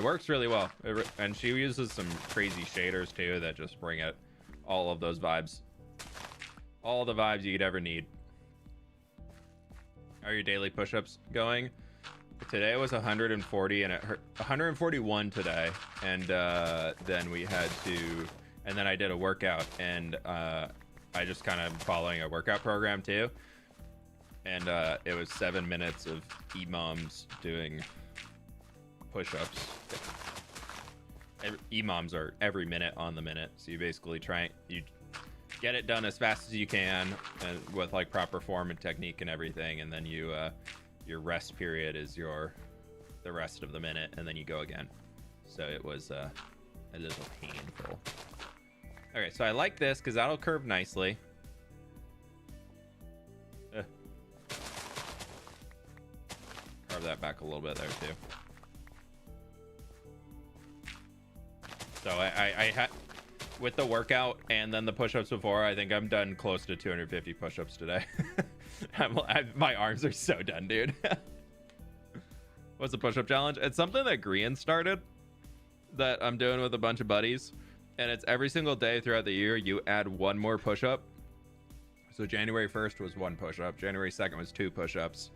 works really well. And she uses some crazy shaders too that just bring it all of those vibes. All the vibes you could ever need. How are your daily push-ups going? Today was 140 and it hurt 141 today, and then we had to, and then I did a workout, and I just kind of following a workout program too, and it was 7 minutes of imams doing push-ups. Imams are every minute on the minute, so you basically you get it done as fast as you can, and with like proper form and technique and everything, and then you your rest period is the rest of the minute, and then you go again. So it was a little painful. Okay, so I like this because that'll curve nicely. little bit there too. So I had, with the workout and then the push-ups before, I think I'm done close to 250 push-ups today. My arms are so done, dude. What's the push-up challenge? It's something that Grian started that I'm doing with a bunch of buddies, and it's every single day throughout the year you add one more push-up. So January 1st was 1 push-up, January 2nd was 2 push-ups,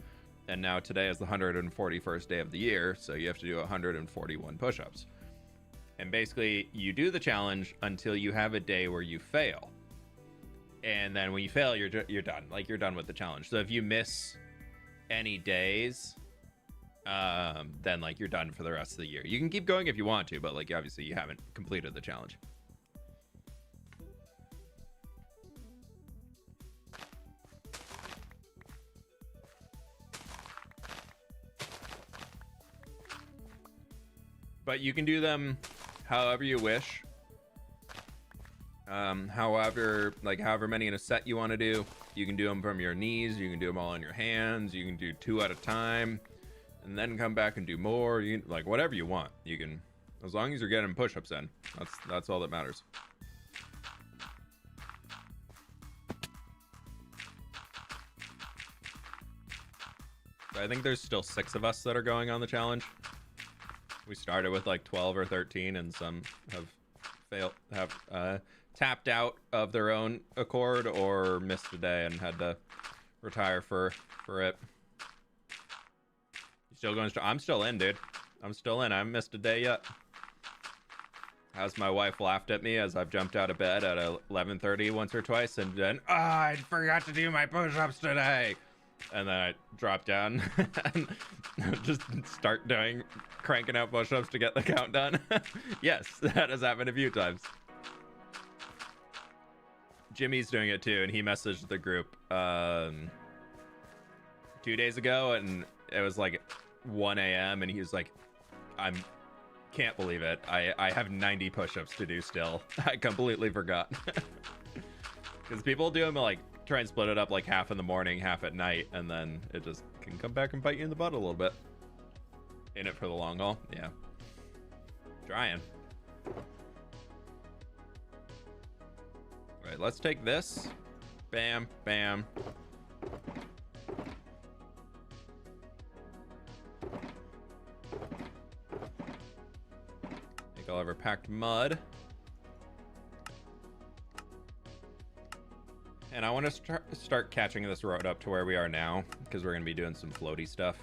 and now today is the 141st day of the year, so you have to do 141 push-ups. And basically, you do the challenge until you have a day where you fail. And then when you fail, you're done. Like, you're done with the challenge. So if you miss any days, then, like, you're done for the rest of the year. You can keep going if you want to, but, like, obviously you haven't completed the challenge. But you can do them however you wish. However many in a set you want to do. You can do them from your knees. You can do them all on your hands. You can do 2 at a time, and then come back and do more. You can, like, whatever you want. You can, as long as you're getting push-ups in. That's all that matters. I think there's still 6 of us that are going on the challenge. We started with like 12 or 13, and some have tapped out of their own accord or missed a day and had to retire for it. You still going strong? I'm still in, dude. I'm still in. I haven't missed a day yet. As my wife laughed at me as I've jumped out of bed at 11:30 once or twice, and then, I forgot to do my push-ups today. And then I drop down and just start cranking out push-ups to get the count done. Yes, that has happened a few times. Jimmy's doing it too, and he messaged the group 2 days ago, and it was like 1 a.m. and he was like, can't believe it. I have 90 push-ups to do still. I completely forgot. Because people do them like, try and split it up like half in the morning, half at night, and then it just can come back and bite you in the butt a little bit. In it for the long haul. Yeah. Trying. All right, let's take this. Bam, bam. Think I'll ever packed mud. And I want to start catching this road up to where we are now, because we're going to be doing some floaty stuff.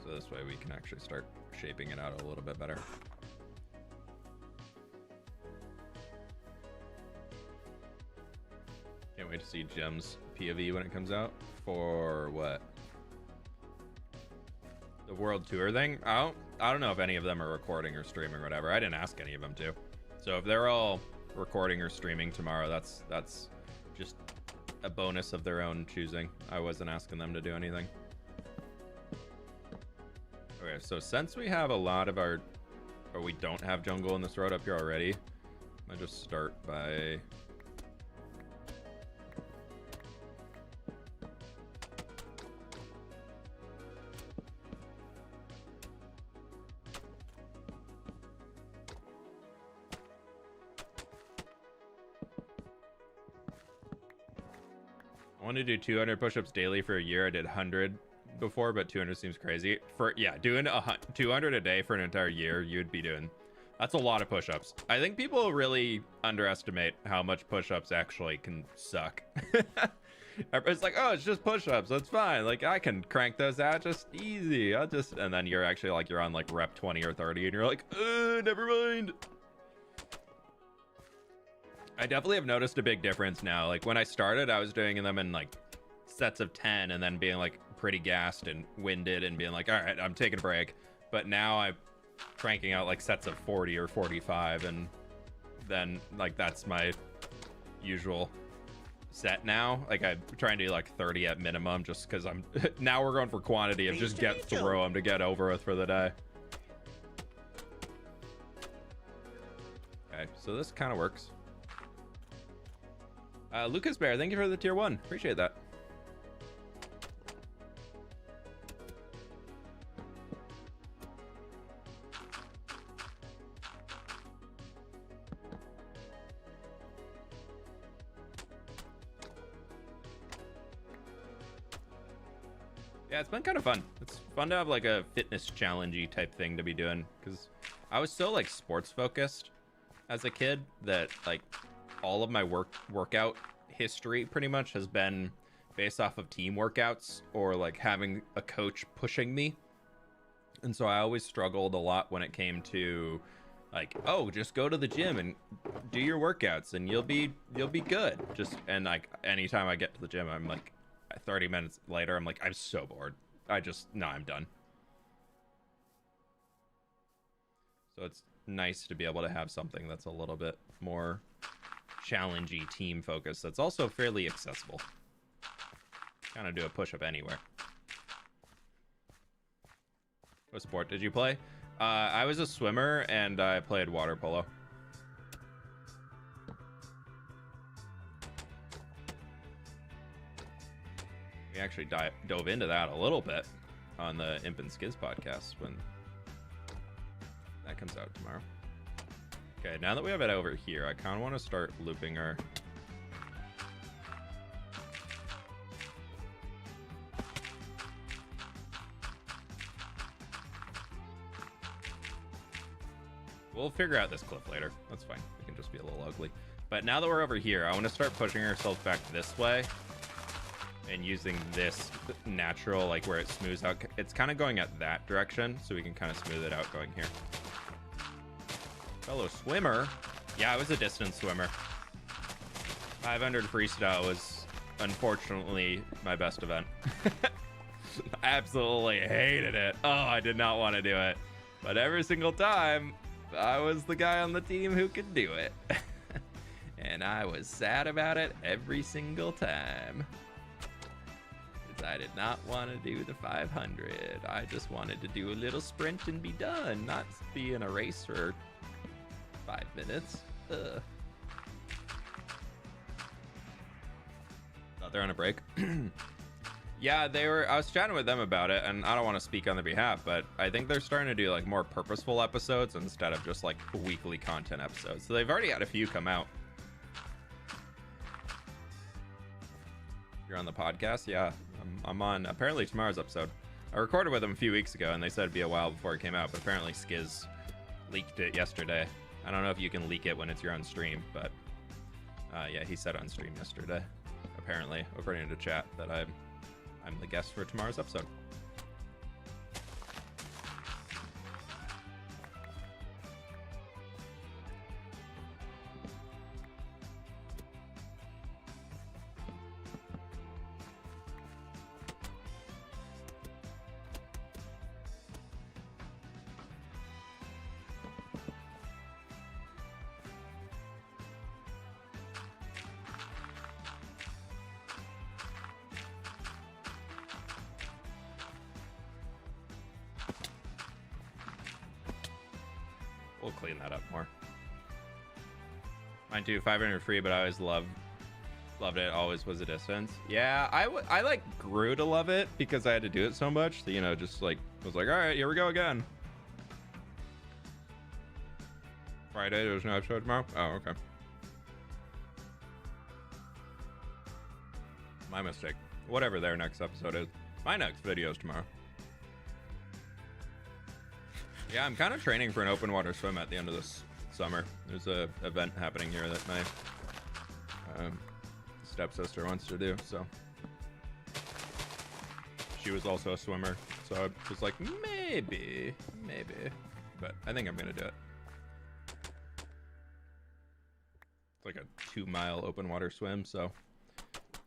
So this way we can actually start shaping it out a little bit better. Can't wait to see Jim's POV when it comes out. For what? The world tour thing? I don't know if any of them are recording or streaming or whatever. I didn't ask any of them to. So if they're all recording or streaming tomorrow, that's just a bonus of their own choosing. I wasn't asking them to do anything. Okay, so since we have a lot of or we don't have jungle in this road up here already, I'll just start by I want to do 200 push-ups daily for a year. I did 100 before, but 200 seems crazy. Doing 200 a day for an entire year, you'd be doing. That's a lot of push-ups. I think people really underestimate how much push-ups actually can suck. Everybody's like, oh, it's just push-ups. That's fine. Like, I can crank those out just easy. And then you're actually like, you're on like rep 20 or 30, and you're like, never mind. I definitely have noticed a big difference now. Like when I started, I was doing them in like sets of 10 and then being like pretty gassed and winded and being like, all right, I'm taking a break. But now I'm cranking out like sets of 40 or 45, and then like that's my usual set now. Like I try and do like 30 at minimum, just because I'm now we're going for quantity of just get through them to get over with for the day. Okay, so this kind of works. Lucas Bear, thank you for the tier 1. Appreciate that. Yeah, it's been kind of fun. It's fun to have like a fitness challenge-y type thing to be doing, because I was so like sports focused as a kid that like all of my workout history pretty much has been based off of team workouts or like having a coach pushing me. And so I always struggled a lot when it came to like, oh, just go to the gym and do your workouts and you'll be good. And like anytime I get to the gym, I'm like 30 minutes later, I'm like, I'm so bored. I'm done. So it's nice to be able to have something that's a little bit more challengey team focused that's also fairly accessible. Kind of do a push-up anywhere. What sport did you play? I was a swimmer and I played water polo. We actually dove into that a little bit on the Imp and Skiz podcast when that comes out tomorrow. Okay, now that we have it over here, I kind of want to start looping our... We'll figure out this clip later. That's fine. It can just be a little ugly. But now that we're over here, I want to start pushing ourselves back this way and using this natural, like where it smooths out. It's kind of going at that direction, so we can kind of smooth it out going here. Fellow swimmer. Yeah, I was a distance swimmer. 500 freestyle was unfortunately my best event. I absolutely hated it. Oh, I did not want to do it. But every single time, I was the guy on the team who could do it. And I was sad about it every single time. Because I did not want to do the 500. I just wanted to do a little sprint and be done, not be in a race for 5 minutes. Ugh. Thought they're on a break. Yeah, I was chatting with them about it, and I don't want to speak on their behalf, but I think they're starting to do like more purposeful episodes instead of just like weekly content episodes. So they've already had a few come out. You're on the podcast? Yeah, I'm on apparently tomorrow's episode. I recorded with them a few weeks ago, and they said it'd be a while before it came out, but apparently Skiz leaked it yesterday. I don't know if you can leak it when it's your own stream, but yeah, he said on stream yesterday, apparently, according to chat, that I'm the guest for tomorrow's episode. We'll clean that up more. Mine too, 500 free, but I always loved it. Always was a distance. Yeah, I like grew to love it because I had to do it so much that, you know, just like was like, all right, here we go again. Friday, there's no episode tomorrow? Oh, okay. My mistake. Whatever their next episode is. My next video is tomorrow. Yeah, I'm kind of training for an open water swim at the end of this summer. There's a event happening here that my stepsister wants to do, so she was also a swimmer, so I was like, maybe, but I think I'm gonna do it. It's like a 2-mile open water swim, so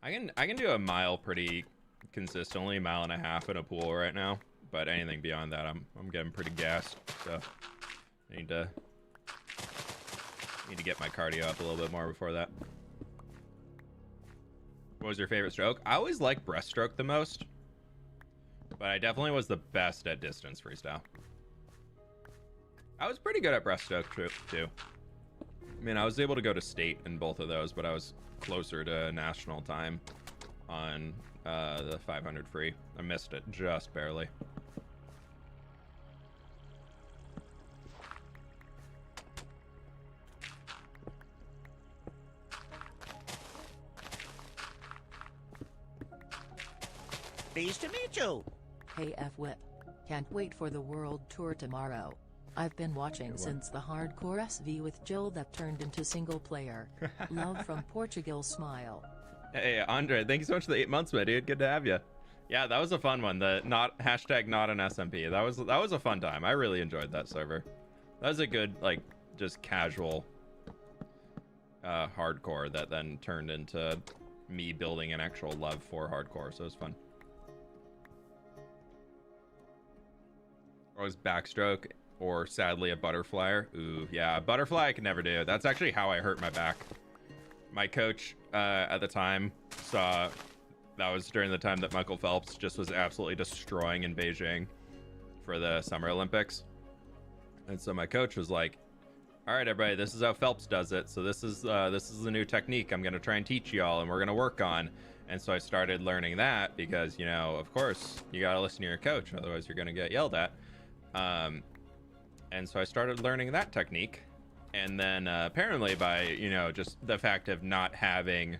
I can do a mile pretty consistently, 1.5 miles in a pool right now. But anything beyond that, I'm getting pretty gassed. So I need to get my cardio up a little bit more before that. What was your favorite stroke? I always liked breaststroke the most, but I definitely was the best at distance freestyle. I was pretty good at breaststroke too. I mean, I was able to go to state in both of those, but I was closer to national time on the 500 free. I missed it just barely. Pleased to meet you. Hey fWhip. Can't wait for the world tour tomorrow. I've been watching since the hardcore SV with Jill that turned into single player. Love from Portugal, smile. Hey, Andre, thank you so much for the 8 months, my dude. Good to have you. Yeah, that was a fun one. The not an SMP. That was a fun time. I really enjoyed that server. That was a good, like, just casual hardcore that then turned into me building an actual love for hardcore, so it was fun. Always backstroke or sadly a butterflyer. Ooh, yeah, a butterfly I could never do. That's actually how I hurt my back. My coach at the time saw that was during the time that Michael Phelps just was absolutely destroying in Beijing for the Summer Olympics. And so my coach was like, all right, everybody, this is how Phelps does it. So this is the new technique I'm going to try and teach y'all and we're going to work on. And so I started learning that because, you know, of course, you got to listen to your coach. Otherwise, you're going to get yelled at. And so I started learning that technique. And then apparently by, you know, just the fact of not having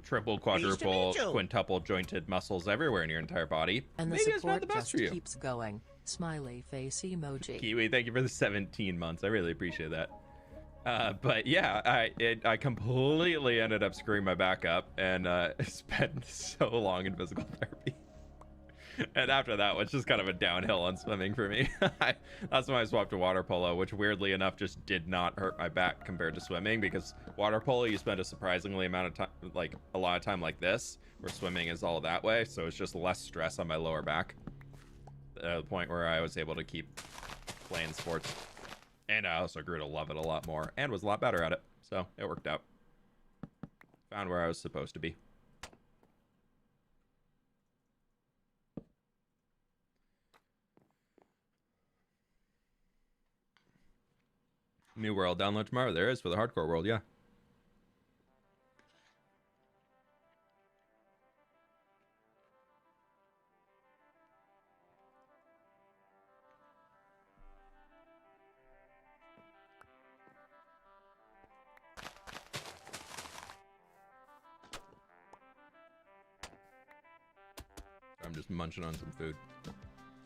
triple, quadruple, quintuple jointed muscles everywhere in your entire body, and the maybe it's not support the best just for you. keeps going. Smiley face emoji. Kiwi, thank you for the 17 months. I really appreciate that. But yeah, I completely ended up screwing my back up and spent so long in physical therapy. And after that was just kind of a downhill on swimming for me. That's when I swapped to water polo, which weirdly enough just did not hurt my back compared to swimming, because water polo you spend a surprisingly amount of time, like a lot of time like this, where swimming is all that way, so it's just less stress on my lower back. The point where I was able to keep playing sports. And I also grew to love it a lot more and was a lot better at it. So it worked out. Found where I was supposed to be. New world download tomorrow. There is for the hardcore world, yeah. I'm just munching on some food.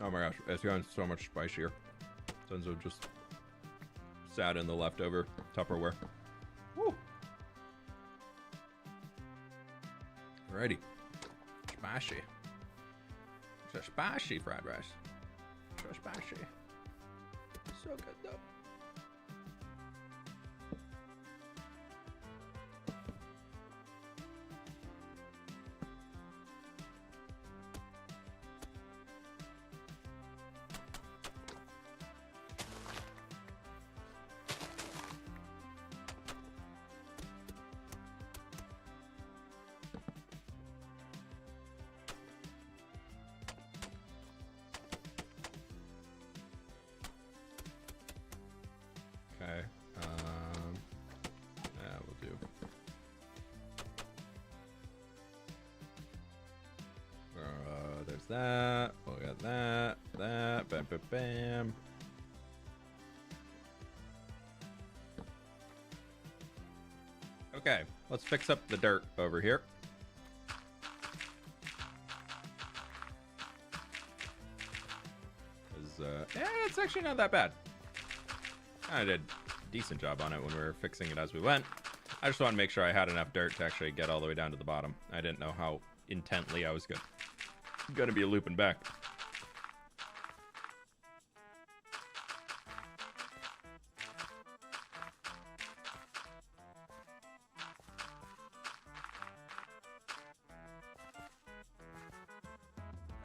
Oh my gosh, it's gotten so much spicier since it just sat in the leftover Tupperware. Woo! Alrighty. Spicy. It's a spicy fried rice. So spicy. So good though. Okay. Yeah, we'll do. There's that. We got that. That. Bam, bam, bam. Okay, let's fix up the dirt over here. Yeah, it's actually not that bad. I did a decent job on it when we were fixing it as we went. I just want to make sure I had enough dirt to actually get all the way down to the bottom. I didn't know how intently I was going to be looping back.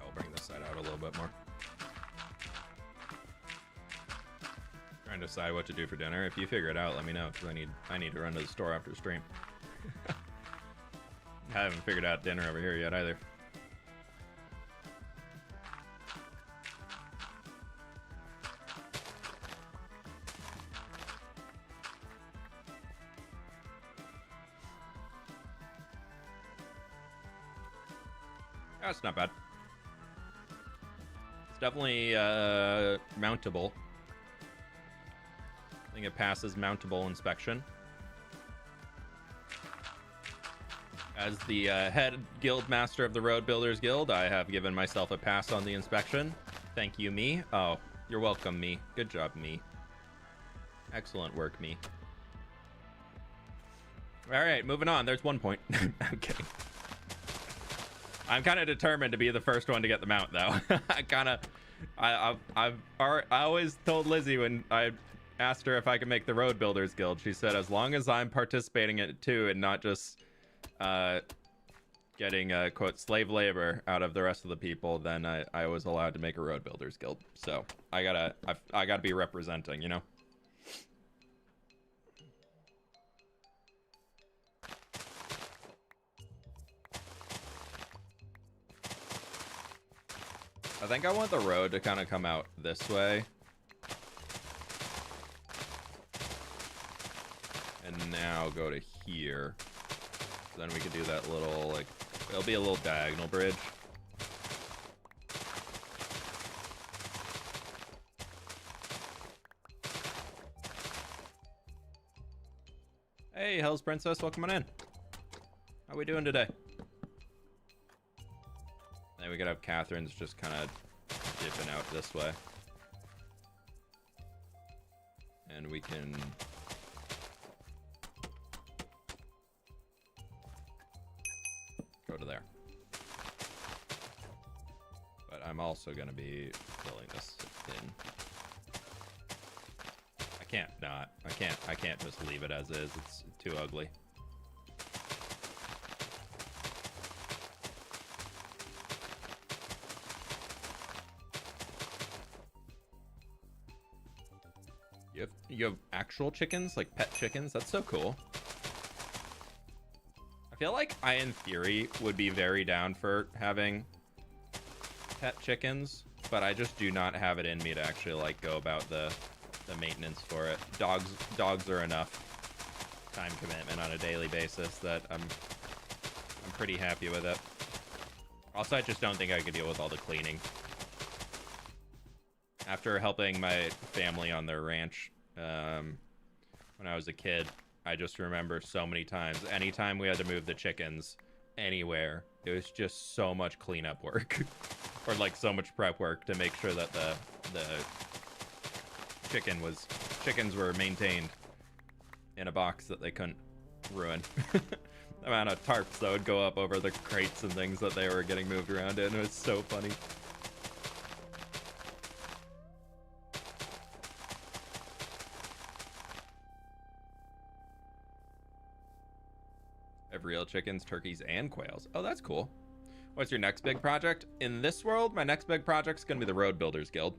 I'll bring this side out a little bit more. Trying to decide what to do for dinner. If you figure it out, let me know, because I need to run to the store after stream. I haven't figured out dinner over here yet either. That's not bad. It's definitely mountable. I think it passes mountable inspection. As the head guild master of the Road Builders Guild, I have given myself a pass on the inspection. Thank you, me. Oh, you're welcome, me. Good job, me. Excellent work, me. All right, moving on. There's 1 point. I'm kidding. I'm kind of determined to be the first one to get the mount, though. I always told Lizzie when I asked her if I could make the Road Builders Guild, she said, as long as I'm participating in it too and not just getting quote slave labor out of the rest of the people, then I was allowed to make a Road Builders Guild. So I gotta be representing, you know. I think I want the road to kind of come out this way. And now go to here. Then we could do that little, like, it'll be a little diagonal bridge. Hey, Hell's Princess, welcome on in. How we doing today? Then we could have Catherine's just kind of dipping out this way. And we can... go to there. But I'm also going to be filling this in. I can't not. I can't just leave it as is. It's too ugly. You have actual chickens, like pet chickens? That's so cool. I feel like I, in theory, would be very down for having pet chickens, but I just do not have it in me to actually like go about the maintenance for it. Dogs are enough time commitment on a daily basis that I'm pretty happy with it. Also, I just don't think I could deal with all the cleaning. After helping my family on their ranch when I was a kid, I just remember so many times, anytime we had to move the chickens anywhere, it was just so much cleanup work or like so much prep work to make sure that the chickens were maintained in a box that they couldn't ruin. The amount of tarps that would go up over the crates and things that they were getting moved around in, it was so funny. Real chickens, turkeys, and quails. Oh, that's cool. What's your next big project? In this world, my next big project is going to be the Road Builders Guild.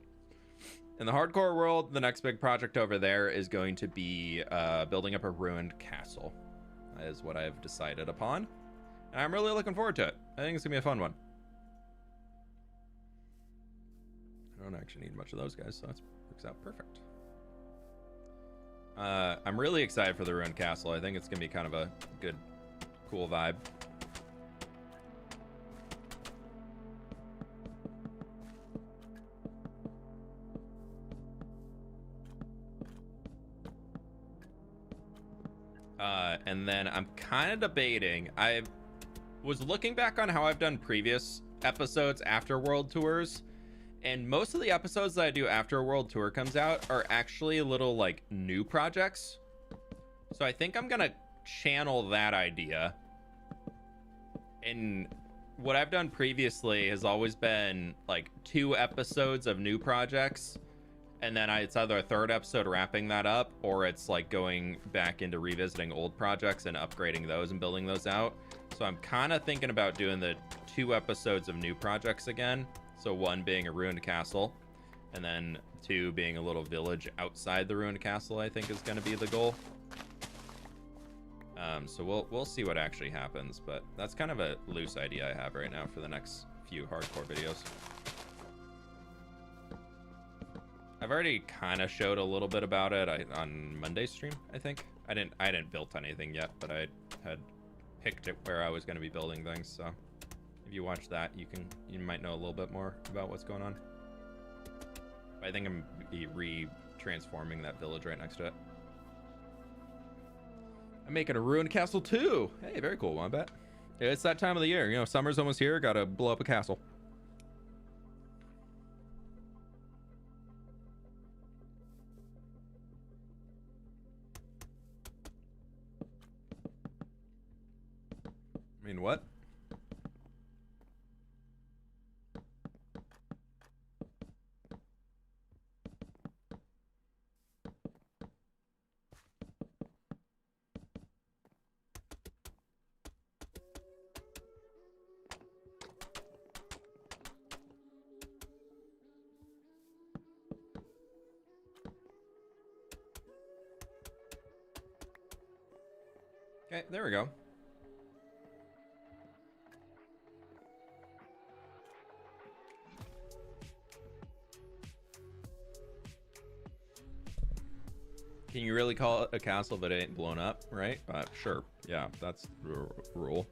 In the hardcore world, the next big project over there is going to be building up a ruined castle. That is what I've decided upon. And I'm really looking forward to it. I think it's going to be a fun one. I don't actually need much of those guys, so that works out perfect. I'm really excited for the ruined castle. I think it's going to be kind of a good... cool vibe. And then I'm kind of debating. I was looking back on how I've done previous episodes after World Tours, and most of the episodes that I do after a World Tour comes out are actually little like new projects. So I think I'm gonna channel that idea, and what I've done previously has always been like 2 episodes of new projects, and then it's either a 3rd episode wrapping that up, or it's like going back into revisiting old projects and upgrading those and building those out. So I'm kind of thinking about doing the 2 episodes of new projects again, so 1 being a ruined castle, and then 2 being a little village outside the ruined castle. I think is going to be the goal. So we'll see what actually happens, but that's kind of a loose idea I have right now for the next few hardcore videos. I've already kind of showed a little bit about it on Monday's stream, I think. I didn't build anything yet, but I had picked it where I was going to be building things. So if you watch that, you might know a little bit more about what's going on. I think I'm re-transforming that village right next to it. I'm making a ruined castle too. Hey, very cool, Wombat. It's that time of the year. You know, summer's almost here. Gotta blow up a castle. I mean, what? Okay, there we go. Can you really call it a castle if it ain't blown up, right? Sure. Yeah, that's the rule.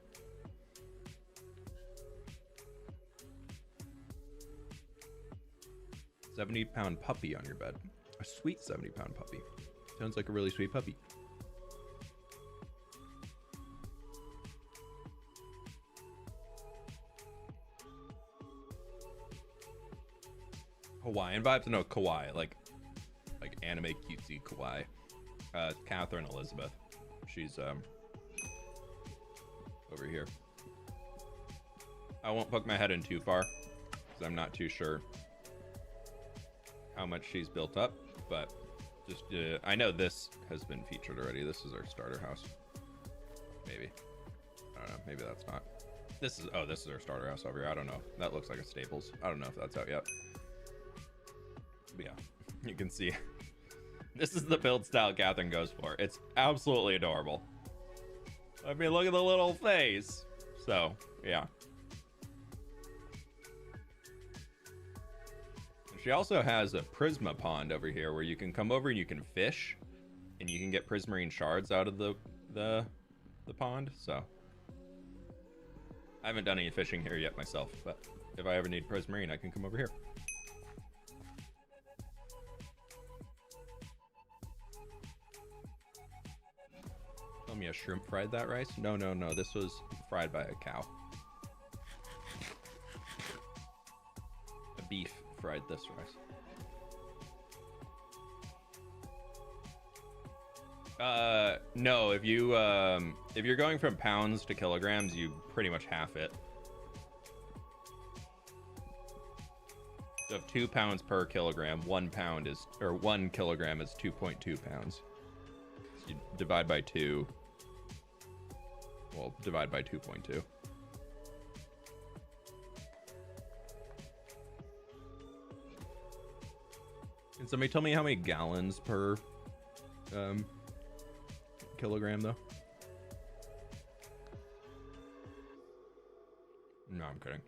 £70-pound puppy on your bed. A sweet 70-pound puppy. Sounds like a really sweet puppy. Hawaiian vibes? No, kawaii, like anime cutesy kawaii. Catherine Elizabeth. She's over here. I won't poke my head in too far because I'm not too sure how much she's built up, but just I know this has been featured already. This is our starter house. Maybe. I don't know. Maybe that's not. This is our starter house over here. I don't know. That looks like a Staples. I don't know if that's out yet. But yeah, you can see this is the build style Catherine goes for. It's absolutely adorable. I mean, look at the little face. So yeah. She also has a Prisma pond over here where you can come over and you can fish, and you can get prismarine shards out of the pond. So I haven't done any fishing here yet myself, but if I ever need prismarine, I can come over here. Tell me a shrimp fried that rice? No, this was fried by a cow. A beef fried this rice. No, if you're going from pounds to kilograms, you pretty much half it. So if 2 pounds per kilogram, 1 kilogram is 2.2 pounds. So you divide by 2. Well, divide by 2.2. Can somebody tell me how many gallons per kilogram, though? No, I'm kidding.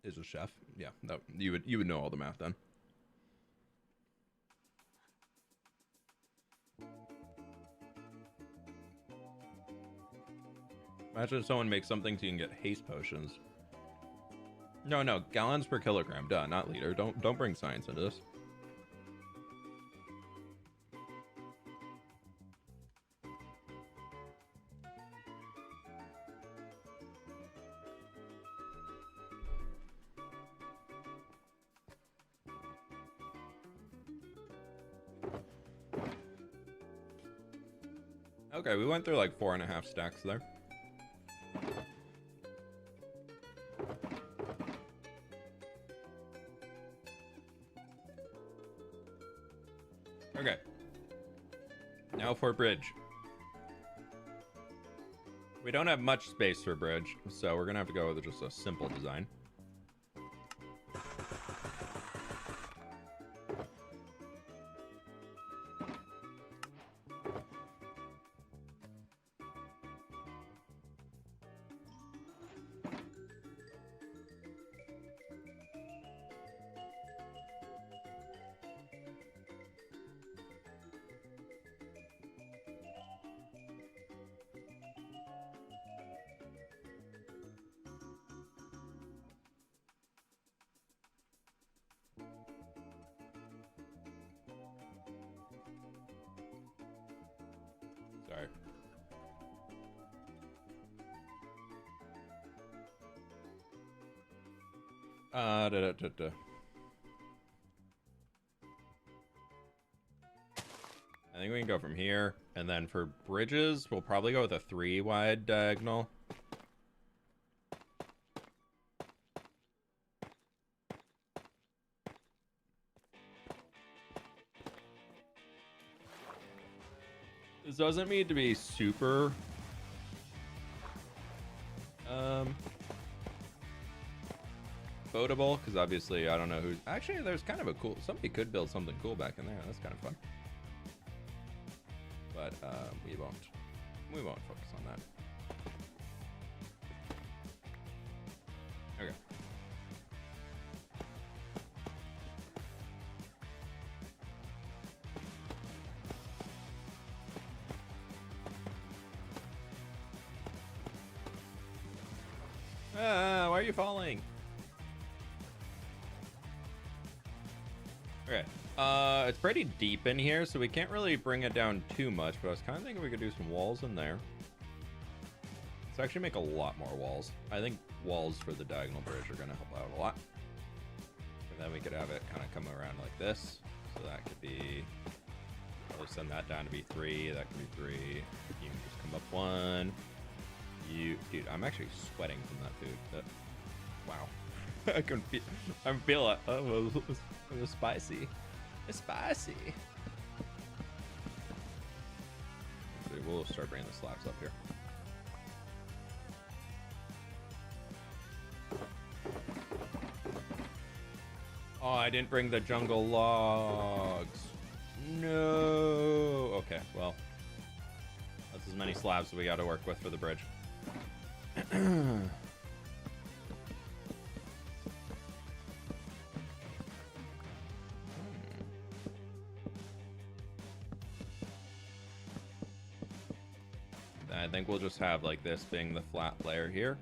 Is a chef? Yeah, no, you would know all the math then. Imagine if someone makes something so you can get haste potions. No, gallons per kilogram. Duh, not liter. Don't bring science into this. Okay, we went through like 4.5 stacks there. Okay. Now for bridge. We don't have much space for bridge, so we're gonna have to go with just a simple design. Sorry. Da, da, da, da. I think we can go from here, and then for bridges, we'll probably go with a 3 wide diagonal. This doesn't need to be super boatable, because obviously I don't know who's actually. There's kind of a cool. Somebody could build something cool back in there. That's kind of fun. But we won't focus on that. Okay. Why are you falling? Okay. It's pretty deep in here, so we can't really bring it down too much, but I was kind of thinking we could do some walls in there. Let's actually make a lot more walls. I think walls for the diagonal bridge are going to help out a lot. And then we could have it kind of come around like this. So that could be... I'll send that down to be 3. That could be 3. You can just come up 1. Dude, I'm actually sweating from that food. Wow. I can feel... I'm feeling... Oh, it was spicy. It's spicy. Actually, we'll start bringing the slabs up here. Oh, I didn't bring the jungle logs. No. Okay, well. That's as many slabs as we got to work with for the bridge. I think we'll just have like this being the flat layer here.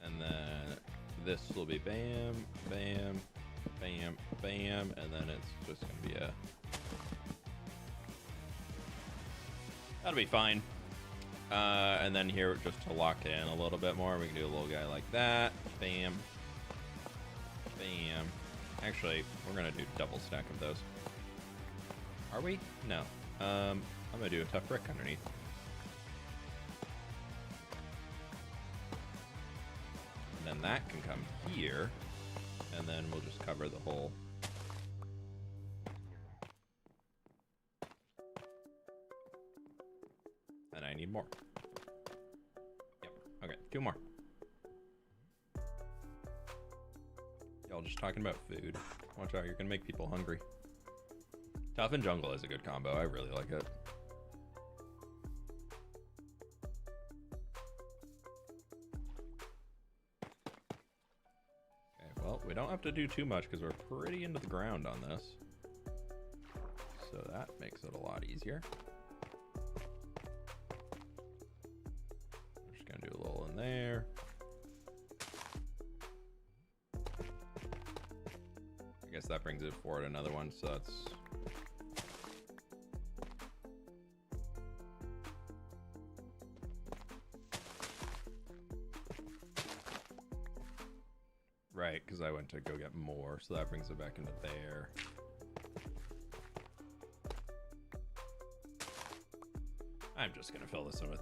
And then this will be bam, bam, bam, bam, and then it's just gonna be a... That'll be fine. And then here, just to lock it in a little bit more, we can do a little guy like that. Bam. Bam. Actually, we're going to do double stack of those. Are we? No. I'm going to do a tough brick underneath. And then that can come here. And then we'll just cover the whole... And I need more. Yep. Okay, 2 more. Y'all just talking about food. Watch out, you're gonna make people hungry. Tough and jungle is a good combo. I really like it. Okay, well, we don't have to do too much because we're pretty into the ground on this. So that makes it a lot easier. Gonna do a little in there. I guess that brings it forward another one, so that's... Right, because I went to go get more, so that brings it back into there. I'm just gonna fill this in with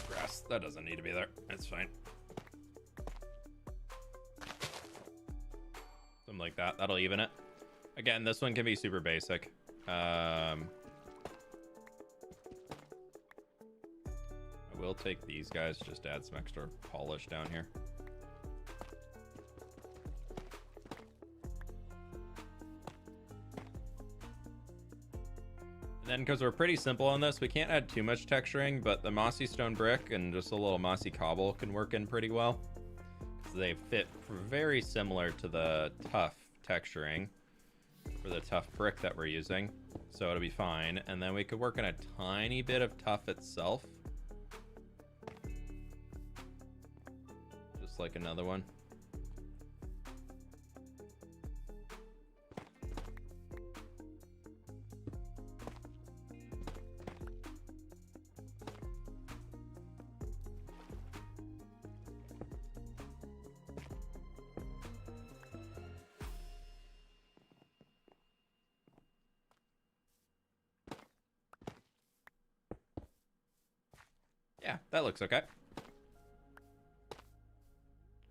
grass. That doesn't need to be there. It's fine. Something like that. That'll even it. Again, this one can be super basic. I will take these guys just to add some extra polish down here. And then, because we're pretty simple on this, we can't add too much texturing, but the mossy stone brick and just a little mossy cobble can work in pretty well. Because they fit very similar to the tough texturing for the tough brick that we're using. So it'll be fine. And then we could work in a tiny bit of tough itself. Just like another one. Yeah, that looks okay.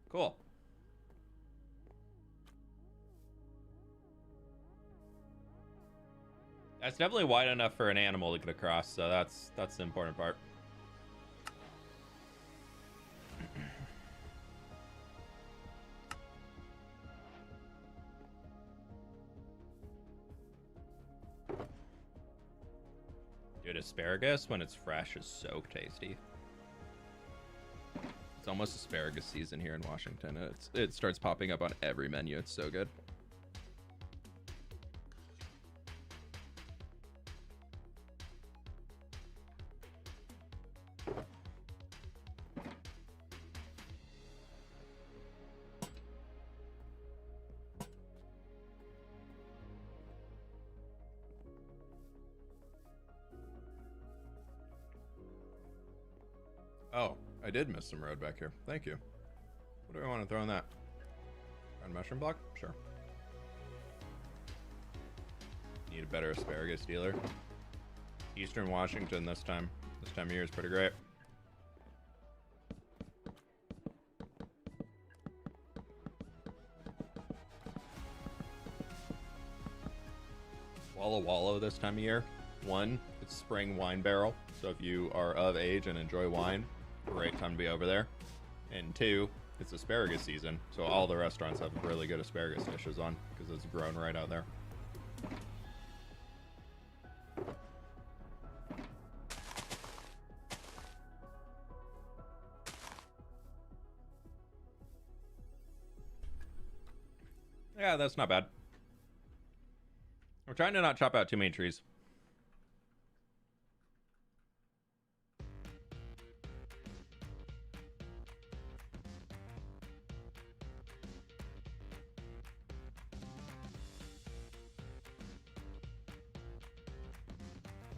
Cool. That's definitely wide enough for an animal to get across, so that's the important part. Dude, asparagus when it's fresh is so tasty. It's almost asparagus season here in Washington. It starts popping up on every menu. It's so good. Oh, I did miss some road back here. Thank you. What do I want to throw in that? Red mushroom block? Sure. Need a better asparagus dealer. Eastern Washington this time of year is pretty great. Walla Walla this time of year. One, it's spring wine barrel. So if you are of age and enjoy wine, great time to be over there. And two, it's asparagus season, so all the restaurants have really good asparagus dishes on because it's grown right out there. Yeah, that's not bad. We're trying to not chop out too many trees.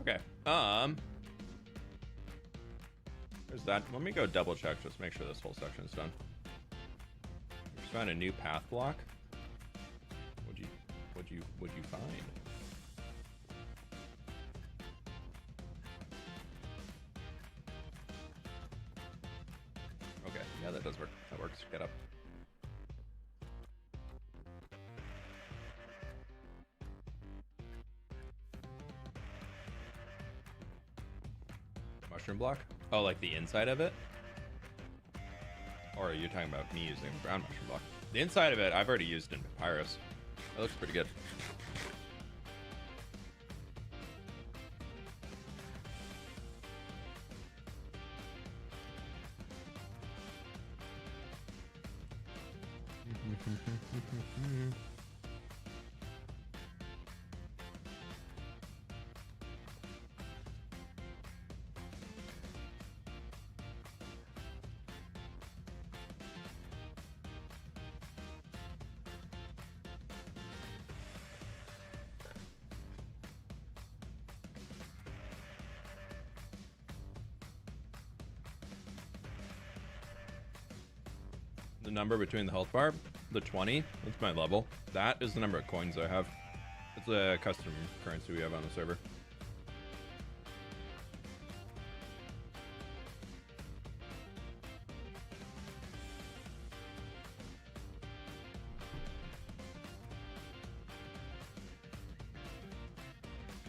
Okay, there's that. Let me go double check, just make sure this whole section's done. Just found a new path block. What'd you find? Okay, yeah, that does work. That works. Get up. Mushroom block? Oh, like the inside of it? Or are you talking about me using brown mushroom block? The inside of it, I've already used in Papyrus. That looks pretty good. The number between the health bar, the 20, that's my level. That is the number of coins I have. It's a custom currency we have on the server.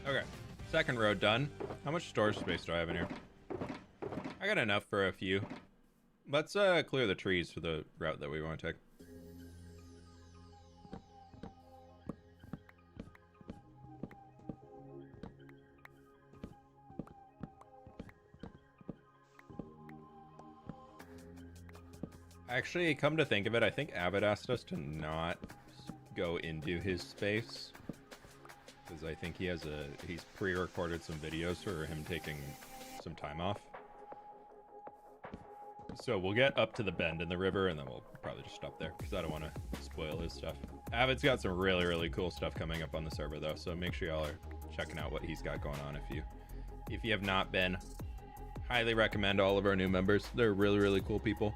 Okay, second road done. How much storage space do I have in here? I got enough for a few. Let's clear the trees for the route that we want to take. Actually, come to think of it, I think Avid asked us to not go into his space. Because I think he's pre-recorded some videos for him taking some time off. So we'll get up to the bend in the river and then we'll probably just stop there because I don't want to spoil his stuff. Avid's got some really, really cool stuff coming up on the server though, so make sure y'all are checking out what he's got going on if you have not been. Highly recommend all of our new members. They're really, really cool people.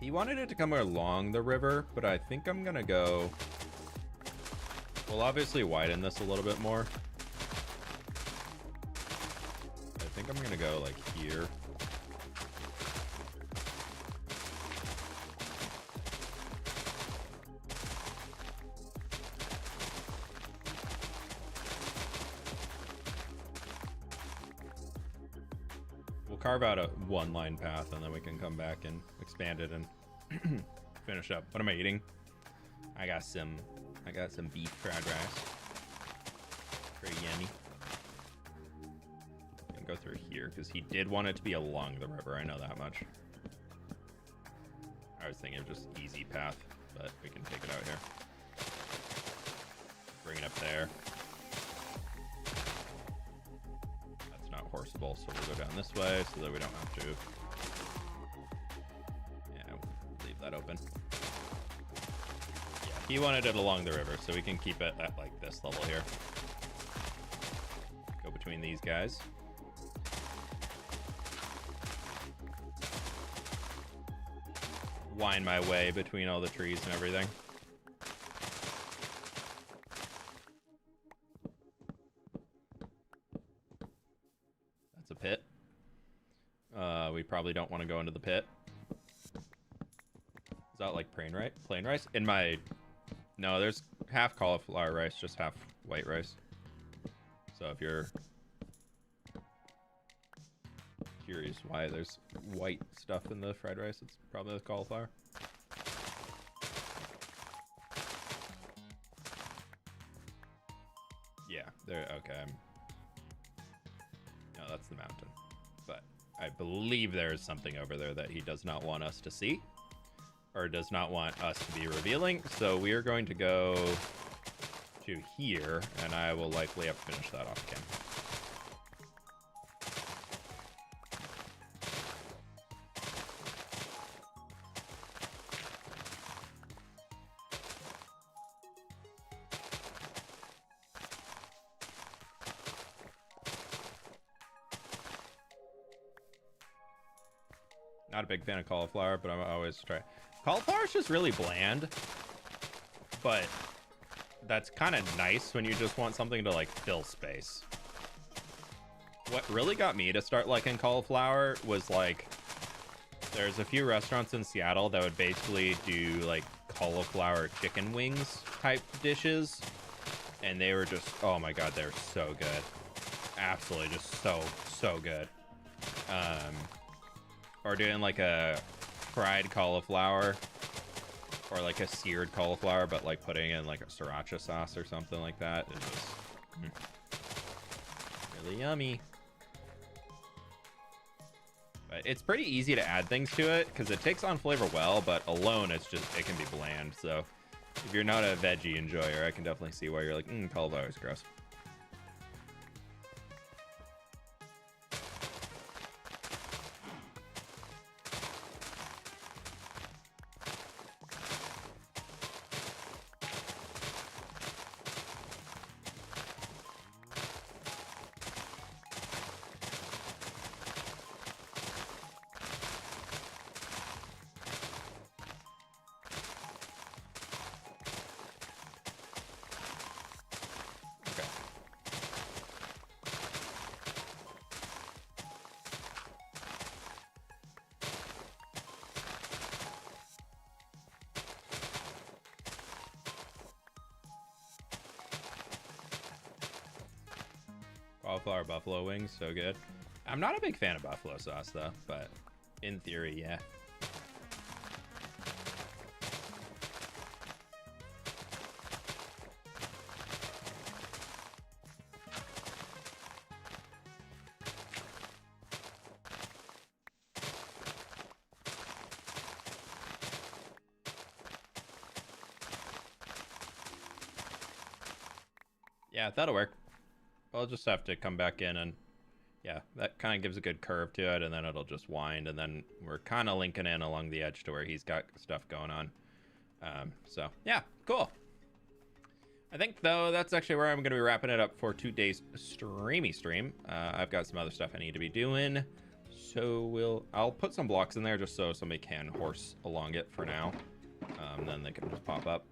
He wanted it to come along the river, but I think I'm gonna go... We'll obviously widen this a little bit more. I think I'm gonna go like here. We'll carve out a one-line path, and then we can come back and expand it and finish up. What am I eating? I got some beef fried rice. Pretty yummy. And go through here because he did want it to be along the river. I know that much. I was thinking of just easy path, but we can take it out here. Bring it up there. That's not horseable, so we'll go down this way so that we don't have to. Yeah, leave that open. Yeah, he wanted it along the river, so we can keep it at like this level here. Go between these guys. Wind my way between all the trees and everything. That's a pit. We probably don't want to go into the pit. Is that like plain rice? In my... No, there's half cauliflower rice, just half white rice. So if you're curious why there's white stuff in the fried rice, it's probably the cauliflower. Yeah, there. Okay. No, that's the mountain. But I believe there is something over there that he does not want us to see, or does not want us to be revealing. So we are going to go to here, and I will likely have to finish that off again. Not a big fan of cauliflower, but I'm always try. Cauliflower is just really bland, but that's kind of nice when you just want something to like fill space. What really got me to start liking cauliflower was like, there's a few restaurants in Seattle that would basically do like cauliflower chicken wings type dishes, and they were just, oh my god, they're so good. Absolutely just so good. Or doing like a fried cauliflower, or like a seared cauliflower, but like putting in like a sriracha sauce or something like that is just really yummy. But it's pretty easy to add things to it because it takes on flavor well, but alone it can be bland. So if you're not a veggie enjoyer, I can definitely see why you're like, cauliflower is gross. Cauliflower buffalo wings, so good. I'm not a big fan of buffalo sauce though, but in theory, yeah. Yeah, that'll work. I'll just have to come back in and, yeah, that kind of gives a good curve to it, and then it'll just wind, and then we're kind of linking in along the edge to where he's got stuff going on. So, yeah, cool. I think, though, that's actually where I'm going to be wrapping it up for today's streamy stream. I've got some other stuff I need to be doing, so I'll put some blocks in there just so somebody can horse along it for now. Then they can just pop up.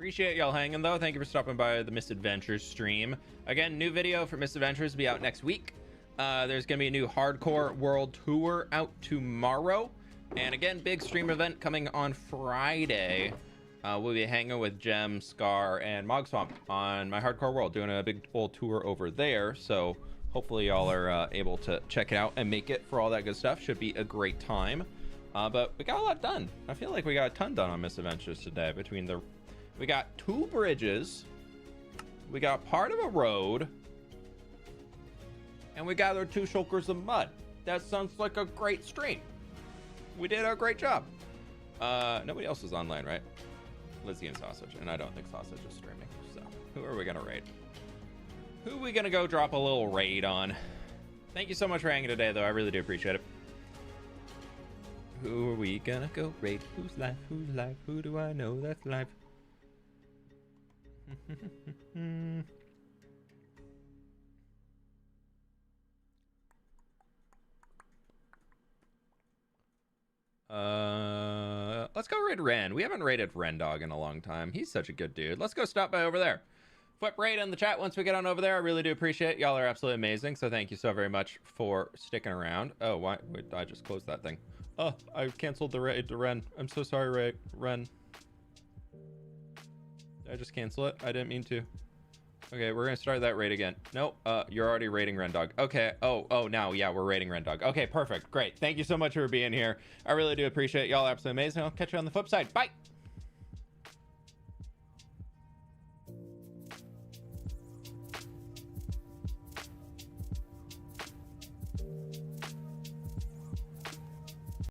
Appreciate y'all hanging though. Thank you for stopping by the Misadventures stream. Again, new video for Misadventures will be out next week. There's gonna be a new hardcore world tour out tomorrow, and again, big stream event coming on Friday. We'll be hanging with Gem, Scar, and Mogswamp on my hardcore world, doing a big old tour over there. So hopefully y'all are able to check it out and make it for all that good stuff. Should be a great time. But we got a lot done. I feel like we got a ton done on Misadventures today. We got 2 bridges, we got part of a road, and we gathered 2 shulkers of mud. That sounds like a great stream. We did a great job. Nobody else is online, right? Lizzie and Sausage, and I don't think Sausage is streaming. So who are we gonna raid? Who are we gonna go drop a little raid on? Thank you so much for hanging today, though. I really do appreciate it. Who are we gonna go raid? Who's live? Who's live? Who do I know that's live? Let's go raid Ren. We haven't raided Ren Dog in a long time. He's such a good dude. Let's go stop by over there. fWhip raid in the chat once we get on over there. I really do appreciate it. Y'all are absolutely amazing. So thank you so very much for sticking around. Oh, why? Wait, I just closed that thing. Oh, I canceled the raid to Ren. I'm so sorry, Ren. Did I just cancel it? I didn't mean to. Okay, we're gonna start that raid again. Nope, you're already raiding Rendog. Okay, oh, now, yeah, we're raiding Rendog. Okay, perfect, great. Thank you so much for being here. I really do appreciate y'all. Absolutely amazing. I'll catch you on the flip side. Bye.